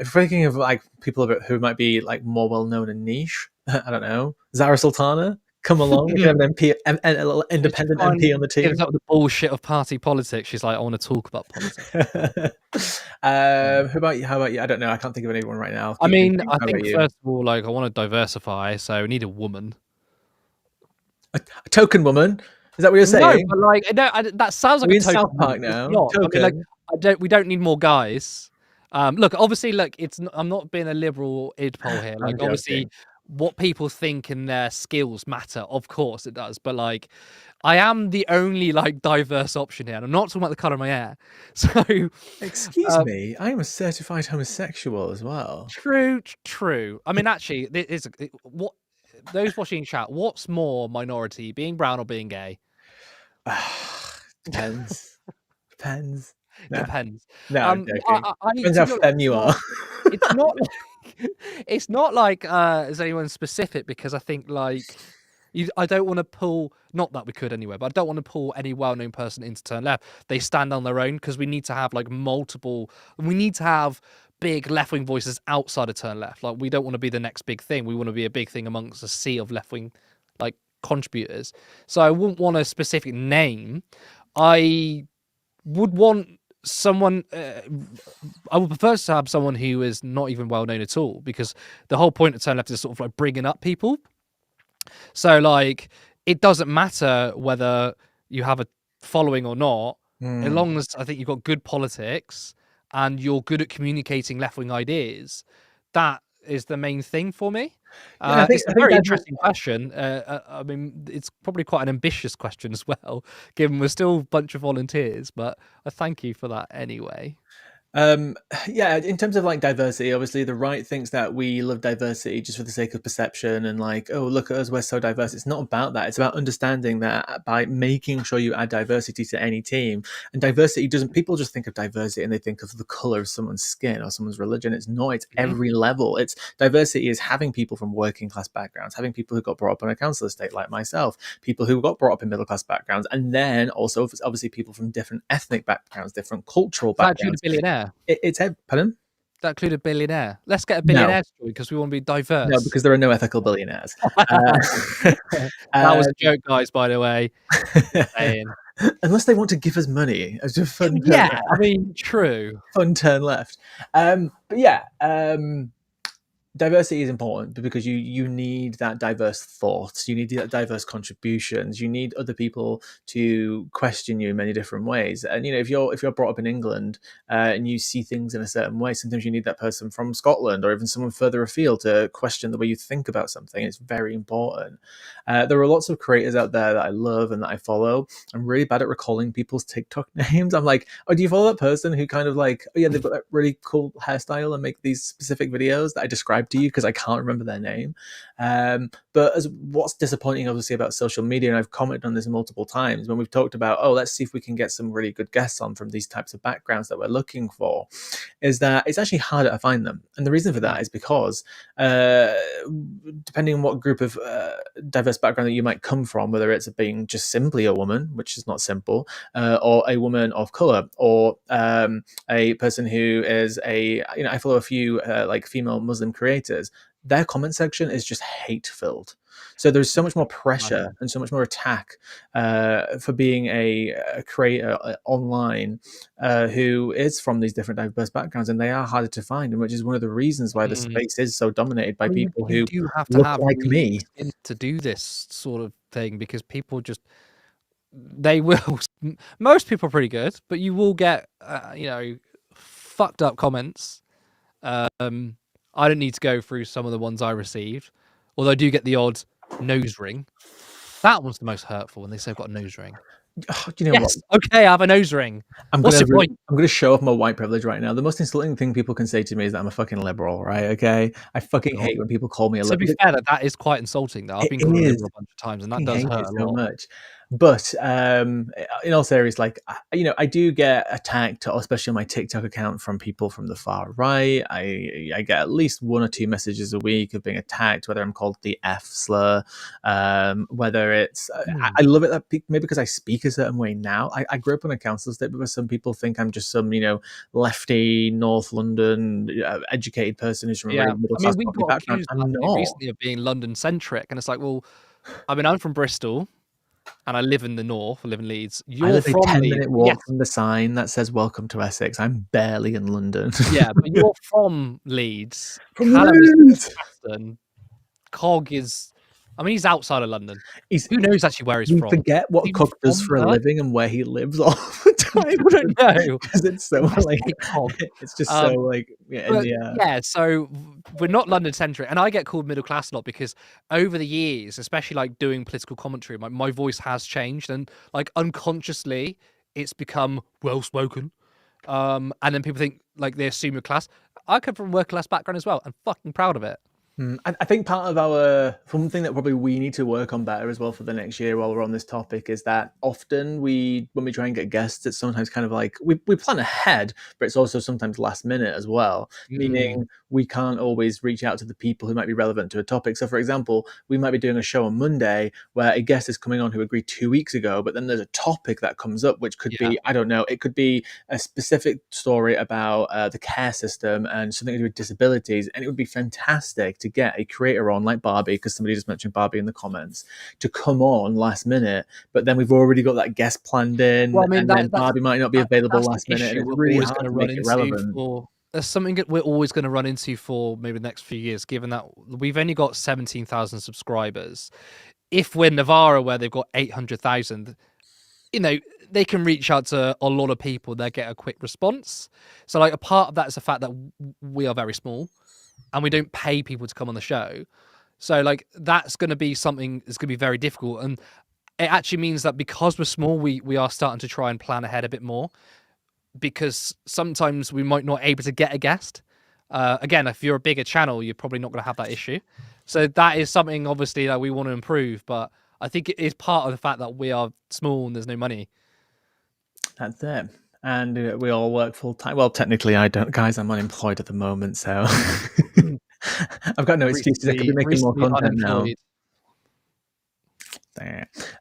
If we're thinking of people who might be more well known and niche, I don't know, Zara Sultana. Come along, we can have an MP, a little independent MP on the team. Gives up the bullshit of party politics. She's like, I want to talk about politics. How about you? I don't know. I can't think of anyone right now. I mean, I think first of all, I want to diversify, so we need a woman. A token woman? Is that what you're saying? No, but that sounds like We're a in token South Park now. I mean, we don't need more guys. Obviously, I'm not being a liberal id poll here. Obviously, what people think and their skills matter. Of course, it does. But I am the only diverse option here, and I'm not talking about the color of my hair. So, excuse me, I am a certified homosexual as well. True. I mean, actually, what those watching chat, what's more minority, being brown or being gay? Depends. Depends. No. Depends. No, I'm joking. Depends how femme you are. It's not. It's not like as anyone specific, because I think I don't want to pull. Not that we could anyway, but I don't want to pull any well-known person into Turn Left. They stand on their own, because we need to have multiple. We need to have big left-wing voices outside of Turn Left. We don't want to be the next big thing. We want to be a big thing amongst a sea of left-wing contributors. So I wouldn't want a specific name. I would want someone. I would prefer to have someone who is not even well known at all, because the whole point of Turn Left is sort of bringing up people. So it doesn't matter whether you have a following or not, as long as I think you've got good politics and you're good at communicating left-wing ideas. That is the main thing for me. It's a very interesting question. I mean, it's probably quite an ambitious question as well, given we're still a bunch of volunteers, but I thank you for that anyway. Yeah, in terms of diversity, obviously the right thinks that we love diversity just for the sake of perception and oh, look at us, we're so diverse. It's not about that. It's about understanding that by making sure you add diversity to any team. And diversity people just think of diversity and they think of the color of someone's skin or someone's religion. It's not. It's every level. It's diversity is having people from working class backgrounds, having people who got brought up on a council estate like myself, people who got brought up in middle class backgrounds, and then also obviously people from different ethnic backgrounds, different cultural backgrounds. Billionaire. It's pardon? that include a billionaire? Let's get a No. billionaire story because we want to be diverse. No, because there are no ethical billionaires. That was a joke, guys, by the way. Saying. Unless they want to give us money. It's a fun Yeah, I mean, true. fun turn left. But yeah, diversity is important because you need that diverse thoughts, you need that diverse contributions, you need other people to question you in many different ways. And if you're brought up in England and you see things in a certain way, sometimes you need that person from Scotland or even someone further afield to question the way you think about something. It's very important. There are lots of creators out there that I love and that I follow. I'm really bad at recalling people's TikTok names. I'm like, oh, do you follow that person who kind of like, oh yeah, they've got that really cool hairstyle and make these specific videos that I describe to you because I can't remember their name. But as what's disappointing, obviously, about social media, and I've commented on this multiple times when we've talked about, oh, let's see if we can get some really good guests on from these types of backgrounds that we're looking for, is that it's actually harder to find them. And the reason for that is because depending on what group of diverse background that you might come from, whether it's being just simply a woman, which is not simple, or a woman of color, or a person who is I follow a few like female Muslim creators. Their comment section is just hate filled. So there's so much more pressure and so much more attack for being a creator online who is from these different diverse backgrounds, and they are harder to find, and which is one of the reasons why the space is so dominated by people who do have to look have like really me skin to do this sort of thing, because people just they will. Most people are pretty good, but you will get fucked up comments. I don't need to go through some of the ones I received, although I do get the odd nose ring. That one's the most hurtful when they say I've got a nose ring. Oh, do you know yes, what? Okay, I have a nose ring. What's your point? I'm going to show off my white privilege right now. The most insulting thing people can say to me is that I'm a fucking liberal, right? Okay, I fucking hate when people call me a liberal. To be fair, that is quite insulting, though. I've been called a liberal a bunch of times, and that does hurt a lot. Much. But in all seriousness, like I do get attacked, especially on my TikTok account, from people from the far right. I get at least 1 or 2 messages a week of being attacked, whether I'm called the F slur, whether it's I love it that maybe because I speak a certain way now. I grew up on a council estate, but some people think I'm just some lefty North London educated person who's from a really middle class background. I'm not recently of being London centric, and it's like, well, I mean, I'm from Bristol. And I live in the north. I live in Leeds. You're from a 10-minute Leeds. walk from the sign that says "Welcome to Essex." I'm barely in London. Yeah, but you're from Leeds. From Callum Leeds. is Preston. Cog is. I mean, he's outside of London. Who knows actually where he's we from? Forget what Cog does for a living and where he lives all the time. I don't know because it's so like it's just so like so we're not London centric, and I get called middle class a lot because over the years, especially like doing political commentary, my voice has changed, and like unconsciously it's become well spoken, and then people think like they assume you're class. I come from a working class background as well. I'm fucking proud of it. I think part of our something that probably we need to work on better as well for the next year while we're on this topic is that often when we try and get guests, it's sometimes kind of like we plan ahead, but it's also sometimes last minute as well, meaning we can't always reach out to the people who might be relevant to a topic. So for example, we might be doing a show on Monday where a guest is coming on who agreed 2 weeks ago, but then there's a topic that comes up, which could be, I don't know, it could be a specific story about the care system and something to do with disabilities. And it would be fantastic to get a creator on like Barbie, because somebody just mentioned Barbie in the comments, to come on last minute, but then we've already got that guest planned in. Well, I mean, and then Barbie might not be available last minute. It's really hard to make it relevant. There's something that we're always going to run into for maybe the next few years, given that we've only got 17,000 subscribers. If we're Navarra, where they've got 800,000, they can reach out to a lot of people. They get a quick response. So like a part of that is the fact that we are very small and we don't pay people to come on the show. So like that's going to be something that's going to be very difficult. And it actually means that because we're small, we are starting to try and plan ahead a bit more, because sometimes we might not able to get a guest. Again, if you're a bigger channel, you're probably not going to have that issue. So that is something obviously that we want to improve, but I think it is part of the fact that we are small and there's no money. That's it. And we all work full time. Well, technically I don't, guys. I'm unemployed at the moment, so I've got no excuses. I could be making more content now.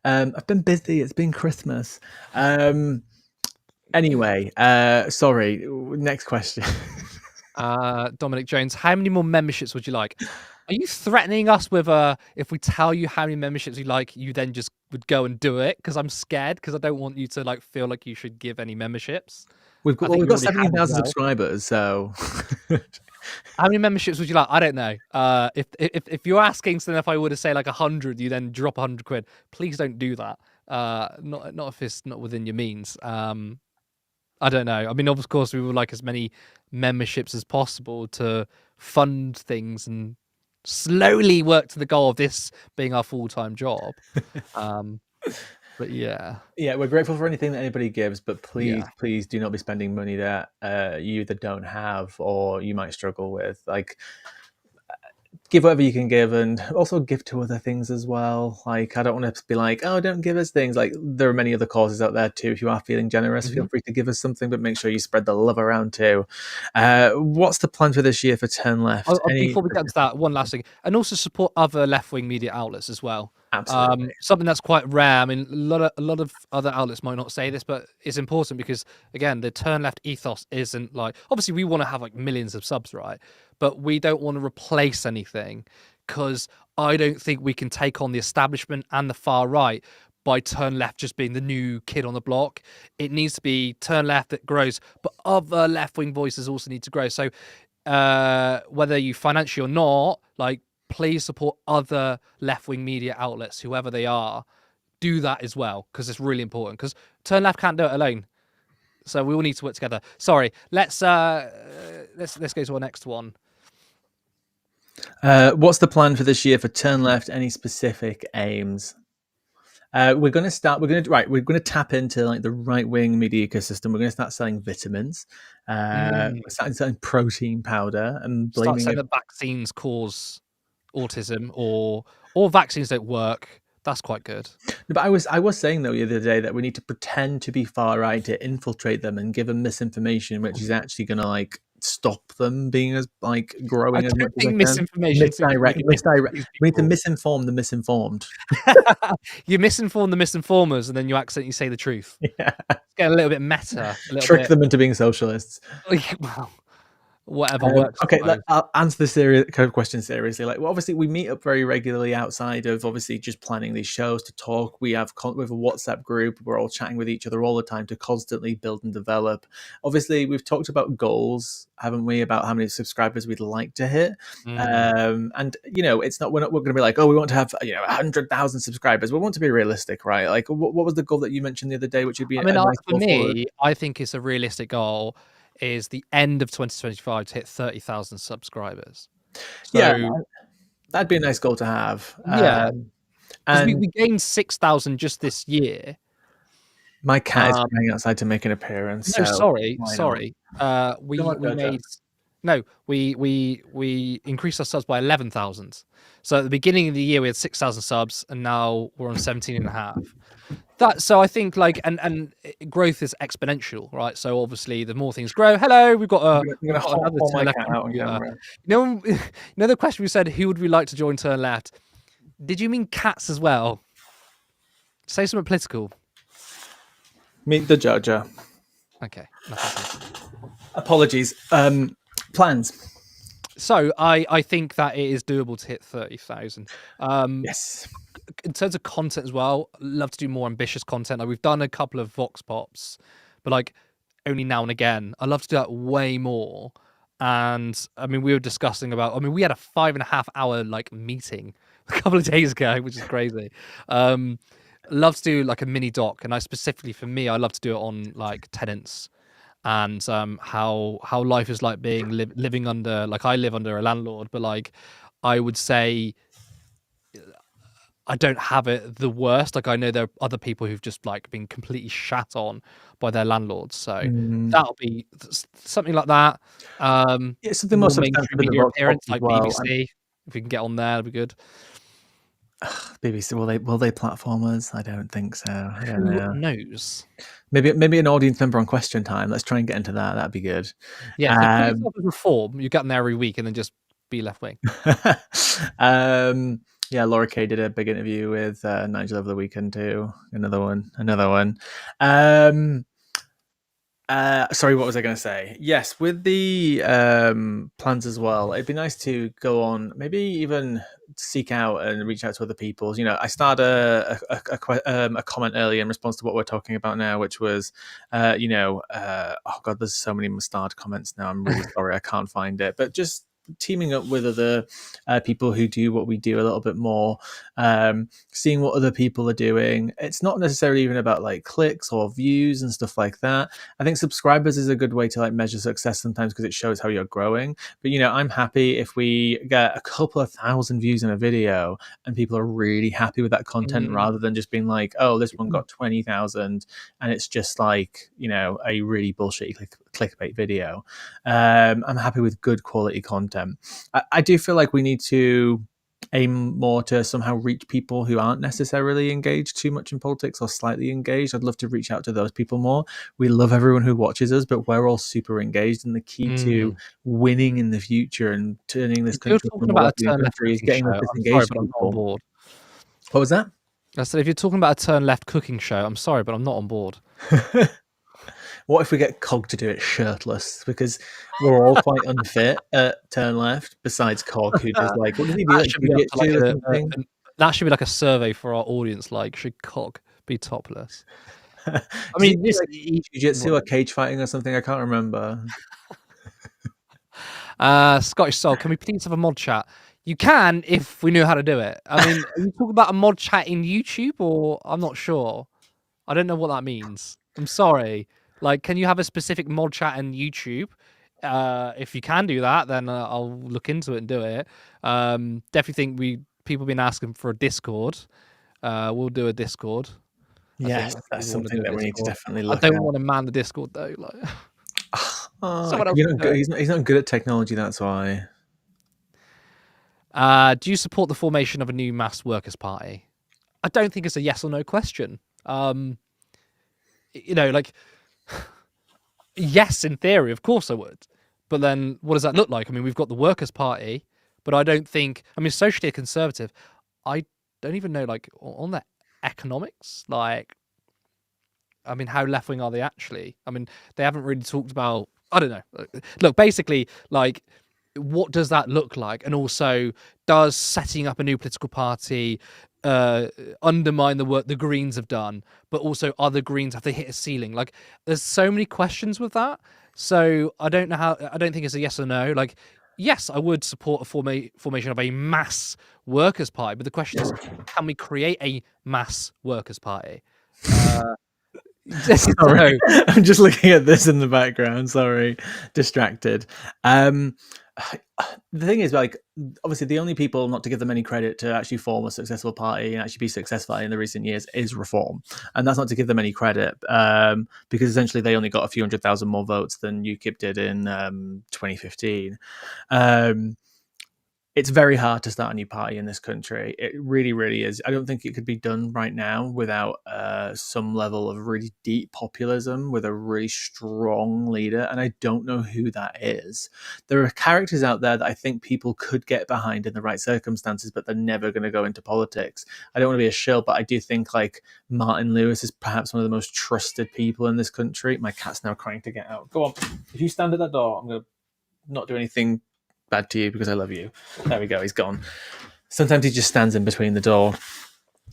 I've been busy. It's been Christmas. Anyway, sorry. Next question. Dominic Jones, how many more memberships would you like? Are you threatening us with if we tell you how many memberships you like, you then just would go and do it? Because I'm scared, because I don't want you to like feel like you should give any memberships. We've I got, well, think we've you got already have as 17,000 well. subscribers, so How many memberships would you like? I don't know. If you're asking, so then if I were to say like 100, you then drop 100 quid. Please don't do that. Not if it's not within your means. I don't know. I mean, of course, we would like as many memberships as possible to fund things and slowly work to the goal of this being our full-time job. But yeah, we're grateful for anything that anybody gives, but please, yeah. please do not be spending money that you either don't have or you might struggle with. Like, give whatever you can give, and also give to other things as well. Like, I don't want to be like, oh, don't give us things. Like, there are many other causes out there too. If you are feeling generous, feel free to give us something, but make sure you spread the love around too. What's the plan for this year for Turn Left? Before we get to that, one last thing, and also support other left-wing media outlets as well. Absolutely. Something that's quite rare. I mean, a lot of other outlets might not say this, but it's important because again, the Turn Left ethos isn't like, obviously we want to have like millions of subs, right? But we don't want to replace anything, because I don't think we can take on the establishment and the far right by Turn Left just being the new kid on the block. It needs to be Turn Left that grows, but other left-wing voices also need to grow. So whether you financially or not, like, please support other left-wing media outlets, whoever they are. Do that as well, because it's really important, because Turn Left can't do it alone, so we all need to work together. Sorry, let's go to our next one. What's the plan for this year for Turn Left? Any specific aims? We're going to tap into like the right wing media ecosystem. We're going to start selling vitamins. We're starting selling protein powder and Start blaming saying it. that vaccines cause autism, or vaccines don't work. That's quite good. But I was saying though the other day that we need to pretend to be far right to infiltrate them and give them misinformation, which is actually going to like stop them being as like growing I as much don't as think they can. misinformation is Misdirect. these We need to people. misinform the misinformed. You misinform the misinformers, and then you accidentally say the truth. Yeah. Get a little bit meta, a little Trick bit. them into being socialists. Well, whatever works. Okay, I suppose. I'll answer the serious kind of question seriously. Like, well, obviously, we meet up very regularly outside of obviously just planning these shows to talk. We have a WhatsApp group. We're all chatting with each other all the time to constantly build and develop. Obviously, we've talked about goals, haven't we? About how many subscribers we'd like to hit. And you know, it's not we're going to be like, oh, we want to have 100,000 subscribers. We want to be realistic, right? Like, what was the goal that you mentioned the other day, which would be I mean, a nice for goal forward? me, I think it's a realistic goal. Is the end of 2025 to hit 30,000 subscribers. Yeah, So that'd be a nice goal to have. yeah, because And we gained 6,000 just this year. my cat is crying outside to make an appearance. No, So sorry. We increased our subs by 11,000. So at the beginning of the year we had 6,000 subs, and now we're on 17.5. So I think like and growth is exponential, right? So obviously the more things grow. Hello, we've got I'm going to another hold my Turn Left cat out on contributor. camera. You know the question we said, who would we like to join Turn Left? Did you mean cats as well? Say something political. Meet the Jojo. Okay. Apologies. Plans. So I think that it is doable to hit 30,000. Yes. In terms of content as well, love to do more ambitious content. Like, we've done a couple of Vox Pops, but like only now and again. I love to do that way more. And I mean, we were discussing about. I mean, we had a 5.5 hour like meeting a couple of days ago, which is crazy. Love to do like a mini doc, and for me, I love to do it on like tenants and how life is like being living under, like, I live under a landlord, but like I would say I don't have it the worst. Like, I know there are other people who've just like been completely shat on by their landlords. So that'll be something like that. Yeah, something more substantial mainstream than the media Vox appearance, Pops as like well. BBC. If we can get on there, it'll be good. BBC, will they platform us? I don't think so. I don't Who know. knows? Maybe an audience member on Question Time. Let's try and get into that. That'd be good. Yeah, so put yourself as Reform. You get in there every week and then just be left wing. Yeah, Laura Kay did a big interview with Nigel over the weekend too. Another one. Sorry, what was I going to say? Yes, with the plans as well, it'd be nice to go on, maybe even seek out and reach out to other people. You know, I started a comment earlier in response to what we're talking about now, which was, oh God, there's so many mustard comments now. I'm really sorry, I can't find it, but just teaming up with other people who do what we do a little bit more, seeing what other people are doing. It's not necessarily even about like clicks or views and stuff like that. I think subscribers is a good way to like measure success sometimes because it shows how you're growing. But you know, I'm happy if we get a couple of thousand views in a video and people are really happy with that content rather than just being like, oh, this one got 20,000 and it's just like, you know, a really bullshit clickbait video. I'm happy with good quality content. I do feel like we need to aim more to somehow reach people who aren't necessarily engaged too much in politics or slightly engaged. I'd love to reach out to those people more. We love everyone who watches us, but we're all super engaged. And the key to winning in the future and turning this If you're country into a talking more about a welcoming turn left country is cooking getting show, those I'm sorry, disengaged but I'm not on people. board. What was that? I said, if you're talking about a turn left cooking show, I'm sorry, but I'm not on board. What if we get Cog to do it shirtless? Because we're all quite unfit at turn left, besides Cog, who does like, what does he do? That Like should be up to jiu-jitsu or something? that should be like a survey for our audience. Like, should Cog be topless? I Does he mean, do this like jiu-jitsu or cage fighting or something? I can't remember. Scottish Soul, can we please have a mod chat? You can if we knew how to do it. I mean, are you talking about a mod chat in YouTube or I'm not sure. I don't know what that means. I'm sorry. Like, can you have a specific mod chat in YouTube? If you can do that, then I'll look into it and do it. Definitely think people have been asking for a Discord. We'll do a Discord. Yes, I think that's people wanna something do a that we need to Discord. definitely I look don't at. want to man the Discord though. Like, Oh, someone else you're can not do good. it. He's not good at technology. That's why. Do you support the formation of a new mass workers' party? I don't think it's a yes or no question. You know, like, yes, in theory, of course I would. But then what does that look like? I mean, we've got the Workers' Party, but I don't think, I mean, socially a conservative, I don't even know, like, on the economics, like, I mean, how left wing are they actually? I mean, they haven't really talked about, I don't know. Look, basically, like, what does that look like? And also, does setting up a new political party undermine the work the Greens have done? But also, are the Greens, have they hit a ceiling? Like, there's so many questions with that. So I don't know how. I don't think it's a yes or no. Like, yes, I would support a formation of a mass workers' party. But the question is, can we create a mass workers' party? Sorry, So, I'm just looking at this in the background. Sorry, distracted. The thing is, like, obviously, the only people, not to give them any credit, to actually form a successful party and actually be successful in the recent years is Reform, and that's not to give them any credit, because essentially they only got a few 100,000 more votes than UKIP did in 2015. It's very hard to start a new party in this country. It really, really is. I don't think it could be done right now without some level of really deep populism with a really strong leader. And I don't know who that is. There are characters out there that I think people could get behind in the right circumstances, but they're never going to go into politics. I don't want to be a shill, but I do think like Martin Lewis is perhaps one of the most trusted people in this country. My cat's now crying to get out. Go on. If you stand at that door, I'm going to not do anything bad to you because I love you. There we go. He's gone. Sometimes he just stands in between the door.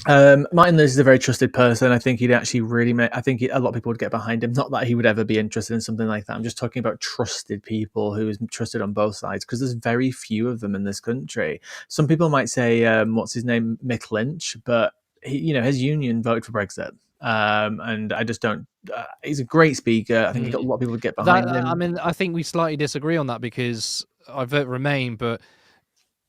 Martin Lewis is a very trusted person. I think he'd actually really I think a lot of people would get behind him. Not that he would ever be interested in something like that. I'm just talking about trusted people who is trusted on both sides because there's very few of them in this country. Some people might say, what's his name, Mick Lynch, but he, you know, his union voted for Brexit. And I just don't. He's a great speaker. I think a lot of people would get behind him. I mean, I think we slightly disagree on that because I vote Remain, but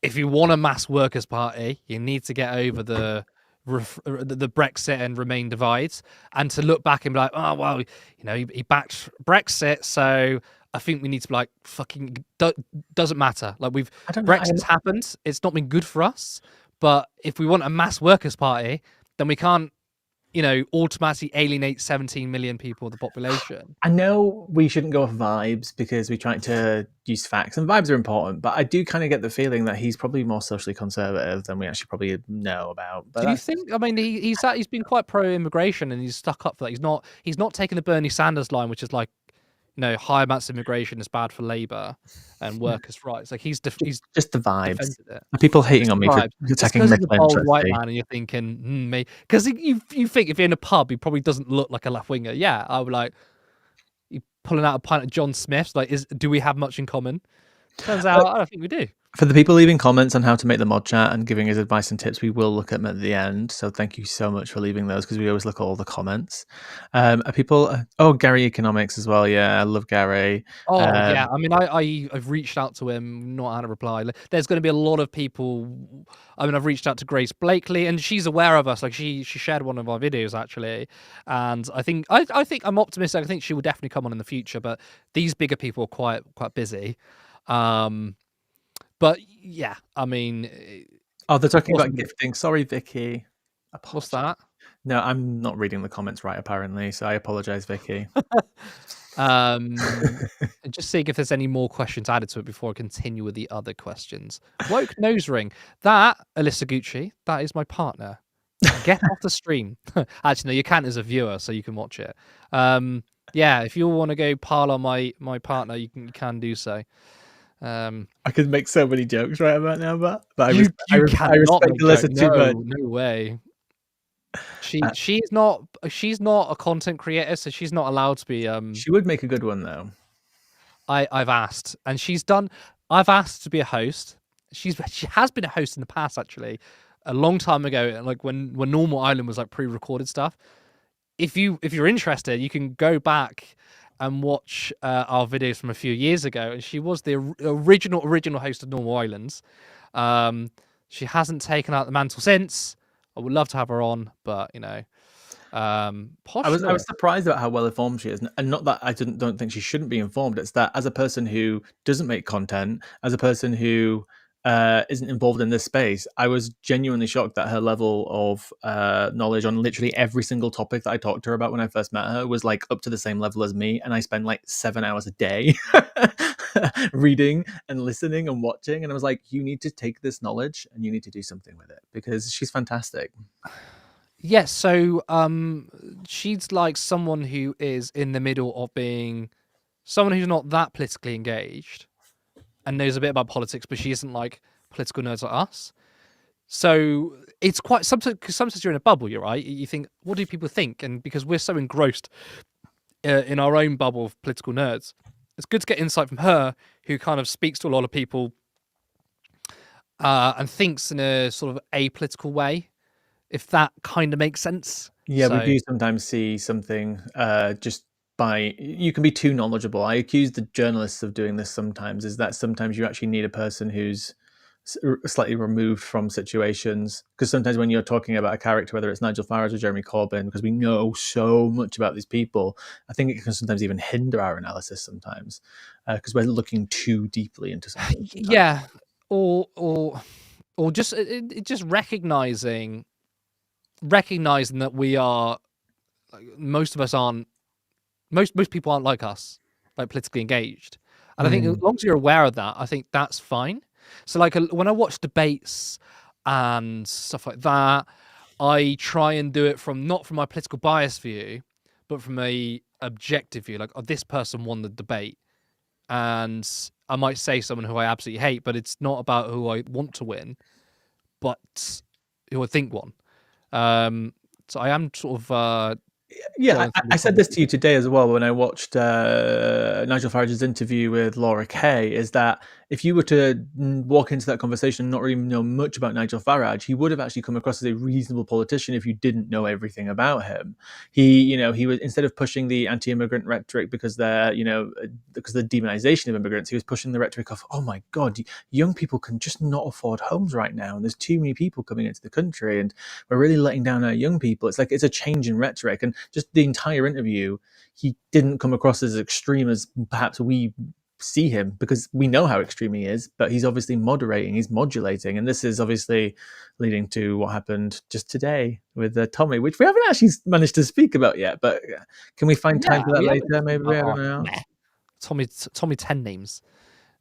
if you want a mass workers' party, you need to get over the Brexit and Remain divides, and to look back and be like, oh well, you know, he backed Brexit, so I think we need to be like, fucking doesn't matter. Like Brexit's happened, it's not been good for us, but if we want a mass workers' party, then we can't, you know, automatically alienate 17 million people of the population. I know we shouldn't go off vibes because we're trying to use facts, and vibes are important, but I do kind of get the feeling that he's probably more socially conservative than we actually probably know about. But do you think? I mean, he's been quite pro-immigration and he's stuck up for that. He's not taken the Bernie Sanders line, which is like, high amounts of immigration is bad for Labour and workers' rights. Like he's just the vibes. defended it. Are people hating on me for It's attacking because he's a Mifflin? bold white man, and you're thinking, me, because you think if you're in a pub, he probably doesn't look like a left winger. Yeah, I would like you pulling out a pint of John Smith's. Like, do we have much in common? Turns out, I don't think we do. For the people leaving comments on how to make the mod chat and giving us advice and tips, we will look at them at the end. So thank you so much for leaving those, because we always look at all the comments. Are people? Oh, Gary Economics as well. Yeah, I love Gary. Oh yeah, I mean, I've reached out to him, not had a reply. There's going to be a lot of people. I mean, I've reached out to Grace Blakely, and she's aware of us. Like she shared one of our videos actually, and I think I'm optimistic. I think she will definitely come on in the future. But these bigger people are quite busy. But yeah, I mean, Oh, they're talking about gifting. Sorry, Vicky. What's that? No, I'm not reading the comments right, apparently. So I apologize, Vicky. Just seeing if there's any more questions added to it before I continue with the other questions. Woke nose ring. That, Alyssa Gucci, that is my partner. Get off the stream. Actually, no, you can't as a viewer, so you can watch it. Yeah, if you want to go pile on my partner, you can do so. I could make so many jokes right about now, but I you respect Alyssa too much. No way. She's not a content creator, so she's not allowed to be. She would make a good one though. I've asked, and she's done. I've asked to be a host. She has been a host in the past, actually, a long time ago, like when Normal Island was like pre-recorded stuff. If you're interested, you can go back and watch our videos from a few years ago, and she was the original host of Normal Islands. She hasn't taken out the mantle since. I would love to have her on, but I was surprised about how well informed she is, and not that I don't think she shouldn't be informed. It's that as a person who doesn't make content, as a person who isn't involved in this space, I was genuinely shocked that her level of knowledge on literally every single topic that I talked to her about when I first met her was like up to the same level as me, and I spend like 7 hours a day reading and listening and watching, and I was like, you need to take this knowledge and you need to do something with it, because she's fantastic. Yes, so she's like someone who is in the middle of being someone who's not that politically engaged and knows a bit about politics, but she isn't like political nerds like us. So it's quite sometimes you're in a bubble, you're right. You think, what do people think? And because we're so engrossed in our own bubble of political nerds, it's good to get insight from her, who kind of speaks to a lot of people and thinks in a sort of apolitical way, if that kind of makes sense. Yeah, so we do sometimes see something just by, you can be too knowledgeable. I accuse the journalists of doing this sometimes, is that sometimes you actually need a person who's slightly removed from situations, because sometimes when you're talking about a character, whether it's Nigel Farage or Jeremy Corbyn, because we know so much about these people, I think it can sometimes even hinder our analysis sometimes, because we're looking too deeply into something. Yeah, or just just recognizing that we are, most of us aren't, most people aren't like us, like politically engaged. And I think as long as you're aware of that, I think that's fine. So like when I watch debates and stuff like that, I try and do it not from my political bias view, but from a objective view. Like, oh, this person won the debate, and I might say someone who I absolutely hate, but it's not about who I want to win, but who I think won. So I am sort of I said this to you today as well when I watched Nigel Farage's interview with Laura Kay, is that if you were to walk into that conversation and not really know much about Nigel Farage, he would have actually come across as a reasonable politician if you didn't know everything about him. He was, instead of pushing the anti-immigrant rhetoric because of the demonization of immigrants, he was pushing the rhetoric of, oh my God, young people can just not afford homes right now, and there's too many people coming into the country, and we're really letting down our young people. It's like, it's a change in rhetoric, and just the entire interview, he didn't come across as extreme as perhaps we see him, because we know how extreme he is, but he's obviously moderating, he's modulating, and this is obviously leading to what happened just today with Tommy, which we haven't actually managed to speak about yet, but can we find time for that later? Maybe I don't know. Tommy 10 names.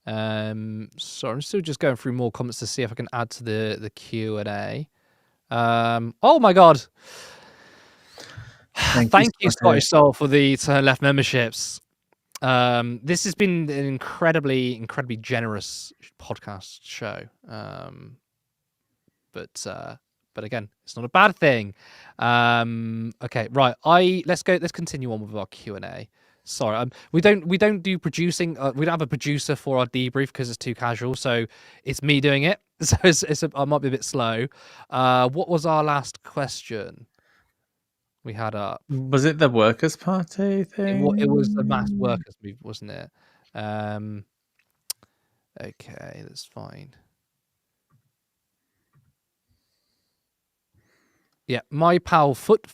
So I'm still just going through more comments to see if I can add to the Q&A. Oh my God. Thank you, Scottish Soul, for the Turn Left memberships. This has been an incredibly generous podcast show. But again, it's not a bad thing. Okay, right. Let's continue on with our Q&A. Sorry, we don't do producing. We don't have a producer for our debrief because it's too casual. So it's me doing it. So I might be a bit slow. What was our last question we had up? Was it the Workers' Party thing? It was the mass workers move, wasn't it? Okay, that's fine. Yeah, my pal Foot.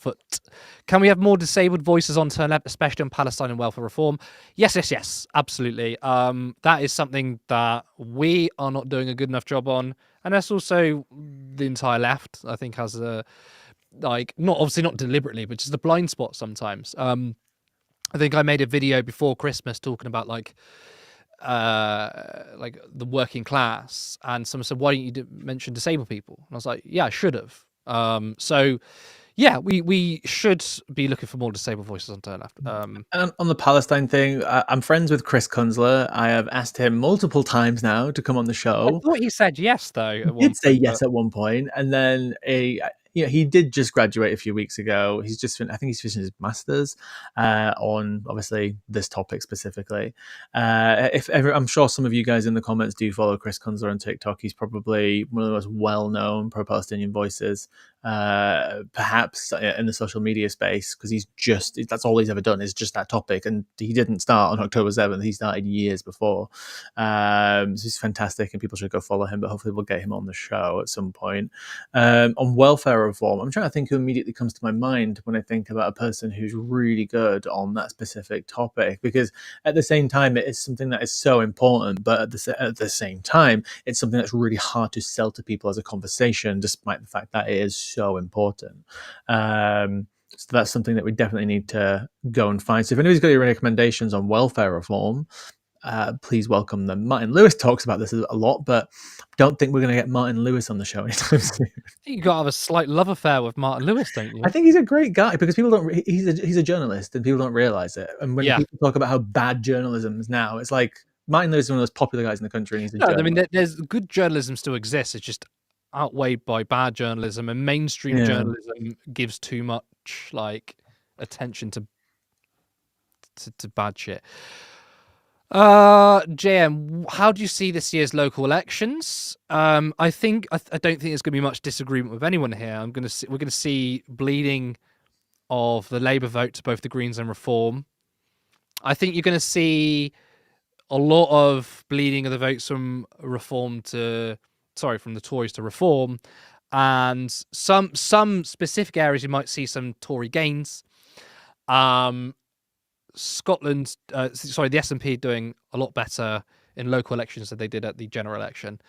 Can we have more disabled voices on Turn Left, especially on Palestine and welfare reform? Yes, absolutely. That is something that we are not doing a good enough job on, and that's also the entire left. I think has a not deliberately, but just a blind spot sometimes. I think I made a video before Christmas talking about like the working class, and someone said, "Why don't you mention disabled people?" And I was like, "Yeah, I should have." So yeah, we should be looking for more disabled voices on Turn Left. And on the Palestine thing, I'm friends with Chris Kunzler. I have asked him multiple times now to come on the I show. thought he said yes though. He did say yes at one point, and then he did just graduate a few weeks ago. I think he's finishing his masters on obviously this topic specifically. I'm sure some of you guys in the comments do follow Chris Kunzler on TikTok. He's probably one of the most well-known pro-Palestinian voices, perhaps in the social media space, because that's all he's ever done is just that topic, and he didn't start on October 7th. He started years before. So he's fantastic, and people should go follow him. But hopefully, we'll get him on the show at some point. On welfare reform, I'm trying to think who immediately comes to my mind when I think about a person who's really good on that specific topic, because at the same time it is something that is so important, but at the same time it's something that's really hard to sell to people as a conversation, despite the fact that it is so important. So that's something that we definitely need to go and find. So if anybody's got any recommendations on welfare reform, please welcome them. Martin Lewis talks about this a lot, but don't think we're going to get Martin Lewis on the show anytime soon. You got to have a slight love affair with Martin Lewis, don't you? I think he's a great guy, because people don't. He's a journalist, and people don't realize it. And when people talk about how bad journalism is now, it's like Martin Lewis is one of the most popular guys in the country, and he's a journalist. I mean, there's good journalism still exists. It's just outweighed by bad journalism, and mainstream journalism gives too much attention to bad shit. JM, how do you see this year's local elections? I don't think there's going to be much disagreement with anyone here. We're going to see bleeding of the Labour vote to both the Greens and Reform. I think you're going to see a lot of bleeding of the votes from from the Tories to Reform, and some specific areas you might see some Tory gains. Scotland, the SNP doing a lot better in local elections than they did at the general election.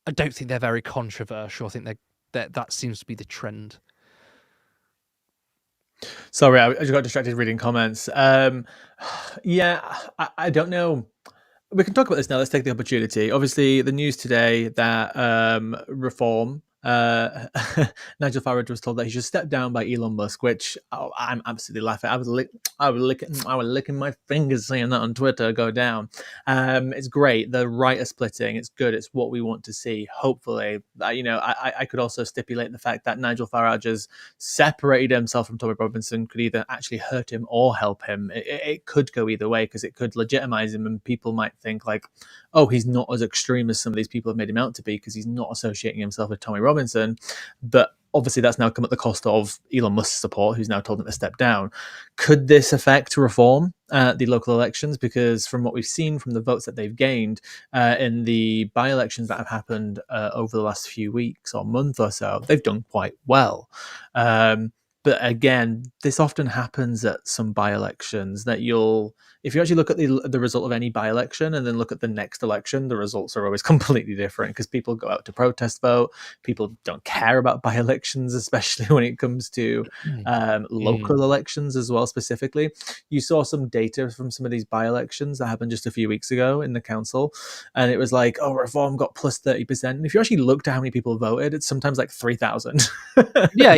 I don't think they're very controversial. I think that seems to be the trend. Sorry, I just got distracted reading comments. I don't know. We can talk about this now. Let's take the opportunity. Obviously, the news today that Reform, Nigel Farage was told that he should step down by Elon Musk, which I'm absolutely laughing. I was licking my fingers seeing that on Twitter go down. It's great. The right are splitting. It's good. It's what we want to see. Hopefully, I could also stipulate the fact that Nigel Farage has separated himself from Tommy Robinson could either actually hurt him or help him. It could go either way, because it could legitimize him, and people might think like, oh, he's not as extreme as some of these people have made him out to be, because he's not associating himself with Tommy Robinson. But obviously that's now come at the cost of Elon Musk's support, who's now told him to step down. Could this affect Reform at the local elections? Because from what we've seen from the votes that they've gained in the by-elections that have happened over the last few weeks or month or so, they've done quite well. But again, this often happens at some by-elections that if you actually look at the result of any by-election and then look at the next election, the results are always completely different, because people go out to protest vote. People don't care about by-elections, especially when it comes to local elections as well, specifically. You saw some data from some of these by-elections that happened just a few weeks ago in the council, and it was like, oh, Reform got plus 30%. And if you actually looked at how many people voted, it's sometimes like 3,000. Yeah.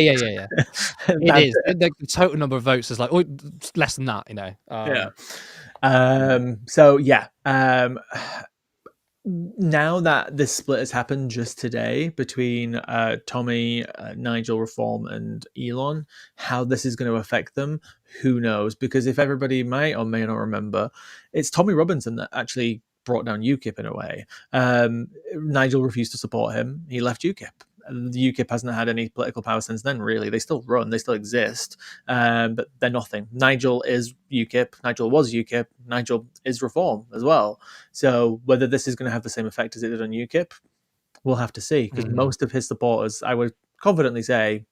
It is. The total number of votes is less than that, So yeah, now that this split has happened just today between Tommy, Nigel Reform, and Elon, how this is going to affect them, who knows? Because if everybody might or may not remember, it's Tommy Robinson that actually brought down UKIP in a way. Nigel refused to support him. He left UKIP. The UKIP hasn't had any political power since then, really. They still run, they still exist, but they're nothing. Nigel is UKIP, Nigel was UKIP, Nigel is Reform as well. So whether this is going to have the same effect as it did on UKIP, we'll have to see, because most of his supporters, I would confidently say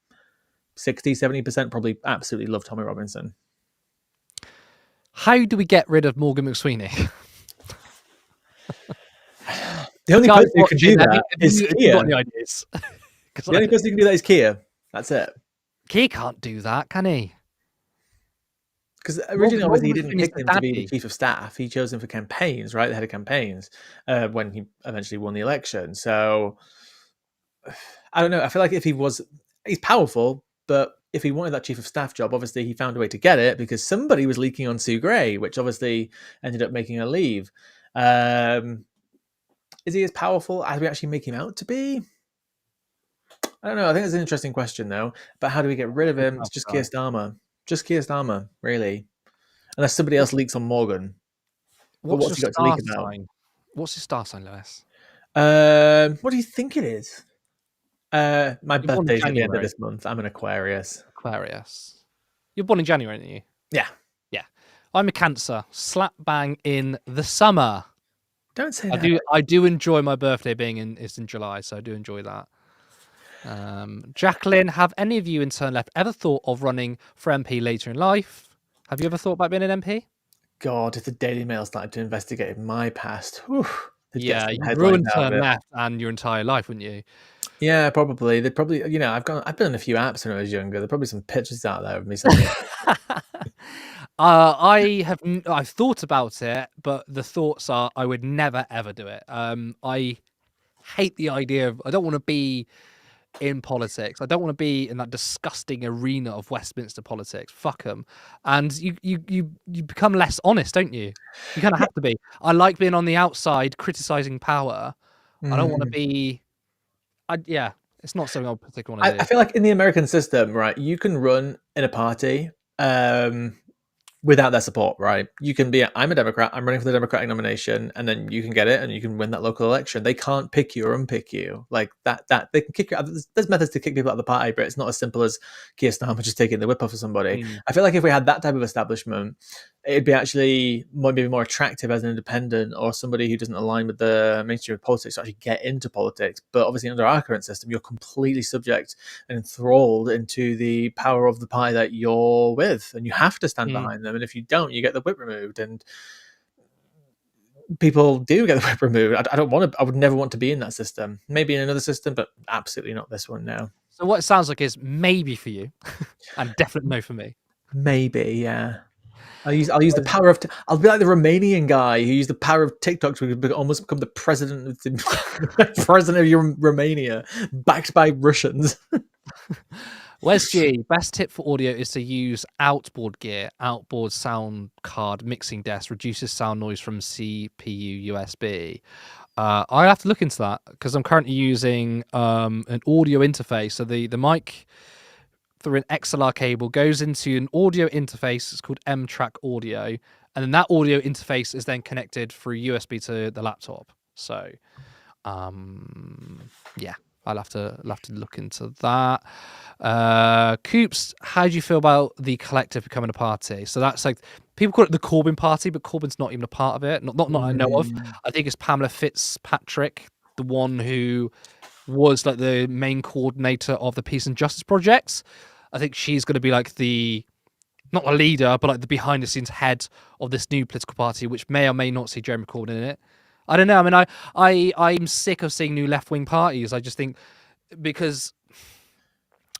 60-70% probably absolutely love Tommy Robinson. How do we get rid of Morgan McSweeney? The only Guys person who can do watching, that have is you Keir. got any ideas? The only person who can do that is Keir. That's it. Keir can't do that, can he? Because originally, obviously, he didn't McSweeney's pick the him to be the daddy. chief of staff. He chose him for campaigns, right? The head of campaigns, when he eventually won the election. So I don't know. I feel like if he's powerful, but if he wanted that chief of staff job, obviously he found a way to get it because somebody was leaking on Sue Gray, which obviously ended up making her leave. Is he as powerful as we actually make him out to be? I don't know. I think it's an interesting question, though. But how do we get rid of him? It's just Keir Starmer. Just Keir Starmer, really. Unless somebody else leaks on Morgan. What's what's he your got to leak star about? sign? What's your star sign, Lewis? What do you think it is? My You're born in birthday's at the end of January. this month. I'm an Aquarius. Aquarius. You're born in January, aren't you? Yeah. Yeah. I'm a Cancer. Slap bang in the summer. Don't say that. I do enjoy my birthday being in July, so I do enjoy that. Jacqueline, have any of you in turn left ever thought of running for MP later in life? Have you ever thought about being an MP? God, if the Daily Mail started to investigate my past, whew, Yeah, you'd ruin turn left and your entire life, wouldn't you? Yeah, probably. They'd probably, I've been on a few apps when I was younger. There's probably some pictures out there of me saying I've thought about it, but the thoughts are I would never ever do it. I hate the idea of, I don't want to be in politics. I don't want to be in that disgusting arena of Westminster politics. Fuck them. And you become less honest, don't you? You kind of have to be. I like being on the outside criticizing power. I don't want to be. It's not something I particularly want to do. I feel like in the American system, right, you can run in a party without their support, right? You can be, I'm a Democrat, I'm running for the Democratic nomination, and then you can get it and you can win that local election. They can't pick you or unpick you. Like that they can kick you out. There's methods to kick people out of the party, but it's not as simple as Keir Starmer just taking the whip off of somebody. I feel like if we had that type of establishment, it'd be actually maybe more attractive as an independent or somebody who doesn't align with the mainstream of politics to actually get into politics. But obviously under our current system, you're completely subject and enthralled into the power of the party that you're with, and you have to stand behind them. And if you don't, you get the whip removed. And people do get the whip removed. I would never want to be in that system. Maybe in another system, but absolutely not this one now. So what it sounds like is maybe for you and definitely no for me. Maybe, yeah. I'll use the power of. I'll be like the Romanian guy who used the power of TikTok to almost become the president of Romania, backed by Russians. Wes G, best tip for audio is to use outboard gear, outboard sound card mixing desk, reduces sound noise from CPU USB. I have to look into that because I'm currently using an audio interface. So the mic through an XLR cable goes into an audio interface. It's called M-Track Audio, and then that audio interface is then connected through USB to the laptop. So, yeah, I'll have to look into that. Coops, how do you feel about the collective becoming a party? So that's like, people call it the Corbyn Party, but Corbyn's not even a part of it. Not I know of. I think it's Pamela Fitzpatrick, the one who was like the main coordinator of the Peace and Justice projects. I think she's going to be like not the leader, but like the behind the scenes head of this new political party, which may or may not see Jeremy Corbyn in it. I don't know. I mean, I'm sick of seeing new left wing parties. I just think, because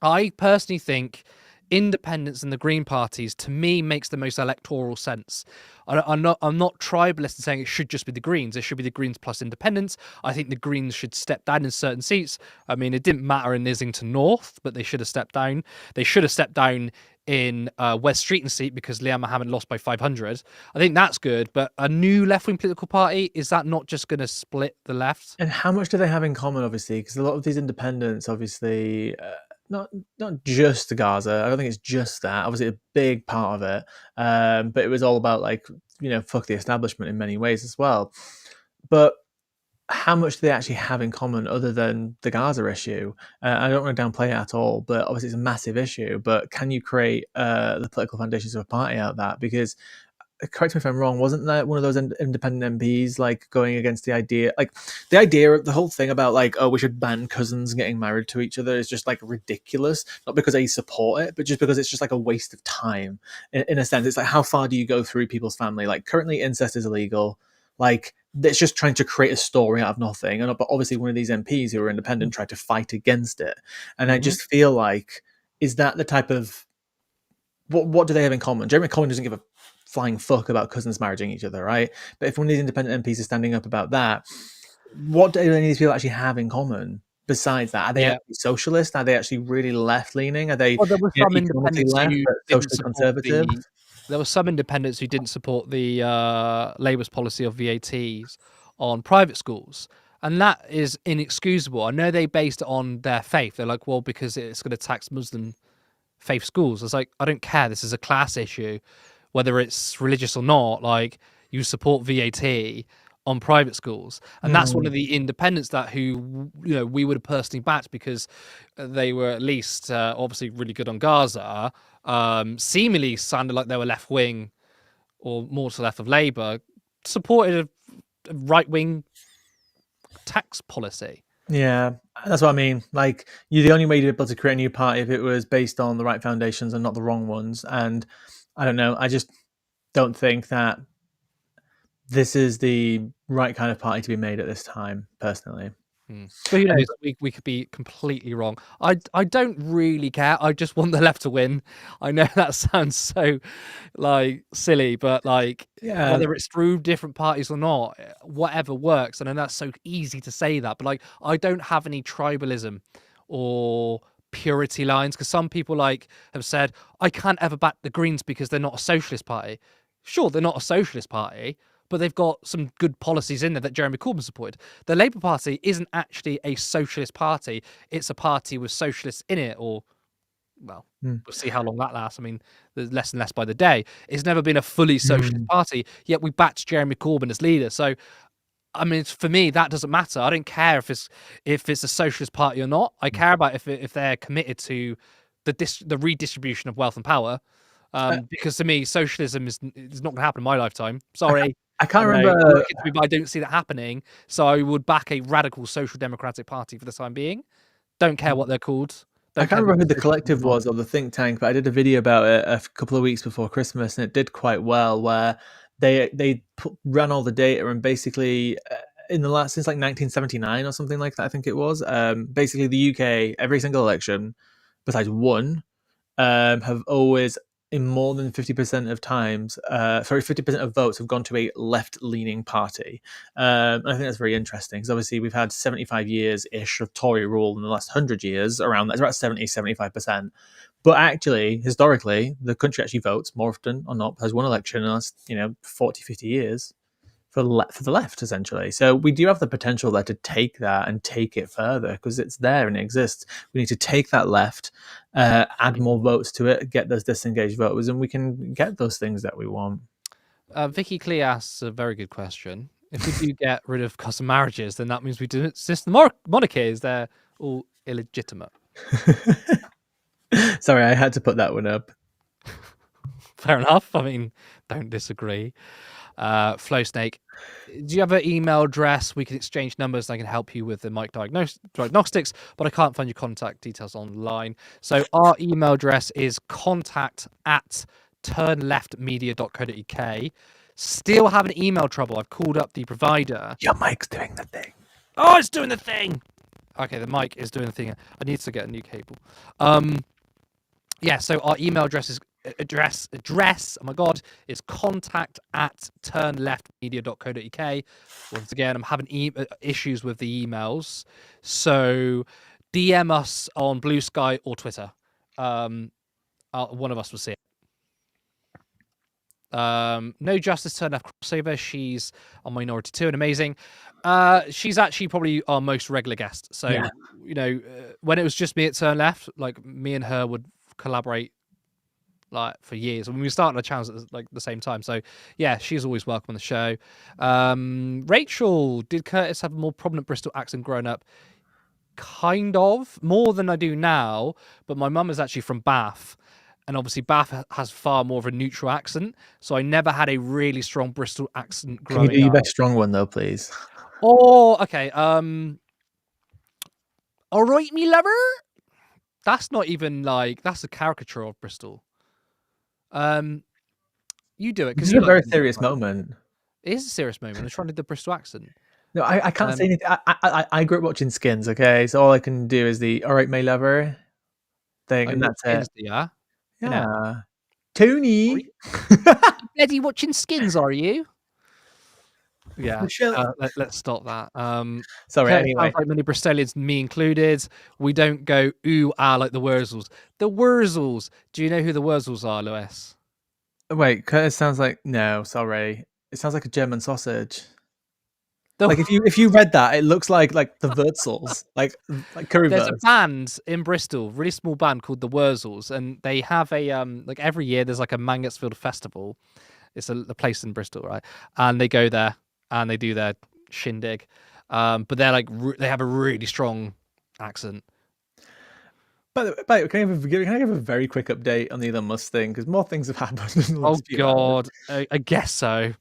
I personally think independents and the Green parties, to me, makes the most electoral sense. I'm not tribalist in saying it should just be the Greens. It should be the Greens plus independents. I think the Greens should step down in certain seats. I mean, it didn't matter in Islington North, but they should have stepped down. They should have stepped down in West Street and seat because Liam Mohammed lost by 500. I think that's good, but a new left-wing political party, is that not just going to split the left? And how much do they have in common, obviously? Because a lot of these independents, obviously, not just Gaza. I don't think it's just that. Obviously, a big part of it, but it was all about like fuck the establishment in many ways as well. But how much do they actually have in common other than the Gaza issue? I don't want to downplay it at all, but obviously it's a massive issue. But can you create the political foundations of a party out of that? Because correct me if I'm wrong, wasn't that one of those independent MPs like going against the idea of the whole thing about like, oh, we should ban cousins getting married to each other is just like ridiculous, not because I support it, but just because it's just like a waste of time in a sense. It's like, how far do you go through people's family? Like currently incest is illegal. Like it's just trying to create a story out of nothing. But obviously one of these MPs who are independent tried to fight against it. And I just feel like, is that the type of, what do they have in common? Jeremy Corbyn doesn't give a flying fuck about cousins marrying each other, right? But if one of these independent MPs is standing up about that, what do any of these people actually have in common besides that? Are they actually socialist? Are they actually really left-leaning? Are they Well, there were some economically independents left who but didn't socially support conservative? there were some independents who didn't support the Labour's policy of VATs on private schools. And that is inexcusable. I know they based it on their faith. They're like, well, because it's going to tax Muslim faith schools. It's like, I don't care. This is a class issue, whether it's religious or not. Like, you support VAT on private schools, and that's one of the independents that who we would have personally backed because they were at least obviously really good on Gaza. Seemingly sounded like they were left wing or more to the left of Labour, supported a right wing tax policy. Yeah, that's what I mean. Like, you're the only way you'd be able to create a new party if it was based on the right foundations and not the wrong ones. And I don't know. I just don't think that this is the right kind of party to be made at this time, personally. But who knows? We could be completely wrong. I don't really care. I just want the left to win. I know that sounds so like silly, but like Yeah. whether it's through different parties or not, whatever works. And I know that's so easy to say that, but like I don't have any tribalism or purity lines because some people like have said I can't ever back the Greens because they're not a socialist party. Sure, they're not a socialist party, but they've got some good policies in there that Jeremy Corbyn supported. The Labour Party isn't actually a socialist party. It's a party with socialists in it, or, well, we'll see how long that lasts. I mean, there's less and less by the day. It's never been a fully socialist party, yet we backed Jeremy Corbyn as leader. So, I mean, for me, that doesn't matter. I don't care if it's a socialist party or not. I care about if they're committed to the redistribution of wealth and power. Because to me, socialism is not going to happen in my lifetime. Sorry. I can't I remember. I don't see that happening. So I would back a radical social democratic party for the time being. Don't care what they're called. I can't remember who the collective was or the think tank, but I did a video about it a couple of weeks before Christmas, and it did quite well. Where they ran all the data, and basically in the last since like 1979 or something like that, I think it was. Basically, the UK every single election, besides one, have always, in more than 50% of times, 50% of votes have gone to a left-leaning party. And I think that's very interesting because obviously we've had 75 years-ish of Tory rule in the last 100 years, around that's about 75%. But actually, historically, the country actually votes more often or not, has one election in the last 40, 50 years for the left, essentially. So we do have the potential there to take that and take it further because it's there and it exists. We need to take that left, add more votes to it, get those disengaged voters, and we can get those things that we want. Vicky Clee asks a very good question. If we do get rid of custom marriages, then that means we do insist the monarchies. They're all illegitimate. Sorry, I had to put that one up. Fair enough. I mean, don't disagree. Flow Snake, do you have an email address? We can exchange numbers and I can help you with the mic diagnostics, but I can't find your contact details online. So our email address is contact@turnleftmedia.co.uk. Still having email trouble. I've called up the provider. Your mic's doing the thing. Oh, it's doing the thing. Okay, the mic is doing the thing. I need to get a new cable. Yeah, so our email address oh my god, is contact@turnleftmedia.co.uk. Once again, I'm having issues with the emails, so DM us on Blue Sky or Twitter. one of us will see it. No Justice Turn Left crossover. She's on Minority 2 and amazing. She's actually probably our most regular guest. So, you know, when it was just me at Turn Left, like me and her would collaborate like for years. And we started our channels at like the same time. So yeah, she's always welcome on the show. Rachel, did Curtis have a more prominent Bristol accent growing up? Kind of, more than I do now. But my mum is actually from Bath. And obviously Bath has far more of a neutral accent. So I never had a really strong Bristol accent growing up. Can you do your best strong one though, please? Oh, okay. All right, me lover. That's not even like, that's a caricature of Bristol. You do it This because is a very serious moment. It is a serious moment. I'm trying to do the Bristol accent. No, I can't say anything. I grew up watching Skins, okay? So all I can do is the "all right, my lover" thing, and that's it. Yeah. Yeah. Tony. Bloody watching Skins, are you? Yeah. Michelle. Let's stop that. Sorry, anyway. Like many Bristolians, me included, we don't go ooh ah like the Wurzels. The Wurzels. Do you know who the Wurzels are, Lewis? Wait, Curtis sounds like no. Sorry, it sounds like a German sausage. Like if you read that, it looks like the Wurzels, like curry. There's a band in Bristol, really small band called the Wurzels, and they have a like every year there's like a Mangotsfield festival. It's a place in Bristol, right? And they go there and they do their shindig, but they're like they have a really strong accent. But can I give a very quick update on the Elon Musk thing? Because more things have happened. Oh God, I guess so.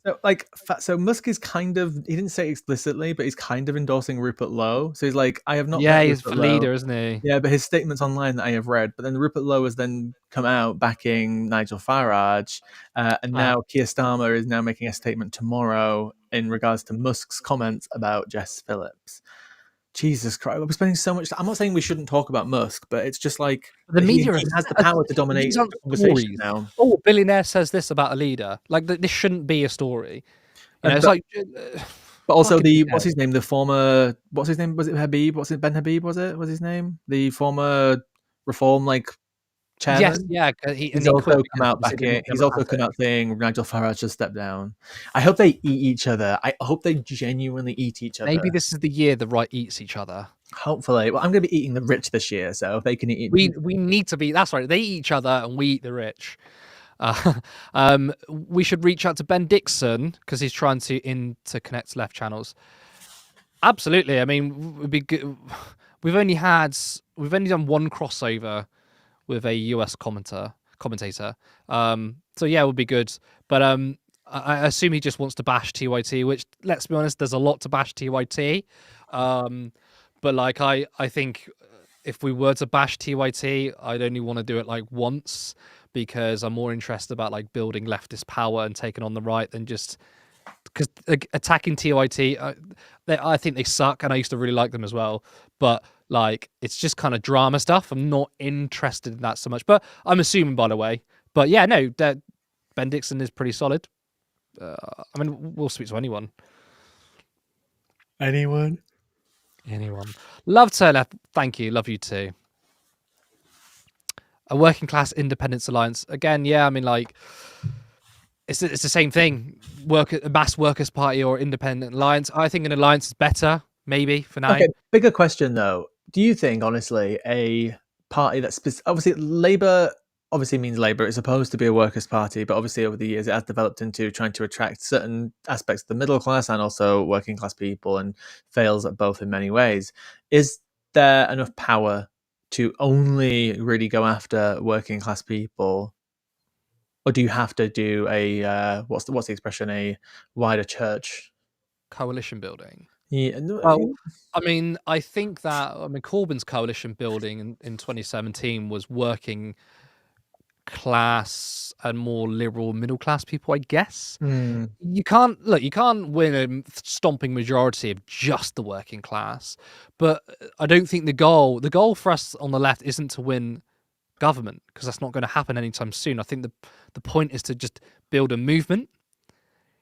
So Musk is kind of, he didn't say explicitly, but he's kind of endorsing Rupert Lowe. So he's like, I have not. Yeah, he's the leader, isn't he? Yeah, but his statements online that I have read. But then Rupert Lowe has then come out backing Nigel Farage, and now Keir Starmer is now making a statement tomorrow in regards to Musk's comments about Jess Phillips. Jesus Christ, we're spending so much time. I'm not saying we shouldn't talk about Musk, but it's just like the media he has the power to dominate the conversation now. Oh, a billionaire says this about a leader. Like this shouldn't be a story. You know, it's like. But also what's his name? The former what's his name? Was it Habib? What's it? Ben Habib? Was his name? The former Reform chairman. Yes, yeah. He's also come out backing. He's also come out saying Nigel Farage should step down. I hope they eat each other. I hope they genuinely eat each other. Maybe this is the year the right eats each other. Hopefully. Well, I'm going to be eating the rich this year, so if they can eat. We need to be. That's right. They eat each other, and we eat the rich. We should reach out to Ben Dixon because he's trying to interconnect left channels. Absolutely. I mean, it'd be good. We've only done one crossover with a US commentator. So yeah, it would be good. But I assume he just wants to bash TYT, which, let's be honest, there's a lot to bash TYT. But like I think if we were to bash TYT, I'd only want to do it like once, because I'm more interested about like building leftist power and taking on the right than just because attacking TYT. I think they suck, and I used to really like them as well. But like, it's just kind of drama stuff. I'm not interested in that so much. But I'm assuming, by the way. But yeah, no, Ben Dixon is pretty solid. I mean, we'll speak to anyone. Anyone. Love Turner. Thank you. Love you too. A working class independence alliance. Again, yeah, I mean, like, it's the same thing. A mass workers' party or independent alliance. I think an alliance is better, maybe, for now. Okay, bigger question, though. Do you think, honestly, a party that's obviously Labour obviously means Labour. It's supposed to be a workers' party, but obviously over the years it has developed into trying to attract certain aspects of the middle class and also working class people, and fails at both in many ways. Is there enough power to only really go after working class people, or do you have to do a what's the expression, a wider church coalition building? Yeah. Well, I mean, I think that Corbyn's coalition building in 2017 was working class and more liberal middle class people, I guess. You can't win a stomping majority of just the working class, but I don't think the goal for us on the left isn't to win government, because that's not going to happen anytime soon. I think the point is to just build a movement.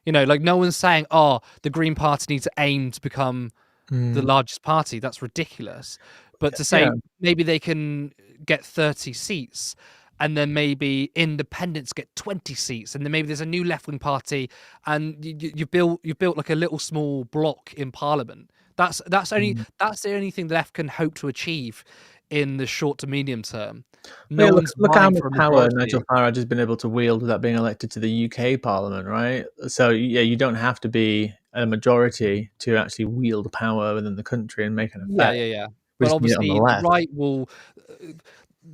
You know, like, no one's saying, oh, the Green Party needs to aim to become the largest party. That's ridiculous. But to say maybe they can get 30 seats and then maybe independents get 20 seats, and then maybe there's a new left-wing party, and you've built like a little small block in Parliament. That's the only thing the left can hope to achieve in the short to medium term. No Yeah, one's look at how vying much for a power majority. Nigel Farage has been able to wield without being elected to the UK Parliament, right? So yeah, you don't have to be a majority to actually wield power within the country and make an Yeah, effect. yeah, yeah. We But just need it on the obviously, left.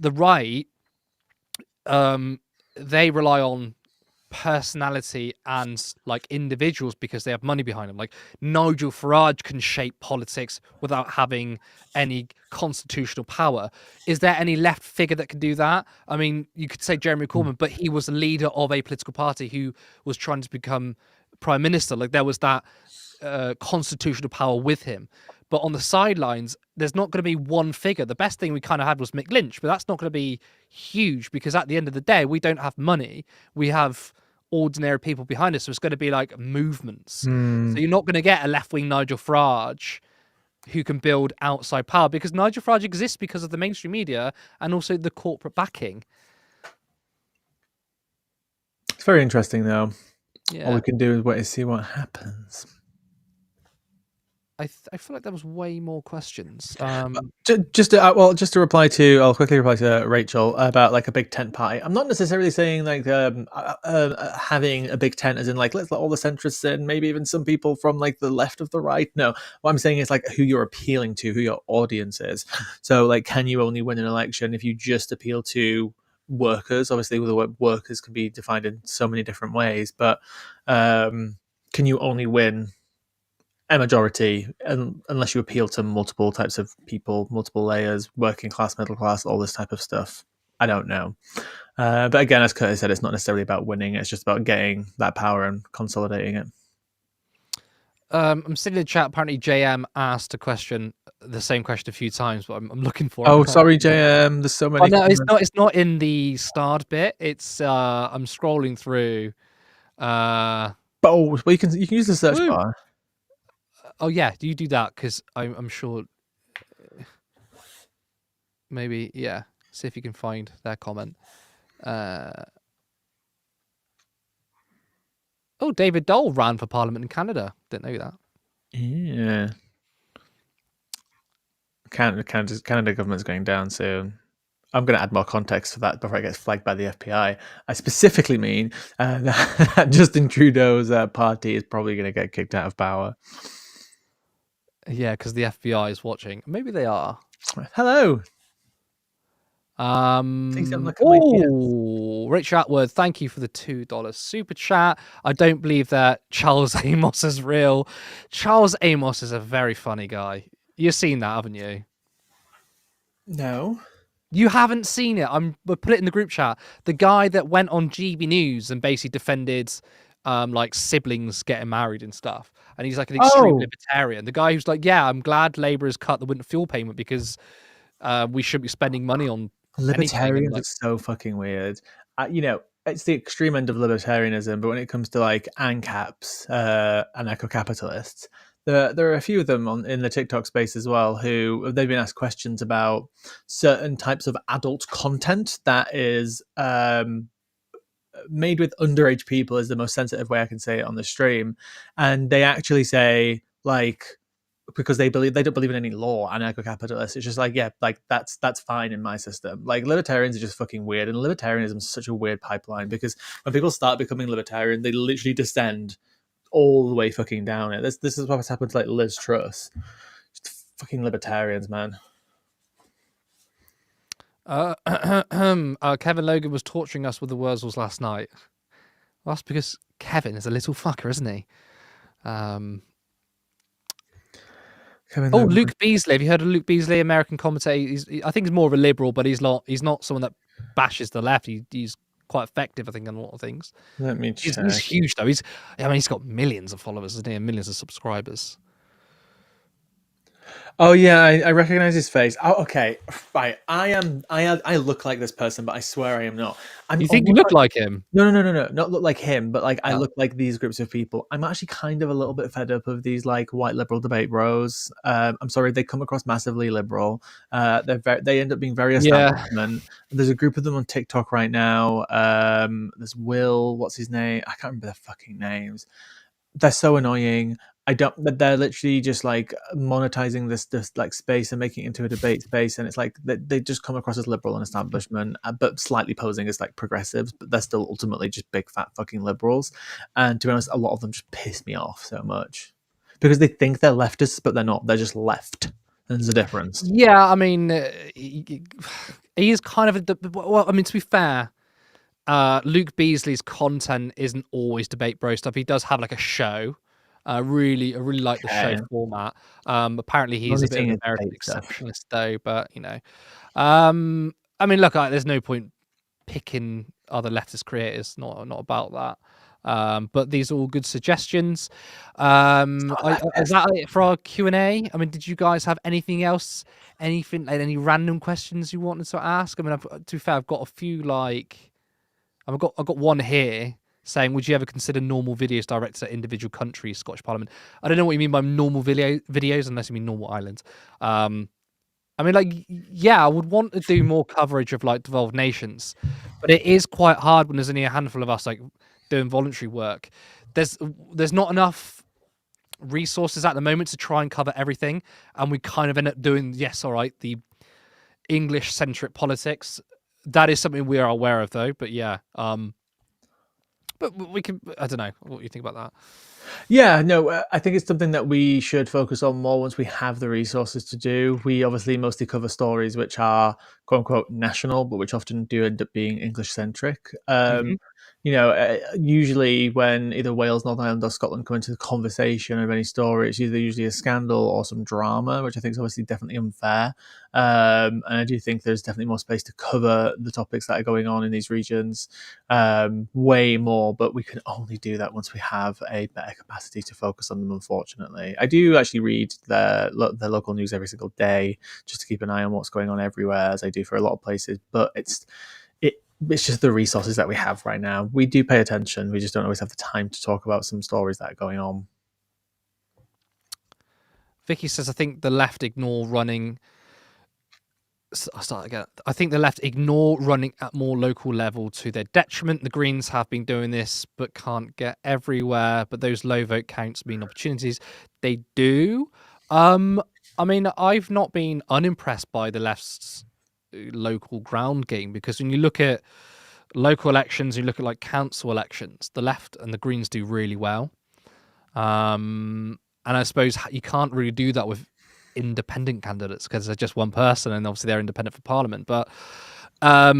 the right, they rely on personality and like individuals because they have money behind them. Like Nigel Farage can shape politics without having any constitutional power. Is there any left figure that can do that? I mean, you could say Jeremy Corbyn, but he was a leader of a political party who was trying to become prime minister. Like there was that constitutional power with him. But on the sidelines, there's not going to be one figure. The best thing we kind of had was Mick Lynch, but that's not going to be huge because at the end of the day, we don't have money. We have ordinary people behind us. So it's going to be like movements. So you're not going to get a left-wing Nigel Farage who can build outside power because Nigel Farage exists because of the mainstream media and also the corporate backing. It's very interesting, though. Yeah. All we can do is wait and see what happens. I feel like there was way more questions. Just to reply to, I'll quickly reply to Rachel about like a big tent party. I'm not necessarily saying like having a big tent as in like let's let all the centrists in, maybe even some people from like the left of the right. No, what I'm saying is like who you're appealing to, who your audience is. So like, can you only win an election if you just appeal to workers? Obviously, the word workers can be defined in so many different ways, but can you only win a majority unless you appeal to multiple types of people, multiple layers, working class, middle class, all this type of stuff? I don't know. But again, as Curtis said, it's not necessarily about winning. It's just about getting that power and consolidating it. I'm sitting in the chat. Apparently, JM asked a question, the same question a few times, but I'm looking for it. Oh, sorry, JM. There's so many. Oh no, it's not in the starred bit. It's I'm scrolling through. Oh, well, you can use the search bar. Oh yeah, do you do that? Because I'm sure. Maybe see if you can find their comment. Oh, David Dole ran for Parliament in Canada. Didn't know that. Yeah. Canada government's going down soon. I'm going to add more context for that before it gets flagged by the FBI. I specifically mean that Justin Trudeau's party is probably going to get kicked out of power. Yeah, because the FBI is watching. Maybe they are. Hello. Please don't look at my PS. Rich Atwood, thank you for the $2 super chat. I don't believe that Charles Amos is real. Charles Amos is a very funny guy. You've seen that, haven't you? No. You haven't seen it. We'll put it in the group chat. The guy that went on GB News and basically defended like siblings getting married and stuff. And he's like an extreme libertarian. The guy who's like, yeah, I'm glad Labour has cut the winter fuel payment because we shouldn't be spending money on libertarians. Like, are so fucking weird. It's the extreme end of libertarianism, but when it comes to like ANCAPs, anarcho-capitalists, there are a few of them in the TikTok space as well who they've been asked questions about certain types of adult content that is made with underage people is the most sensitive way I can say it on the stream. And they actually say like, because they don't believe in any law, anarcho-capitalists. It's just like, yeah, like that's fine in my system. Like libertarians are just fucking weird, and libertarianism is such a weird pipeline because when people start becoming libertarian, they literally descend all the way fucking down it. This is what's happened to like Liz Truss. Just fucking libertarians, man. Kevin Logan was torturing us with the Wurzels last night. Well, that's because Kevin is a little fucker, isn't he? Luke Beasley. Have you heard of Luke Beasley, American commentator? I think he's more of a liberal, but he's not someone that bashes the left. He's quite effective, I think, on a lot of things. Let me check. He's huge though. He's got millions of followers, isn't he? And millions of subscribers. Oh yeah, I recognize his face. Oh, okay, right. I look like this person, but I swear I am not. I'm You think you almost look like like him? no, not look like him, but like I Oh. look like these groups of people. I'm actually kind of a little bit fed up of these like white liberal debate bros. I'm sorry, they come across massively liberal. They end up being very Yeah. establishment. There's a group of them on TikTok right now. There's Will, what's his name? I can't remember their fucking names. They're so annoying. I don't. But they're literally just like monetizing this like space and making it into a debate space, and it's like they just come across as liberal and establishment, but slightly posing as like progressives. But they're still ultimately just big fat fucking liberals. And to be honest, a lot of them just piss me off so much because they think they're leftists, but they're not. They're just left. And there's a difference. Yeah, I mean, he is kind of well. I mean, to be fair, Luke Beasley's content isn't always debate bro stuff. He does have like a show. I really like the show Okay. format. Apparently I've he's only a bit of seen an his American debate stuff. exceptionalist though, but I mean, look, there's no point picking other leftist creators. Not about that. But these are all good suggestions. Is that it for our Q&A? I mean, did you guys have anything else? Anything, like any random questions you wanted to ask? I mean, to be fair, I've got a few like. I've got one here saying, would you ever consider normal videos directed at individual countries, Scottish Parliament? I don't know what you mean by normal videos, unless you mean normal islands. I mean, like, yeah, I would want to do more coverage of like devolved nations, but it is quite hard when there's only a handful of us like doing voluntary work. There's not enough resources at the moment to try and cover everything, and we kind of end up doing, yes, all right, the English centric politics. That is something we are aware of, though. But yeah, but we can. I don't know what you think about that. Yeah, no, I think it's something that we should focus on more once we have the resources to do. We obviously mostly cover stories which are quote unquote national, but which often do end up being English centric. Hmm. Usually when either Wales, Northern Ireland, or Scotland come into the conversation of any story, it's either usually a scandal or some drama, which I think is obviously definitely unfair. And I do think there's definitely more space to cover the topics that are going on in these regions way more, but we can only do that once we have a better capacity to focus on them, unfortunately. I do actually read their local news every single day just to keep an eye on what's going on everywhere, as I do for a lot of places, but it's just the resources that we have right now. We do pay attention, we just don't always have the time to talk about some stories that are going on. Vicky says, I think the left ignore running. I'll start again. I think the left ignore running at more local level to their detriment. The Greens have been doing this, but can't get everywhere. But those low vote counts mean opportunities. They do. I mean, I've not been unimpressed by the left's local ground game, because when you look at local elections, you look at like council elections, the left and the Greens do really well. And I suppose you can't really do that with independent candidates because they're just one person, and obviously they're independent for parliament. But I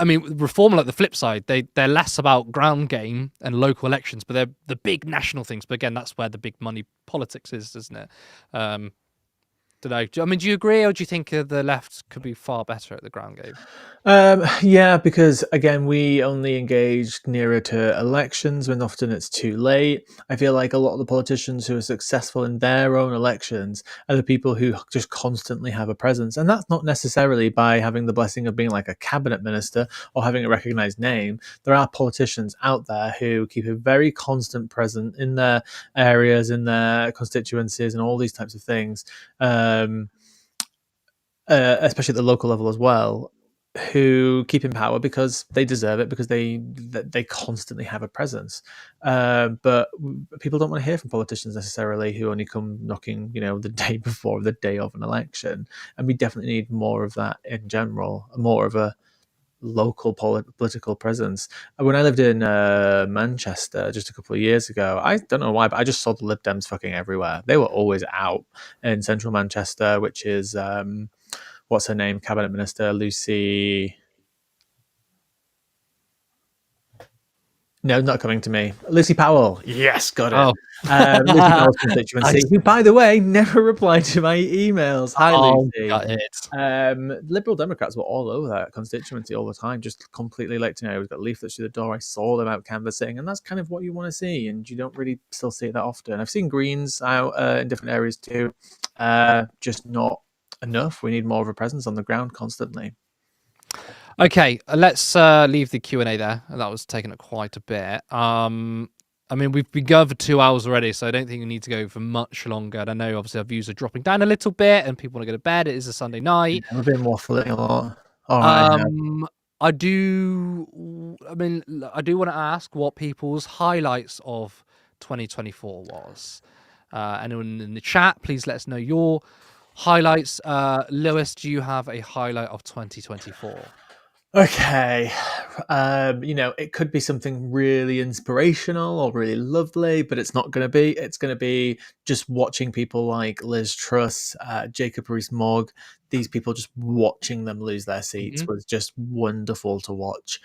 mean, Reform are like the flip side. They're less about ground game and local elections, but they're the big national things. But again, that's where the big money politics is, isn't it? Don't know. I mean, do you agree, or do you think the left could be far better at the ground game? Yeah, because again, we only engage nearer to elections when often it's too late. I feel like a lot of the politicians who are successful in their own elections are the people who just constantly have a presence. And that's not necessarily by having the blessing of being like a cabinet minister or having a recognized name. There are politicians out there who keep a very constant presence in their areas, in their constituencies, and all these types of things. Especially at the local level as well, who keep in power because they deserve it, because they constantly have a presence. But people don't want to hear from politicians necessarily who only come knocking, the day before, the day of an election. And we definitely need more of that in general, more of a local political presence. When I lived in Manchester just a couple of years ago, I don't know why, but I just saw the Lib Dems fucking everywhere. They were always out in central Manchester, which is what's her name, cabinet minister Lucy. No, not coming to me. Lucy Powell. Yes, got it. Oh. Lucy Powell's constituency, Nice. who, by the way, never replied to my emails. Hi, Oh, Lucy. got it. Liberal Democrats were all over that constituency all the time, just completely like, we've got leaflets through the door. I saw them out canvassing, and that's kind of what you want to see, and you don't really still see it that often. I've seen Greens out in different areas too, just not enough. We need more of a presence on the ground constantly. Okay, let's leave the Q&A there. That was taking up quite a bit. I mean, we've been going for 2 hours already, so I don't think we need to go for much longer. And I know, obviously, our views are dropping down a little bit, and people want to go to bed. It is a Sunday night. I've been waffling a lot. All right. I do want to ask what people's highlights of 2024 was. Anyone in the chat, please let us know your highlights. Lewis, do you have a highlight of 2024? Okay. It could be something really inspirational or really lovely, but it's not going to be. It's going to be just watching people like Liz Truss, Jacob Rees-Mogg, these people, just watching them lose their seats was just wonderful to watch.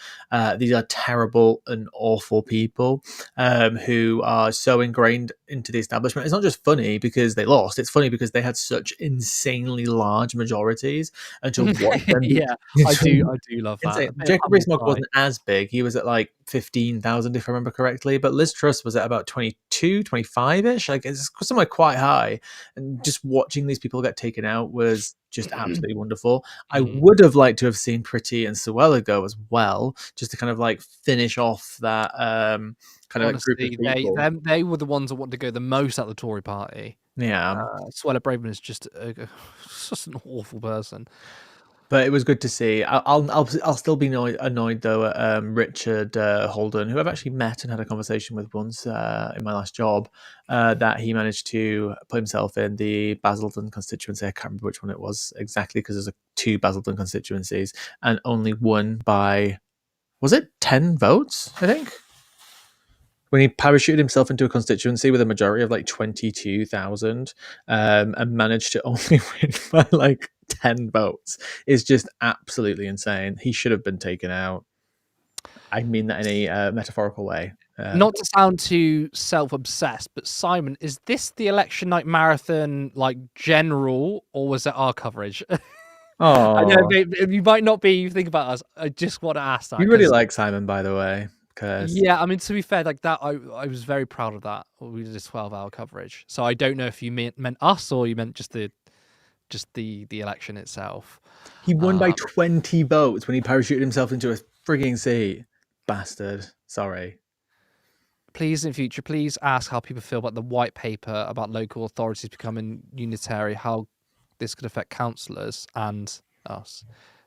These are terrible and awful people who are so ingrained into the establishment. It's not just funny because they lost. It's funny because they had such insanely large majorities. And to watch them, Yeah, I do love that. Jacob Rees-Mogg wasn't as big. He was at like 15,000, if I remember correctly. But Liz Truss was at about 22, 25-ish. Like, it's somewhere quite high. And just watching these people get taken out was just absolutely wonderful. I would have liked to have seen Pretty and Suella go as well, just to kind of like finish off that kind of Honestly, group of people. they were the ones that wanted to go the most at the Tory party. Yeah. Suella Braverman is just an awful person. But it was good to see. I'll still be annoyed though at Richard Holden, who I've actually met and had a conversation with once in my last job, that he managed to put himself in the Basildon constituency. I can't remember which one it was exactly because there's 2 Basildon constituencies and only won by, was it 10 votes, I think? When he parachuted himself into a constituency with a majority of like 22,000 and managed to only win by like 10 votes is just absolutely insane. He should have been taken out. I mean that in a metaphorical way. Not to sound too self-obsessed, but Simon, is this the election night marathon like general, or was it our coverage? Oh, I know you might not be. You think about us. I just want to ask that. You really like Simon, by the way. Yeah, I mean, to be fair, like that, I was very proud of that. We did a 12-hour coverage, so I don't know if you meant us or you meant just the election itself. He won by 20 votes when he parachuted himself into a frigging seat. Bastard. Sorry. Please, in future, please ask how people feel about the white paper about local authorities becoming unitary, how this could affect councillors and us.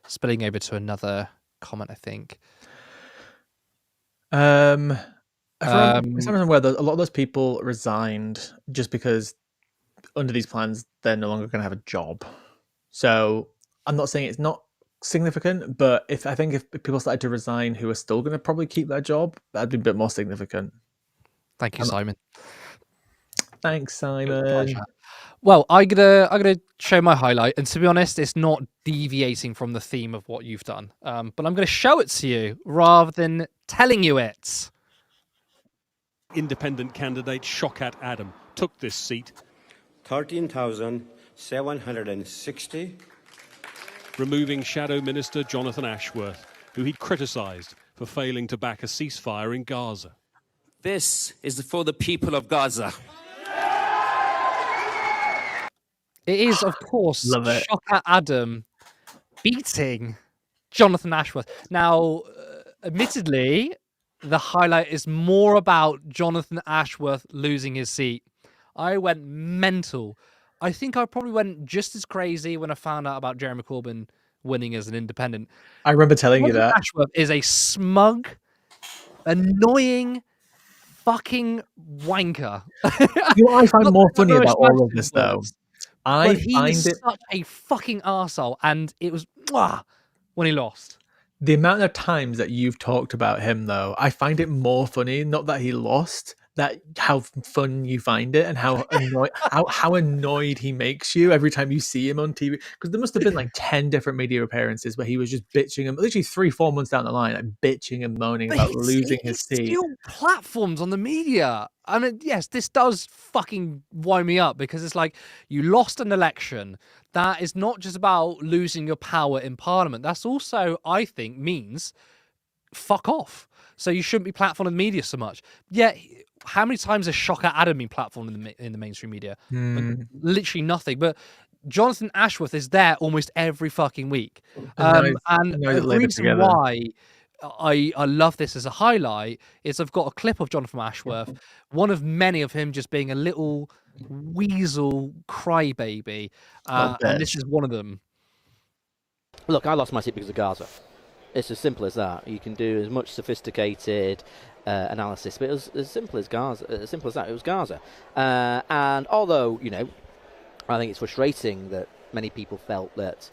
Spilling over to another comment, I think. I'm where a lot of those people resigned just because under these plans they're no longer going to have a job. So I'm not saying it's not significant, but if people started to resign who are still going to probably keep their job, that'd be a bit more significant. Thank you, Simon. Thanks, Simon. Well, I'm gonna show my highlight, and to be honest, it's not deviating from the theme of what you've done. But I'm gonna show it to you rather than telling you it. Independent candidate Shokhat Adam took this seat. 13,760. Removing Shadow Minister Jonathan Ashworth, who he'd criticised for failing to back a ceasefire in Gaza. This is for the people of Gaza. It is, of course, Shokhat Adam beating Jonathan Ashworth. Now, admittedly, the highlight is more about Jonathan Ashworth losing his seat. I went mental. I think I probably went just as crazy when I found out about Jeremy Corbyn winning as an independent. I remember telling you that. Ashworth is a smug, annoying, fucking wanker. You know what I find more funny about all of this, though? But he was such a fucking arsehole, and it was when he lost. The amount of times that you've talked about him, though, I find it more funny, not that he lost, that how fun you find it and how annoyed he makes you every time you see him on TV. Because there must have been like 10 different media appearances where he was just bitching and literally 3-4 months down the line, like bitching and moaning But about losing his seat. still platforms on the media. And yes, this does fucking wind me up because it's like you lost an election. That is not just about losing your power in Parliament. That's also, I think, means fuck off. So you shouldn't be platformed in the media so much. Yeah, how many times has Shocker Adam been platformed in the mainstream media? Like, literally nothing. But Jonathan Ashworth is there almost every fucking week. And now a that Labour reason together. why I love this as a highlight is I've got a clip of Jonathan Ashworth, one of many of him just being a little weasel crybaby, and this is one of them. Look, I lost my seat because of Gaza. It's as simple as that. You can do as much sophisticated analysis, but it was as simple as Gaza. As simple as that. It was Gaza. And although, you know, I think it's frustrating that many people felt that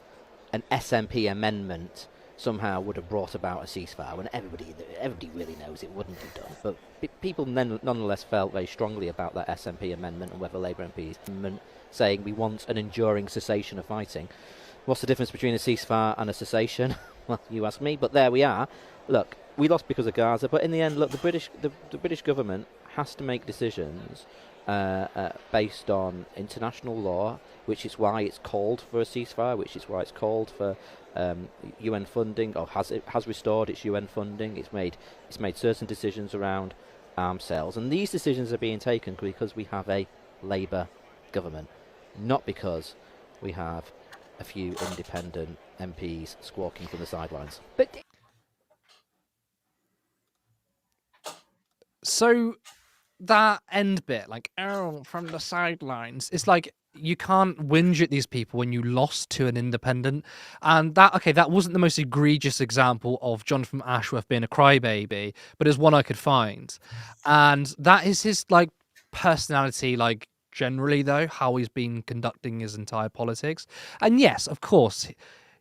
an SNP amendment somehow would have brought about a ceasefire when everybody really knows it wouldn't have done. But people nonetheless felt very strongly about that SNP amendment and whether Labour MPs saying we want an enduring cessation of fighting. What's the difference between a ceasefire and a cessation? Well, you ask me, but there we are. Look, we lost because of Gaza, but in the end, look, the British government has to make decisions based on international law, which is why it's called for a ceasefire, which is why it's called for UN funding, or has restored its UN funding. It's made certain decisions around arms sales, and these decisions are being taken because we have a Labour government, not because we have a few independent MPs squawking from the sidelines. But so that end bit, like, oh, from the sidelines, it's like you can't whinge at these people when you lost to an independent. And that wasn't the most egregious example of Jonathan Ashworth being a crybaby, but it's one I could find. And that is his, like, personality, like, generally, though, how he's been conducting his entire politics. And yes, of course,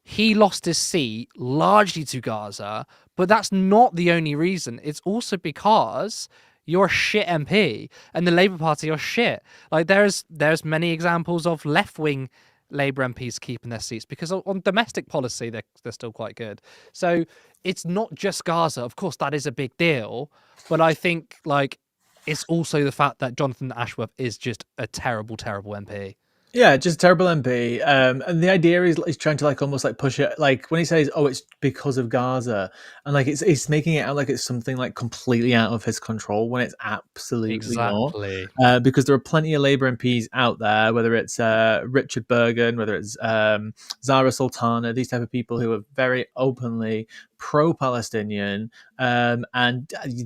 he lost his seat largely to Gaza, but that's not the only reason. It's also because you're a shit MP and the Labour Party are shit. Like, there's many examples of left-wing Labour MPs keeping their seats because on domestic policy they're still quite good. So it's not just Gaza. Of course, that is a big deal, but I think, like, it's also the fact that Jonathan Ashworth is just a terrible, terrible MP. Yeah, just a terrible MP. And the idea is he's trying to, like, almost like push it, like when he says, "Oh, it's because of Gaza," and like it's making it out like it's something like completely out of his control when it's absolutely not. Because there are plenty of Labour MPs out there, whether it's Richard Bergen, whether it's Zara Sultana, these type of people who are very openly pro-Palestinian, and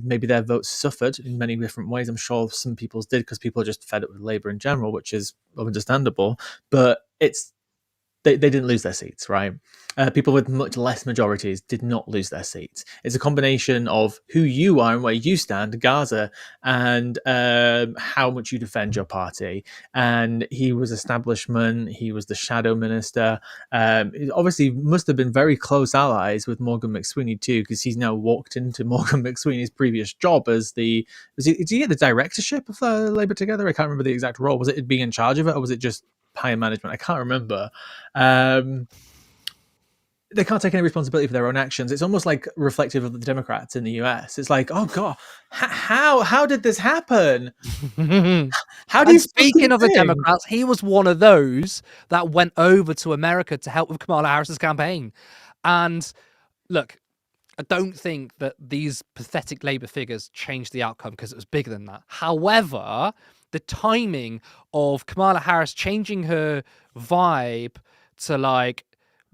maybe their votes suffered in many different ways. I'm sure some people's did because people are just fed up with Labour in general, which is understandable. But they didn't lose their seats, right? People with much less majorities did not lose their seats. It's a combination of who you are and where you stand, Gaza, and how much you defend your party. And he was establishment. He was the shadow minister. He obviously must have been very close allies with Morgan McSweeney too, because he's now walked into Morgan McSweeney's previous job as did he get the directorship of Labour Together? I can't remember the exact role. Was it being in charge of it, or was it just higher management? I can't remember. They can't take any responsibility for their own actions. It's almost like reflective of the Democrats in the US. It's like, oh god, how did this happen? How do you? Speaking of the Democrats, he was one of those that went over to America to help with Kamala Harris's campaign. And look, I don't think that these pathetic Labour figures changed the outcome because it was bigger than that. However, the timing of Kamala Harris changing her vibe to, like,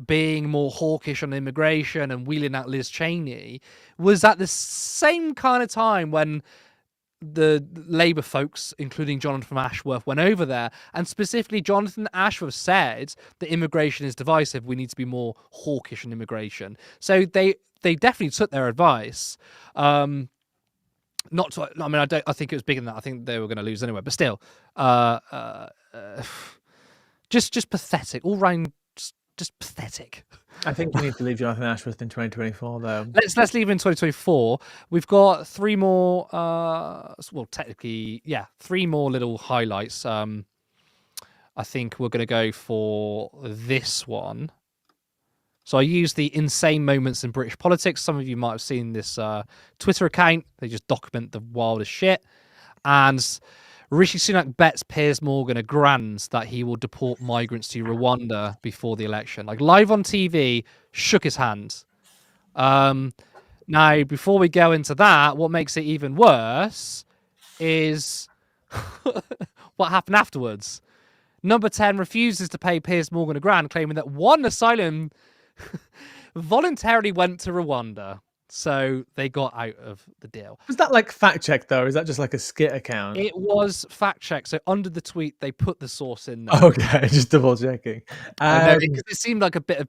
being more hawkish on immigration and wheeling out Liz Cheney was at the same kind of time when the Labour folks, including Jonathan Ashworth, went over there. And specifically, Jonathan Ashworth said that immigration is divisive. We need to be more hawkish on immigration. So they definitely took their advice. Not to, I mean, I think it was bigger than that. I think they were going to lose anyway. But still, just pathetic. All round just pathetic. I think we need to leave Jonathan Ashworth in 2024, though. Let's leave in 2024. We've got 3 more. Well, technically, yeah, 3 more little highlights. I think we're going to go for this one. So I use the insane moments in British politics. Some of you might have seen this Twitter account. They just document the wildest shit. And Rishi Sunak bets Piers Morgan a grand that he will deport migrants to Rwanda before the election. Like, live on TV, shook his hand. Now, before we go into that, what makes it even worse is what happened afterwards. Number 10 refuses to pay Piers Morgan a grand, claiming that one asylum voluntarily went to Rwanda. So they got out of the deal. Was that like fact check though? Or is that just like a skit account? It was fact check. So under the tweet, they put the source in there. Okay, just double checking. Because it seemed like a bit of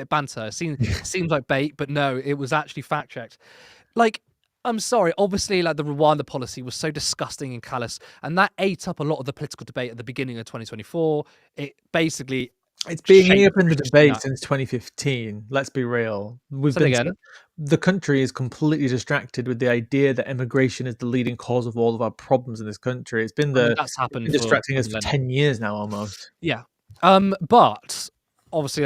banter. It seemed like bait, but no, it was actually fact checked. Like, I'm sorry. Obviously, like, the Rwanda policy was so disgusting and callous, and that ate up a lot of the political debate at the beginning of 2024. It basically. It's been shaped up in the British debate Sunak. since 2015. Let's be real. The country is completely distracted with the idea that immigration is the leading cause of all of our problems in this country. It's been That's happened distracting us for 10 years now, almost. Yeah. But obviously,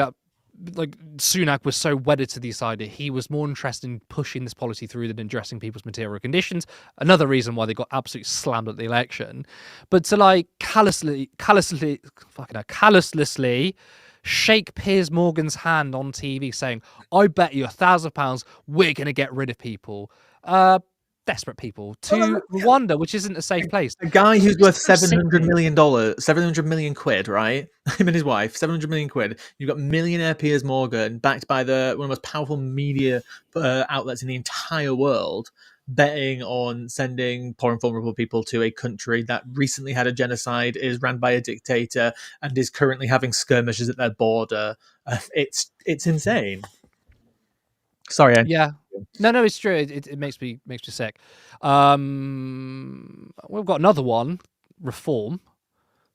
like, Sunak was so wedded to this idea, he was more interested in pushing this policy through than addressing people's material conditions. Another reason why they got absolutely slammed at the election. But to, like, callously shake Piers Morgan's hand on TV saying, I bet you £1,000 we're going to get rid of people. Desperate people to Rwanda, which isn't a safe place. A guy who's worth $700 million quid, right? Him and his wife, 700 million quid. You've got millionaire Piers Morgan, backed by one of the most powerful media outlets in the entire world, betting on sending poor and vulnerable people to a country that recently had a genocide, is run by a dictator, and is currently having skirmishes at their border. It's insane. Sorry, Yeah. No, it's true. It makes me sick. We've got another one, Reform.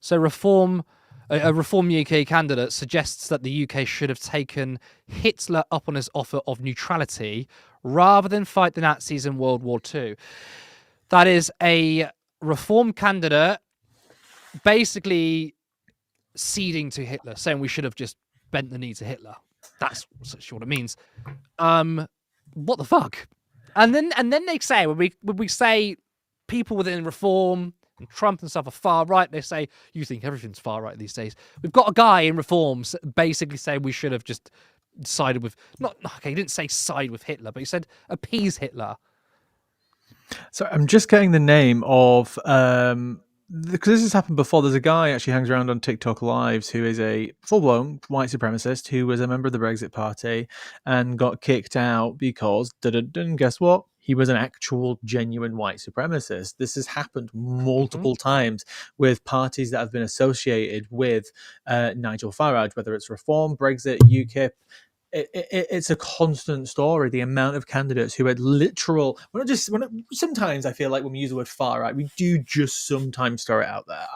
So Reform, a Reform UK candidate suggests that the UK should have taken Hitler up on his offer of neutrality rather than fight the Nazis in World War II. That is a Reform candidate basically ceding to Hitler, saying we should have just bent the knee to Hitler. That's what it means. What the fuck? And then they say, when we say people within Reform and Trump and stuff are far right, they say, you think everything's far right these days. We've got a guy in Reform basically saying we should have just sided with, he didn't say side with Hitler, but he said appease Hitler. So I'm just getting the name of because this has happened before. There's a guy actually hangs around on TikTok Lives who is a full-blown white supremacist who was a member of the Brexit Party and got kicked out because, guess what? He was an actual genuine white supremacist. This has happened multiple times with parties that have been associated with Nigel Farage, whether it's Reform, Brexit, UKIP. It's a constant story. The amount of candidates who had literal, sometimes I feel like when we use the word far right, we do just sometimes throw it out there.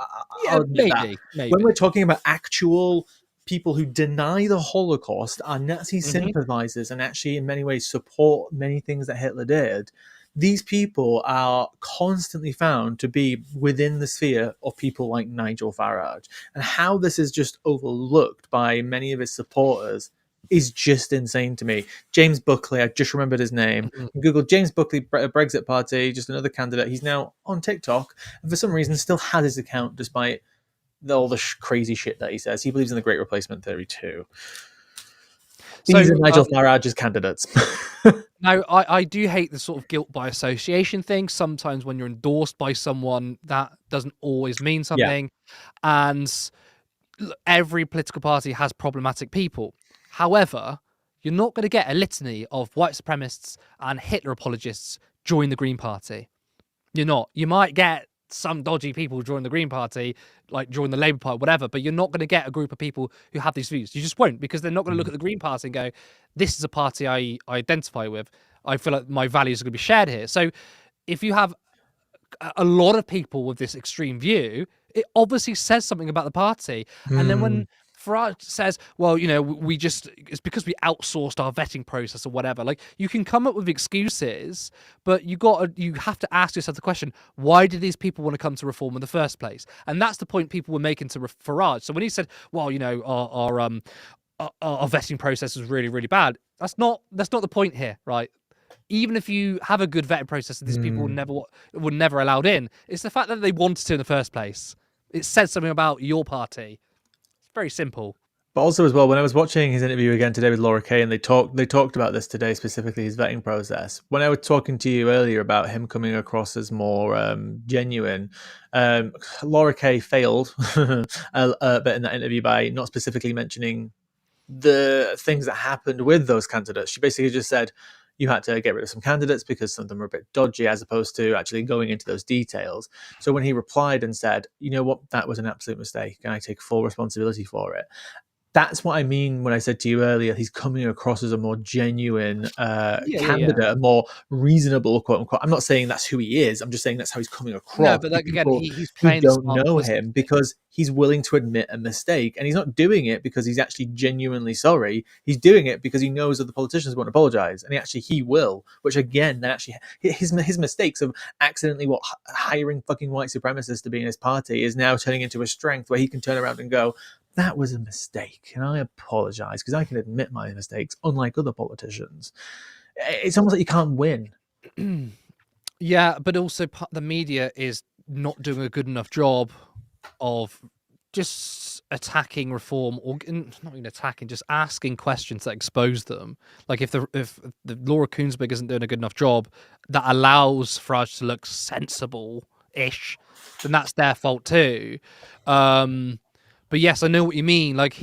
Maybe. When we're talking about actual people who deny the Holocaust, are Nazi sympathizers, and actually in many ways support many things that Hitler did, these people are constantly found to be within the sphere of people like Nigel Farage. And how this is just overlooked by many of his supporters is just insane to me. James Buckley, I just remembered his name. Google James Buckley, Brexit Party, just another candidate. He's now on TikTok, and for some reason still has his account despite all the crazy shit that he says. He believes in the Great Replacement Theory too. These are Nigel Farage's candidates. Now, I do hate the sort of guilt by association thing. Sometimes when you're endorsed by someone, that doesn't always mean something. Yeah. And every political party has problematic people. However, you're not going to get a litany of white supremacists and Hitler apologists join the Green Party. You're not. You might get some dodgy people join the Green Party, like join the Labour Party, whatever, but you're not going to get a group of people who have these views. You just won't, because they're not going to look at the Green Party and go, this is a party I identify with. I feel like my values are going to be shared here. So if you have a lot of people with this extreme view, it obviously says something about the party. And then when Farage says, well, it's because we outsourced our vetting process or whatever. Like, you can come up with excuses, but you have to ask yourself the question, why did these people want to come to reform in the first place? And that's the point people were making to Farage. So when he said, well, our vetting process was really, really bad, that's not the point here, right? Even if you have a good vetting process, these people were never allowed in. It's the fact that they wanted to in the first place. It says something about your party. It's very simple. But also as well, when I was watching his interview again today with Laura Kay, and they talked about this today, specifically his vetting process. When I was talking to you earlier about him coming across as more genuine, Laura Kay failed a bit in that interview by not specifically mentioning the things that happened with those candidates. She basically just said, you had to get rid of some candidates because some of them were a bit dodgy, as opposed to actually going into those details. So when he replied and said, you know what, that was an absolute mistake, and I take full responsibility for it. That's what I mean when I said to you earlier, he's coming across as a more genuine candidate, a more reasonable, quote unquote. I'm not saying that's who he is. I'm just saying that's how he's coming across. No, but like, again, he's playing who don't know him because he's willing to admit a mistake, and he's not doing it because he's actually genuinely sorry. He's doing it because he knows that the politicians won't apologize, and he will. Which again, then actually his mistakes of accidentally hiring fucking white supremacists to be in his party is now turning into a strength where he can turn around and go, that was a mistake, and I apologize because I can admit my mistakes, unlike other politicians. It's almost like you can't win. Yeah, but also the media is not doing a good enough job of just attacking reform, or not even attacking, just asking questions that expose them. Like, if the Laura Kuenssberg isn't doing a good enough job that allows Farage to look sensible-ish, then that's their fault too. But yes, I know what you mean. Like,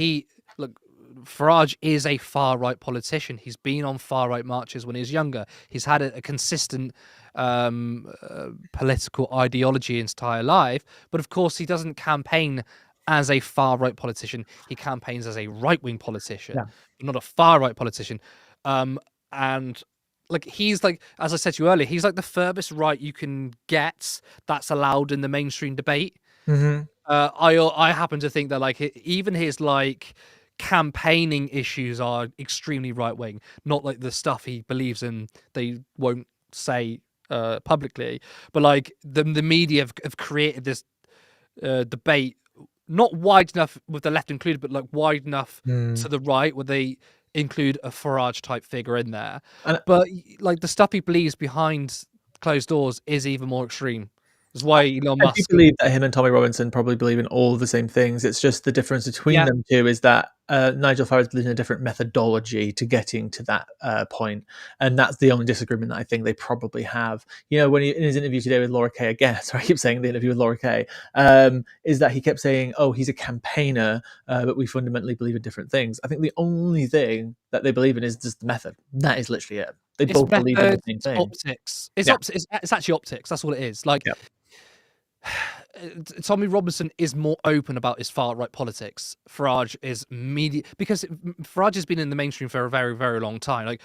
Farage is a far-right politician. He's been on far-right marches when he was younger. He's had a consistent political ideology his entire life. Like, of course, he doesn't campaign as a far-right politician. He campaigns as a right-wing politician, but not a far-right politician. And like, he's like, as I said to you earlier, he's like the furthest right you can get that's allowed in the mainstream debate. Mm-hmm. I happen to think that, like, even his like campaigning issues are extremely right wing, not like the stuff he believes in they won't say publicly, but like the media have created this debate not wide enough with the left included, but like wide enough to the right where they include a Farage type figure in there. But like, the stuff he believes behind closed doors is even more extreme. That's why Elon Musk. I do believe that him and Tommy Robinson probably believe in all the same things. It's just the difference between them two is that Nigel Farage believes in a different methodology to getting to that point, and that's the only disagreement that I think they probably have. You know, when in his interview today with Laura Kay, again, sorry, I keep saying the interview with Laura Kay, is that he kept saying, "Oh, he's a campaigner, but we fundamentally believe in different things." I think the only thing that they believe in is just the method. That is literally it. They both believe in the same thing. Optics. It's actually optics. That's what it is. Like. Yeah. Tommy Robinson is more open about his far-right politics. Farage is media, because Farage has been in the mainstream for a very, very long time. Like,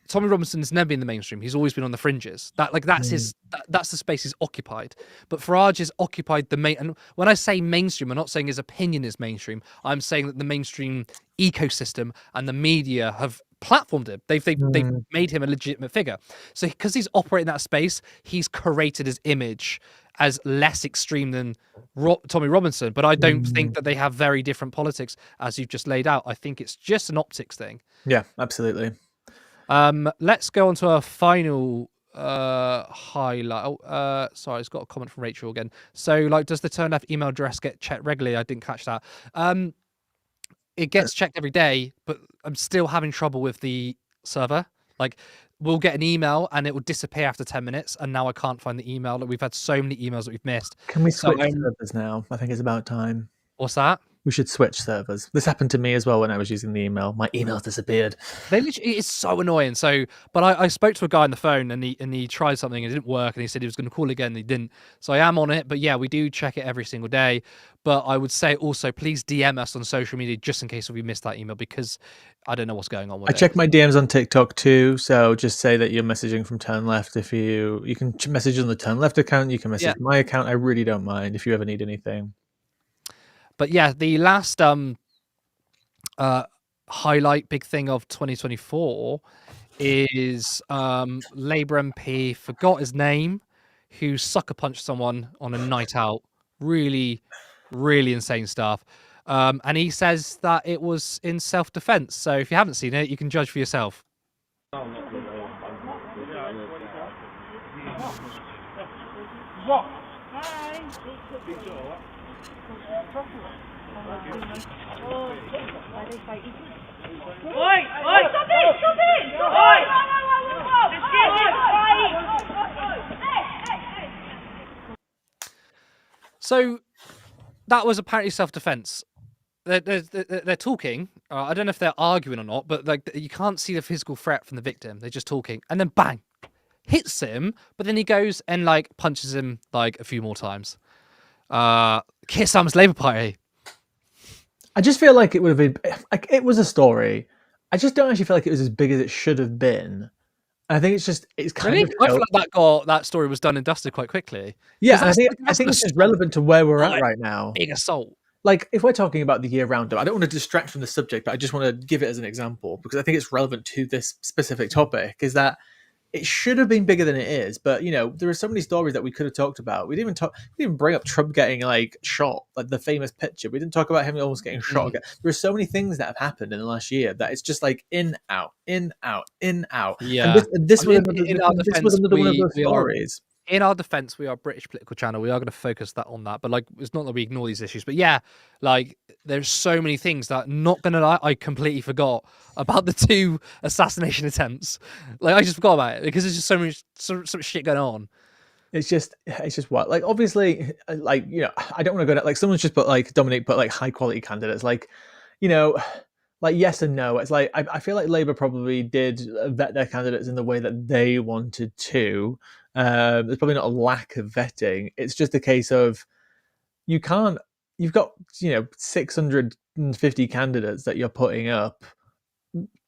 Tommy Robinson has never been in the mainstream. He's always been on the fringes. That's the space he's occupied. But Farage has occupied the main. And when I say mainstream, I'm not saying his opinion is mainstream. I'm saying that the mainstream ecosystem and the media have platformed him. They've made him a legitimate figure. So because he's operating that space, he's curated his image as less extreme than Tommy Robinson. But I don't think that they have very different politics as you've just laid out. I think it's just an optics thing. Yeah, absolutely. Let's go on to our final highlight. Sorry, it's got a comment from Rachel again. So, like, does the turn left email address get checked regularly? I didn't catch that. It gets checked every day, but I'm still having trouble with the server. Like, we'll get an email and it will disappear after 10 minutes, and now I can't find the email. Like, we've had so many emails that we've missed. Can we switch servers now? I think it's about time. What's that? We should switch servers. This happened to me as well when I was using the email. My emails disappeared. It's so annoying. So, but I spoke to a guy on the phone, and he tried something and it didn't work, and he said he was going to call again and he didn't. So I am on it, but yeah, we do check it every single day. But I would say also, please DM us on social media just in case we missed that email, because I don't know what's going on with it. I check my DMs on TikTok too, so just say that you're messaging from Turn Left. If you can message on the Turn Left account, you can message my account. I really don't mind if you ever need anything. But yeah, the last highlight, big thing of 2024 is Labour MP, forgot his name, who sucker punched someone on a night out. Really, really insane stuff. And he says that it was in self-defense. So if you haven't seen it, you can judge for yourself. So that was apparently self-defense. They're talking. I don't know if they're arguing or not, but like you can't see the physical threat from the victim. They're just talking, and then bang, hits him. But then he goes and like punches him like a few more times. Kiss Sam's Labour Party. I just feel like it would have been like it was a story. I just don't actually feel like it was as big as it should have been. I think it's kind Really? of. I feel like that story was done and dusted quite quickly. Yeah, I That's think it's just relevant to where we're at like right now. big assault. Like if we're talking about the year roundup, I don't want to distract from the subject, but I just want to give it as an example because I think it's relevant to this specific topic. Is that it should have been bigger than it is, but you know there are so many stories that we could have talked about. We didn't even bring up Trump getting like shot, like the famous picture. We didn't talk about him almost getting shot. There are so many things that have happened in the last year that it's just like in out, in out, in out. Yeah, and this was another one of those stories. In our defense, we are a British political channel. We are going to focus on that, but like, it's not that we ignore these issues. But yeah, like, there's so many things that, not gonna lie, I completely forgot about the 2 assassination attempts. Like, I just forgot about it because there's just so much shit going on. It's just what, like, obviously, like, you know, I don't want to go to, like, someone's just put like Dominic put like high quality candidates, like, you know. Like yes and no. It's like I feel like Labour probably did vet their candidates in the way that they wanted to. There's probably not a lack of vetting. It's just a case of you've got 650 candidates that you're putting up.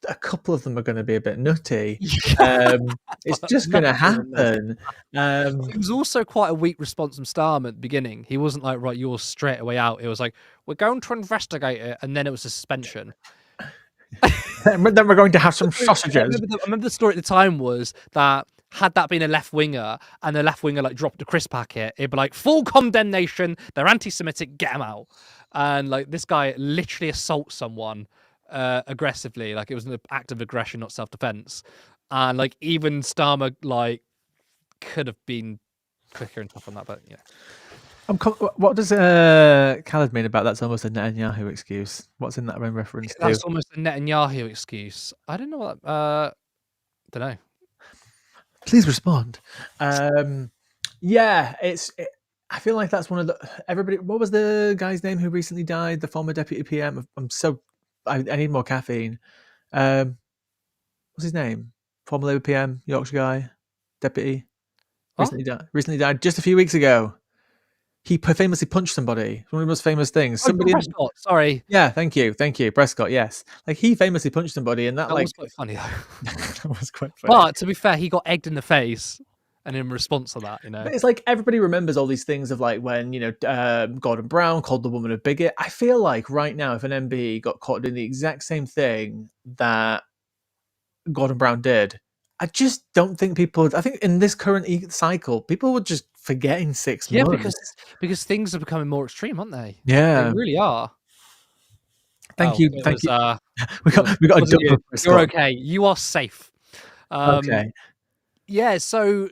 A couple of them are going to be a bit nutty. It's just going to happen. It was also quite a weak response from Starmer at the beginning. He wasn't like, right, you're straight away out. It was like, we're going to investigate it, and then it was a suspension. Then we're going to have some sausages. I remember the story at the time was that had that been a left winger and the left winger like dropped a crisp packet, it'd be like full condemnation. They're anti-Semitic. Get them out. And like this guy literally assaults someone aggressively. Like it was an act of aggression, not self-defense. And like even Starmer like could have been quicker and tough on that, but yeah. What does Khaled mean about that's almost a Netanyahu excuse? What's in that in reference to? That's almost a Netanyahu excuse. I don't know what. Don't know. Please respond. Yeah, I feel like that's one of the everybody. What was the guy's name who recently died? The former deputy PM. I need more caffeine. What's his name? Former Labour PM, Yorkshire guy, deputy. Recently died just a few weeks ago. He famously punched somebody. One of the most famous things. Somebody. Prescott, sorry. Yeah, thank you, Prescott. Yes, like he famously punched somebody, and that like was quite funny though. that was quite funny. But to be fair, he got egged in the face, and in response to that, you know, but it's like everybody remembers all these things of like when Gordon Brown called the woman a bigot. I feel like right now, if an MB got caught doing the exact same thing that Gordon Brown did, I just don't think people. I think in this current cycle, people would just forget in 6 months. Yeah, because things are becoming more extreme, aren't they? Yeah, they really are. Thank you. We got a you. You're okay. You are safe. Okay. Yeah. So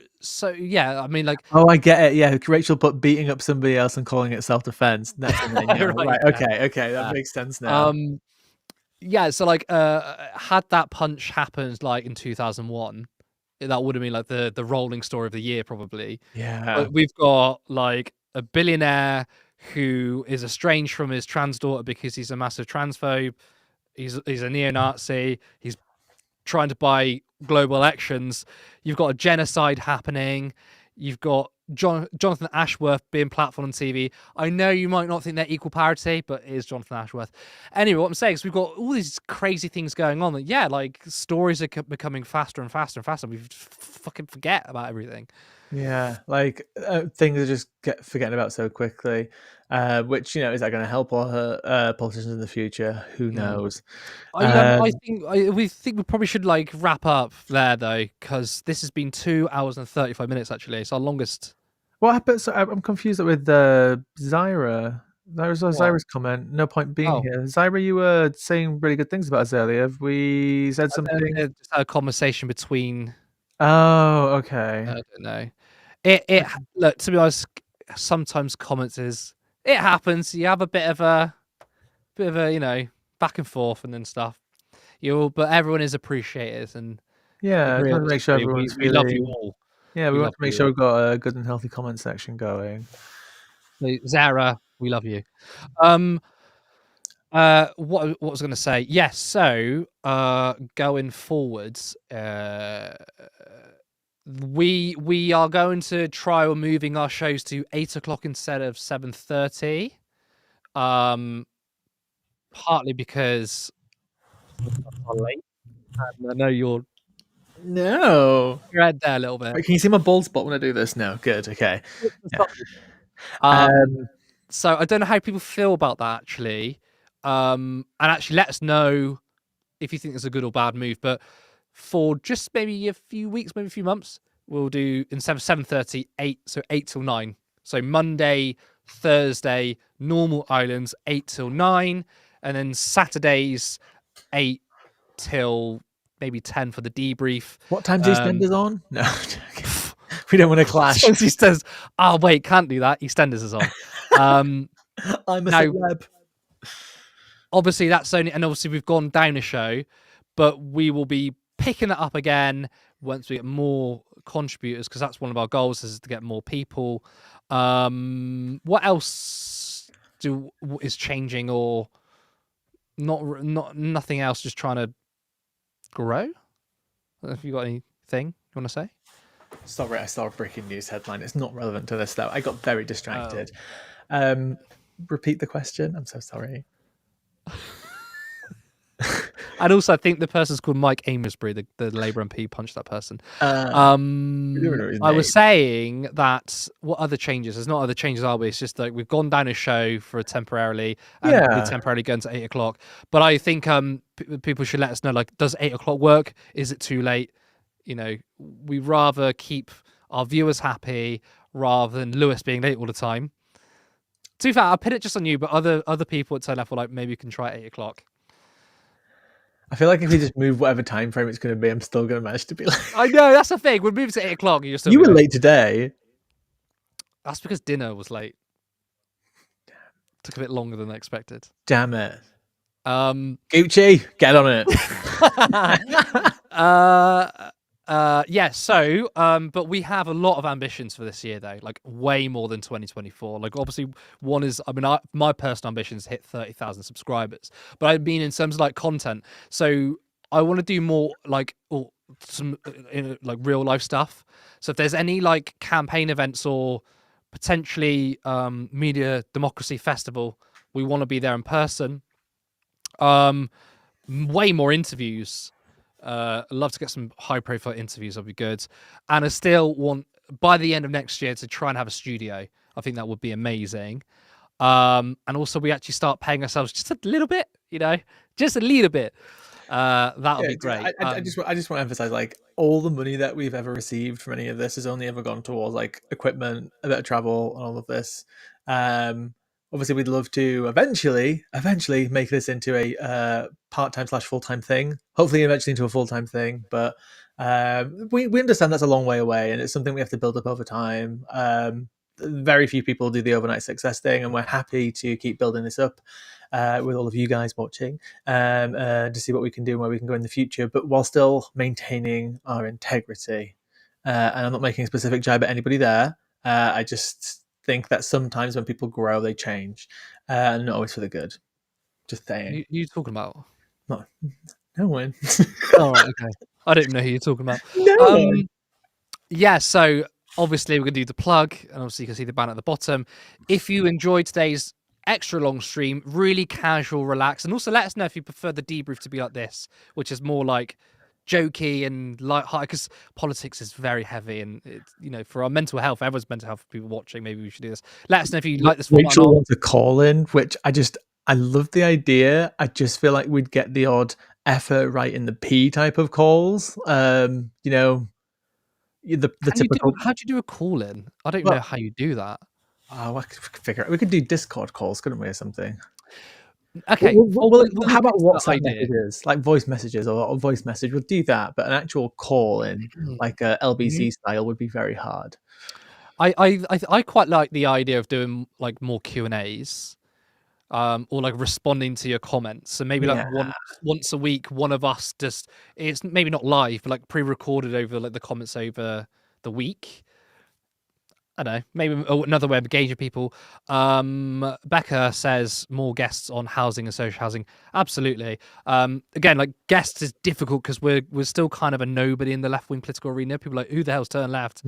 yeah. I mean, like. Oh, I get it. Yeah, Rachel put beating up somebody else and calling it self-defense. That's right. Okay. That makes sense now. Yeah, so like had that punch happened like in 2001, that would have been like the rolling story of the year probably. Yeah. But we've got like a billionaire who is estranged from his trans daughter because he's a massive transphobe. He's a neo-Nazi. He's trying to buy global elections. You've got a genocide happening. You've got Jonathan Ashworth being platformed on TV. I know you might not think they're equal parity, but it is Jonathan Ashworth. Anyway, what I'm saying is we've got all these crazy things going on. That yeah, like stories are becoming faster and faster and faster. We fucking forget about everything. Yeah, like things are just forgetting about so quickly. Which is that going to help or hurt politicians in the future? Who Mm. knows? I Um, think we probably should like wrap up there though, because this has been 2 hours and 35 minutes. Actually, it's our longest. what happened? So I'm confused with Zyra. What? Zyra's comment. No point being Oh, here. Zyra, you were saying really good things about us earlier. Have we said and then something? just had a conversation between. Oh, okay. I don't know. It look, to be honest, sometimes comments is it happens. You have a bit of a back and forth and then stuff. But everyone is appreciated and Yeah, I just agree or want to make sure disagree. everyone's We love you feeling. all. Yeah, we We want love to make you sure all. we've got a good and healthy comment section going. So, Zara, we love you. Um, what was I going to say? Yes. So, going forwards, we are going to try moving our shows to 8 o'clock instead of 7:30. Um, partly because we're late. And I know No. you're out there a little bit. Wait, can you see my bald spot when I do this? No. Good. Okay. Yeah. Um, so I don't know how people feel about that actually. And actually let us know if you think it's a good or bad move. But for just maybe a few weeks, maybe a few months, we'll do instead of 7:30, 8, so 8 till 9. So Monday, Thursday, normal islands, 8 till 9, and then Saturdays, 8 till maybe 10 for the debrief. What time do EastEnders on? No. We don't want to clash. EastEnders. Oh wait, can't do that. EastEnders is on. I'm a Now, celeb. obviously that's only, and obviously we've gone down a show, but we will be picking it up again once we get more contributors, because that's one of our goals, is to get more people. What else is changing, or nothing else, just trying to grow? Have you got anything you want to say? Sorry, I saw a breaking news headline. It's not relevant to this though. I got very distracted. Repeat the question. I'm so sorry. And also, I think the person's called Mike Amersbury, the Labour MP, punched that person. I was saying that what other changes? There's not other changes, are we? It's just like we've gone down a show for temporarily, and we're temporarily going to 8 o'clock. But I think people should let us know, like, does 8 o'clock work? Is it too late? We rather keep our viewers happy rather than Lewis being late all the time. To be fair, I'll put it just on you, but other people at turn left were like, maybe you can try 8 o'clock. I feel like if we just move whatever time frame it's going to be, I'm still going to manage to be late. I know, that's the thing. We're moving to 8 o'clock. And you're still You were late today. That's because dinner was late. Took a bit longer than I expected. Damn it. Gucci, get on it. Yeah, so but we have a lot of ambitions for this year though, like way more than 2024. Like obviously one is, my personal ambition is to hit 30,000 subscribers, but I mean in terms of like content. So I want to do more like some like real life stuff. So if there's any like campaign events or potentially media democracy festival, we want to be there in person. Way more interviews. I'd love to get some high profile interviews. That'd be good. And I still want, by the end of next year, to try and have a studio. I think that would be amazing. And also we actually start paying ourselves just a little bit, just a little bit. That'll be great. I just want to emphasize, like, all the money that we've ever received from any of this has only ever gone towards like equipment, a bit of travel, and all of this. Obviously, we'd love to eventually make this into a part-time / full-time thing. Hopefully, eventually into a full-time thing. But we understand that's a long way away, and it's something we have to build up over time. Very few people do the overnight success thing, and we're happy to keep building this up with all of you guys watching to see what we can do and where we can go in the future, but while still maintaining our integrity. And I'm not making a specific jibe at anybody there. I just think that sometimes when people grow, they change, and not always for the good. Just saying. You talking about? No one. All right, okay. I don't even know who you're talking about. No one. Yeah, so obviously we're going to do the plug, and obviously you can see the banner at the bottom. If you enjoyed today's extra long stream, really casual, relaxed, and also let us know if you prefer the debrief to be like this, which is more like jokey and light-hearted, because politics is very heavy, and it's, for our mental health, everyone's mental health, people watching, maybe we should do this. Let us know if you like this format. Rachel wants a call in, which I love the idea. I just feel like we'd get the odd effort right in the P type of calls. The typical. How do you do a call in? I don't Well, know how you do that. Oh, I could figure it. We could do Discord calls, couldn't we, or something? Okay. Well, we'll how about look into that WhatsApp idea. messages, like voice messages or voice message? We'll do that, but an actual call in, like a LBC style, would be very hard. I quite like the idea of doing like more Q&As, or like responding to your comments. So maybe like once a week, one of us just, it's maybe not live, but like pre-recorded over like the comments over the week. I don't know, maybe another way of engaging people. Becca says more guests on housing and social housing. Absolutely. Again, like guests is difficult because we're still kind of a nobody in the left-wing political arena. People are like, who the hell's turned left?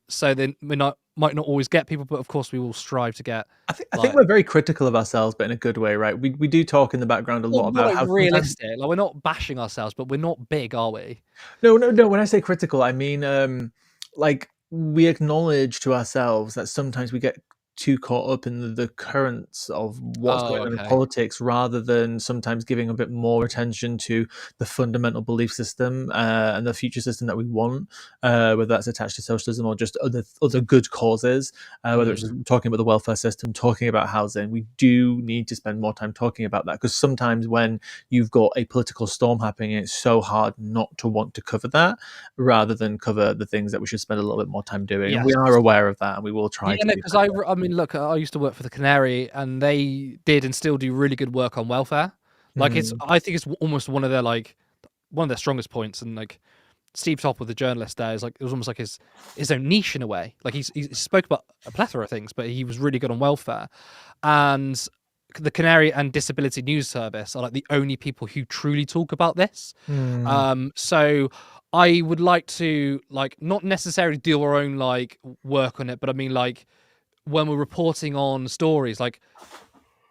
So then we might not always get people, but of course we will strive to get. I think we're very critical of ourselves, but in a good way, right? We do talk in the background a lot about how how realistic. Like, we're not bashing ourselves, but we're not big, are we? No. When I say critical, I mean like we acknowledge to ourselves that sometimes we get too caught up in the currents of what's going on in politics, rather than sometimes giving a bit more attention to the fundamental belief system and the future system that we want, whether that's attached to socialism or just other good causes, whether it's just talking about the welfare system, talking about housing. We do need to spend more time talking about that, because sometimes when you've got a political storm happening, it's so hard not to want to cover that, rather than cover the things that we should spend a little bit more time doing. And we are aware of that, and we will try to. Because I mean, look, I used to work for the Canary, and they did and still do really good work on welfare. Like, I think it's almost one of their strongest points. And like Steve Topple, the journalist there, is like, it was almost like his own niche in a way. Like he spoke about a plethora of things, but he was really good on welfare. And the Canary and Disability News Service are like the only people who truly talk about this. So I would like to, like, not necessarily do our own like work on it, but I mean, like, when we're reporting on stories, like,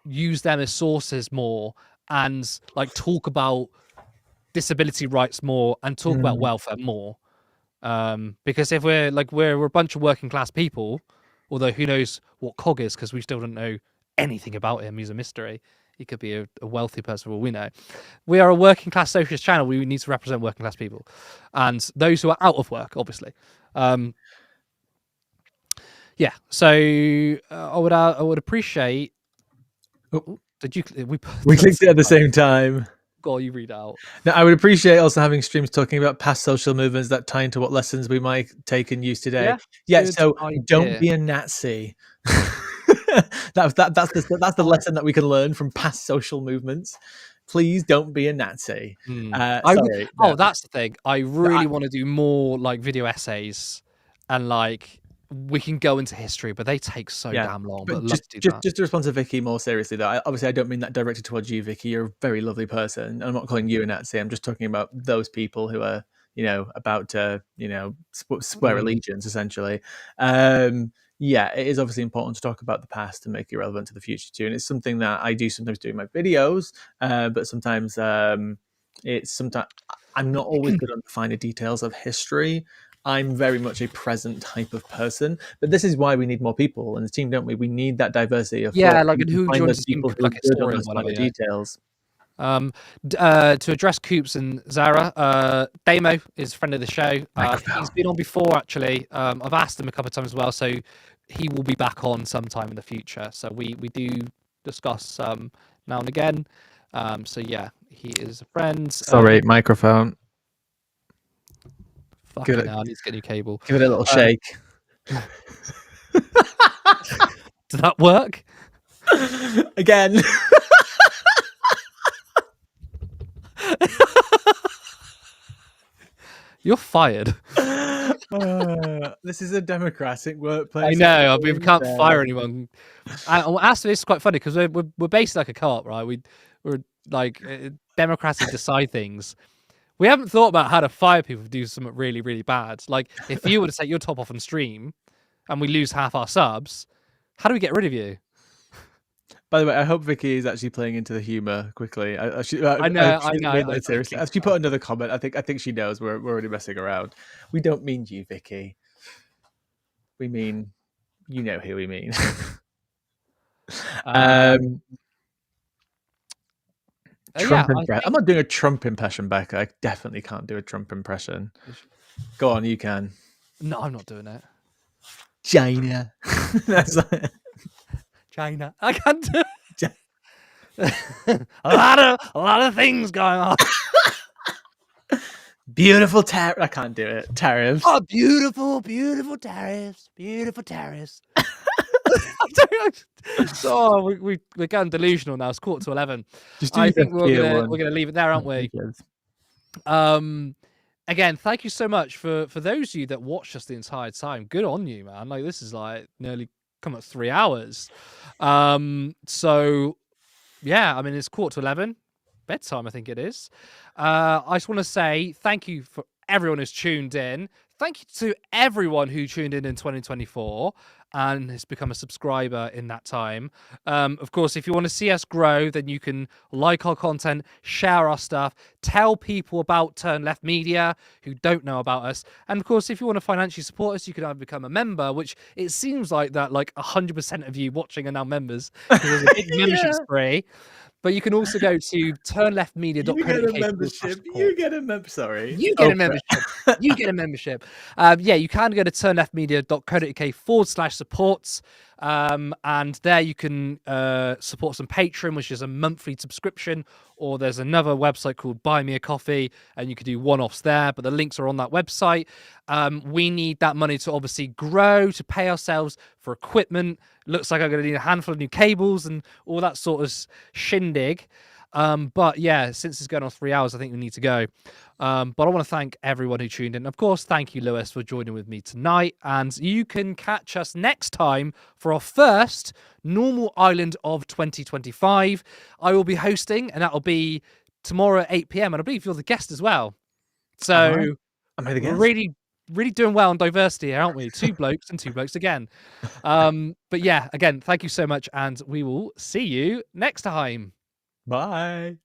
use them as sources more, and like talk about disability rights more, and talk about welfare more. Because if we're a bunch of working class people, although who knows what COG is, because we still don't know anything about him. He's a mystery. He could be a wealthy person for all we know. We are a working class socialist channel. We need to represent working class people, and those who are out of work, obviously. Yeah, so I would appreciate. Oh, did you? We clicked it at the same time. Go, you read out. Now, I would appreciate also having streams talking about past social movements that tie into what lessons we might take and use today. Yeah. So don't be a Nazi. That's the lesson that we can learn from past social movements. Please don't be a Nazi. Sorry. That's the thing. I really want to do more like video essays, and like we can go into history, but they take so damn long. But just to respond to Vicky more seriously, though, obviously I don't mean that directed towards you, Vicky. You're a very lovely person. I'm not calling you a Nazi. I'm just talking about those people who are, about to, swear allegiance, essentially. Yeah, it is obviously important to talk about the past and make it relevant to the future too. And it's something that I do sometimes do in my videos, but sometimes I'm not always good on the finer details of history. I'm very much a present type of person, but this is why we need more people in the team, don't we? We need that diversity of thought. Like, and who joins people who are good on those finer details. To address Coops and Zara, Damo is a friend of the show. He's been on before, actually. I've asked him a couple of times as well, so he will be back on sometime in the future. So we do discuss now and again. So yeah, he is a friend. Sorry, microphone. Fucking hell, I need to get a new cable. Give it a little shake. Did that work? Again. You're fired. This is a democratic workplace. I know. We can't fire anyone. Actually, it's quite funny because we're basically like a co-op, right? We're like democratic decide things. We haven't thought about how to fire people who do something really, really bad. Like, if you were to take your top off on stream and we lose half our subs, how do we get rid of you? By the way, I hope Vicky is actually playing into the humour quickly. I know, She I doesn't know. mean that I seriously. As she put another comment, I think she knows we're already messing around. We don't mean you, Vicky. We mean, you know who we mean. Trump impression. I'm not doing a Trump impression, Becca. I definitely can't do a Trump impression. Go on, you can. No, I'm not doing it. China. That's China. I can't do a lot of things going on. Beautiful tariff. I can't do it. Tariffs. Oh, beautiful tariffs. Beautiful tariffs. So we're getting delusional now. It's 11:15. I think we're gonna leave it there, aren't we? Again, thank you so much for those of you that watched us the entire time. Good on you, man. Like, this is like nearly come up 3 hours. So yeah, I mean, it's 11:15. Bedtime, I think it is. I just want to say thank you for everyone who's tuned in. Thank you to everyone who tuned in 2024 and has become a subscriber in that time. Of course, if you want to see us grow, then you can like our content, share our stuff, tell people about Turn Left Media who don't know about us. And of course, if you want to financially support us, you can either become a member, which it seems like that like 100% of you watching are now members because there's a big membership spree. But you can also go to turnleftmedia.co.uk. You get a membership. You get a membership. Sorry. You get a membership. You get a membership. Yeah, you can go to turnleftmedia.co.uk/supports. And there you can support us on Patreon, which is a monthly subscription, or there's another website called Buy Me a Coffee, and you can do one-offs there, but the links are on that website. We need that money to obviously grow, to pay ourselves for equipment. Looks like I'm going to need a handful of new cables and all that sort of shindig. But yeah, since it's going on 3 hours, I think we need to go. But I want to thank everyone who tuned in. Of course, thank you, Lewis, for joining with me tonight. And you can catch us next time for our first Normal Island of 2025. I will be hosting, and that'll be tomorrow at 8 p.m. And I believe you're the guest as well. So we're really doing well on diversity here, aren't we? 2 blokes and 2 blokes again. But yeah, again, thank you so much. And we will see you next time. Bye.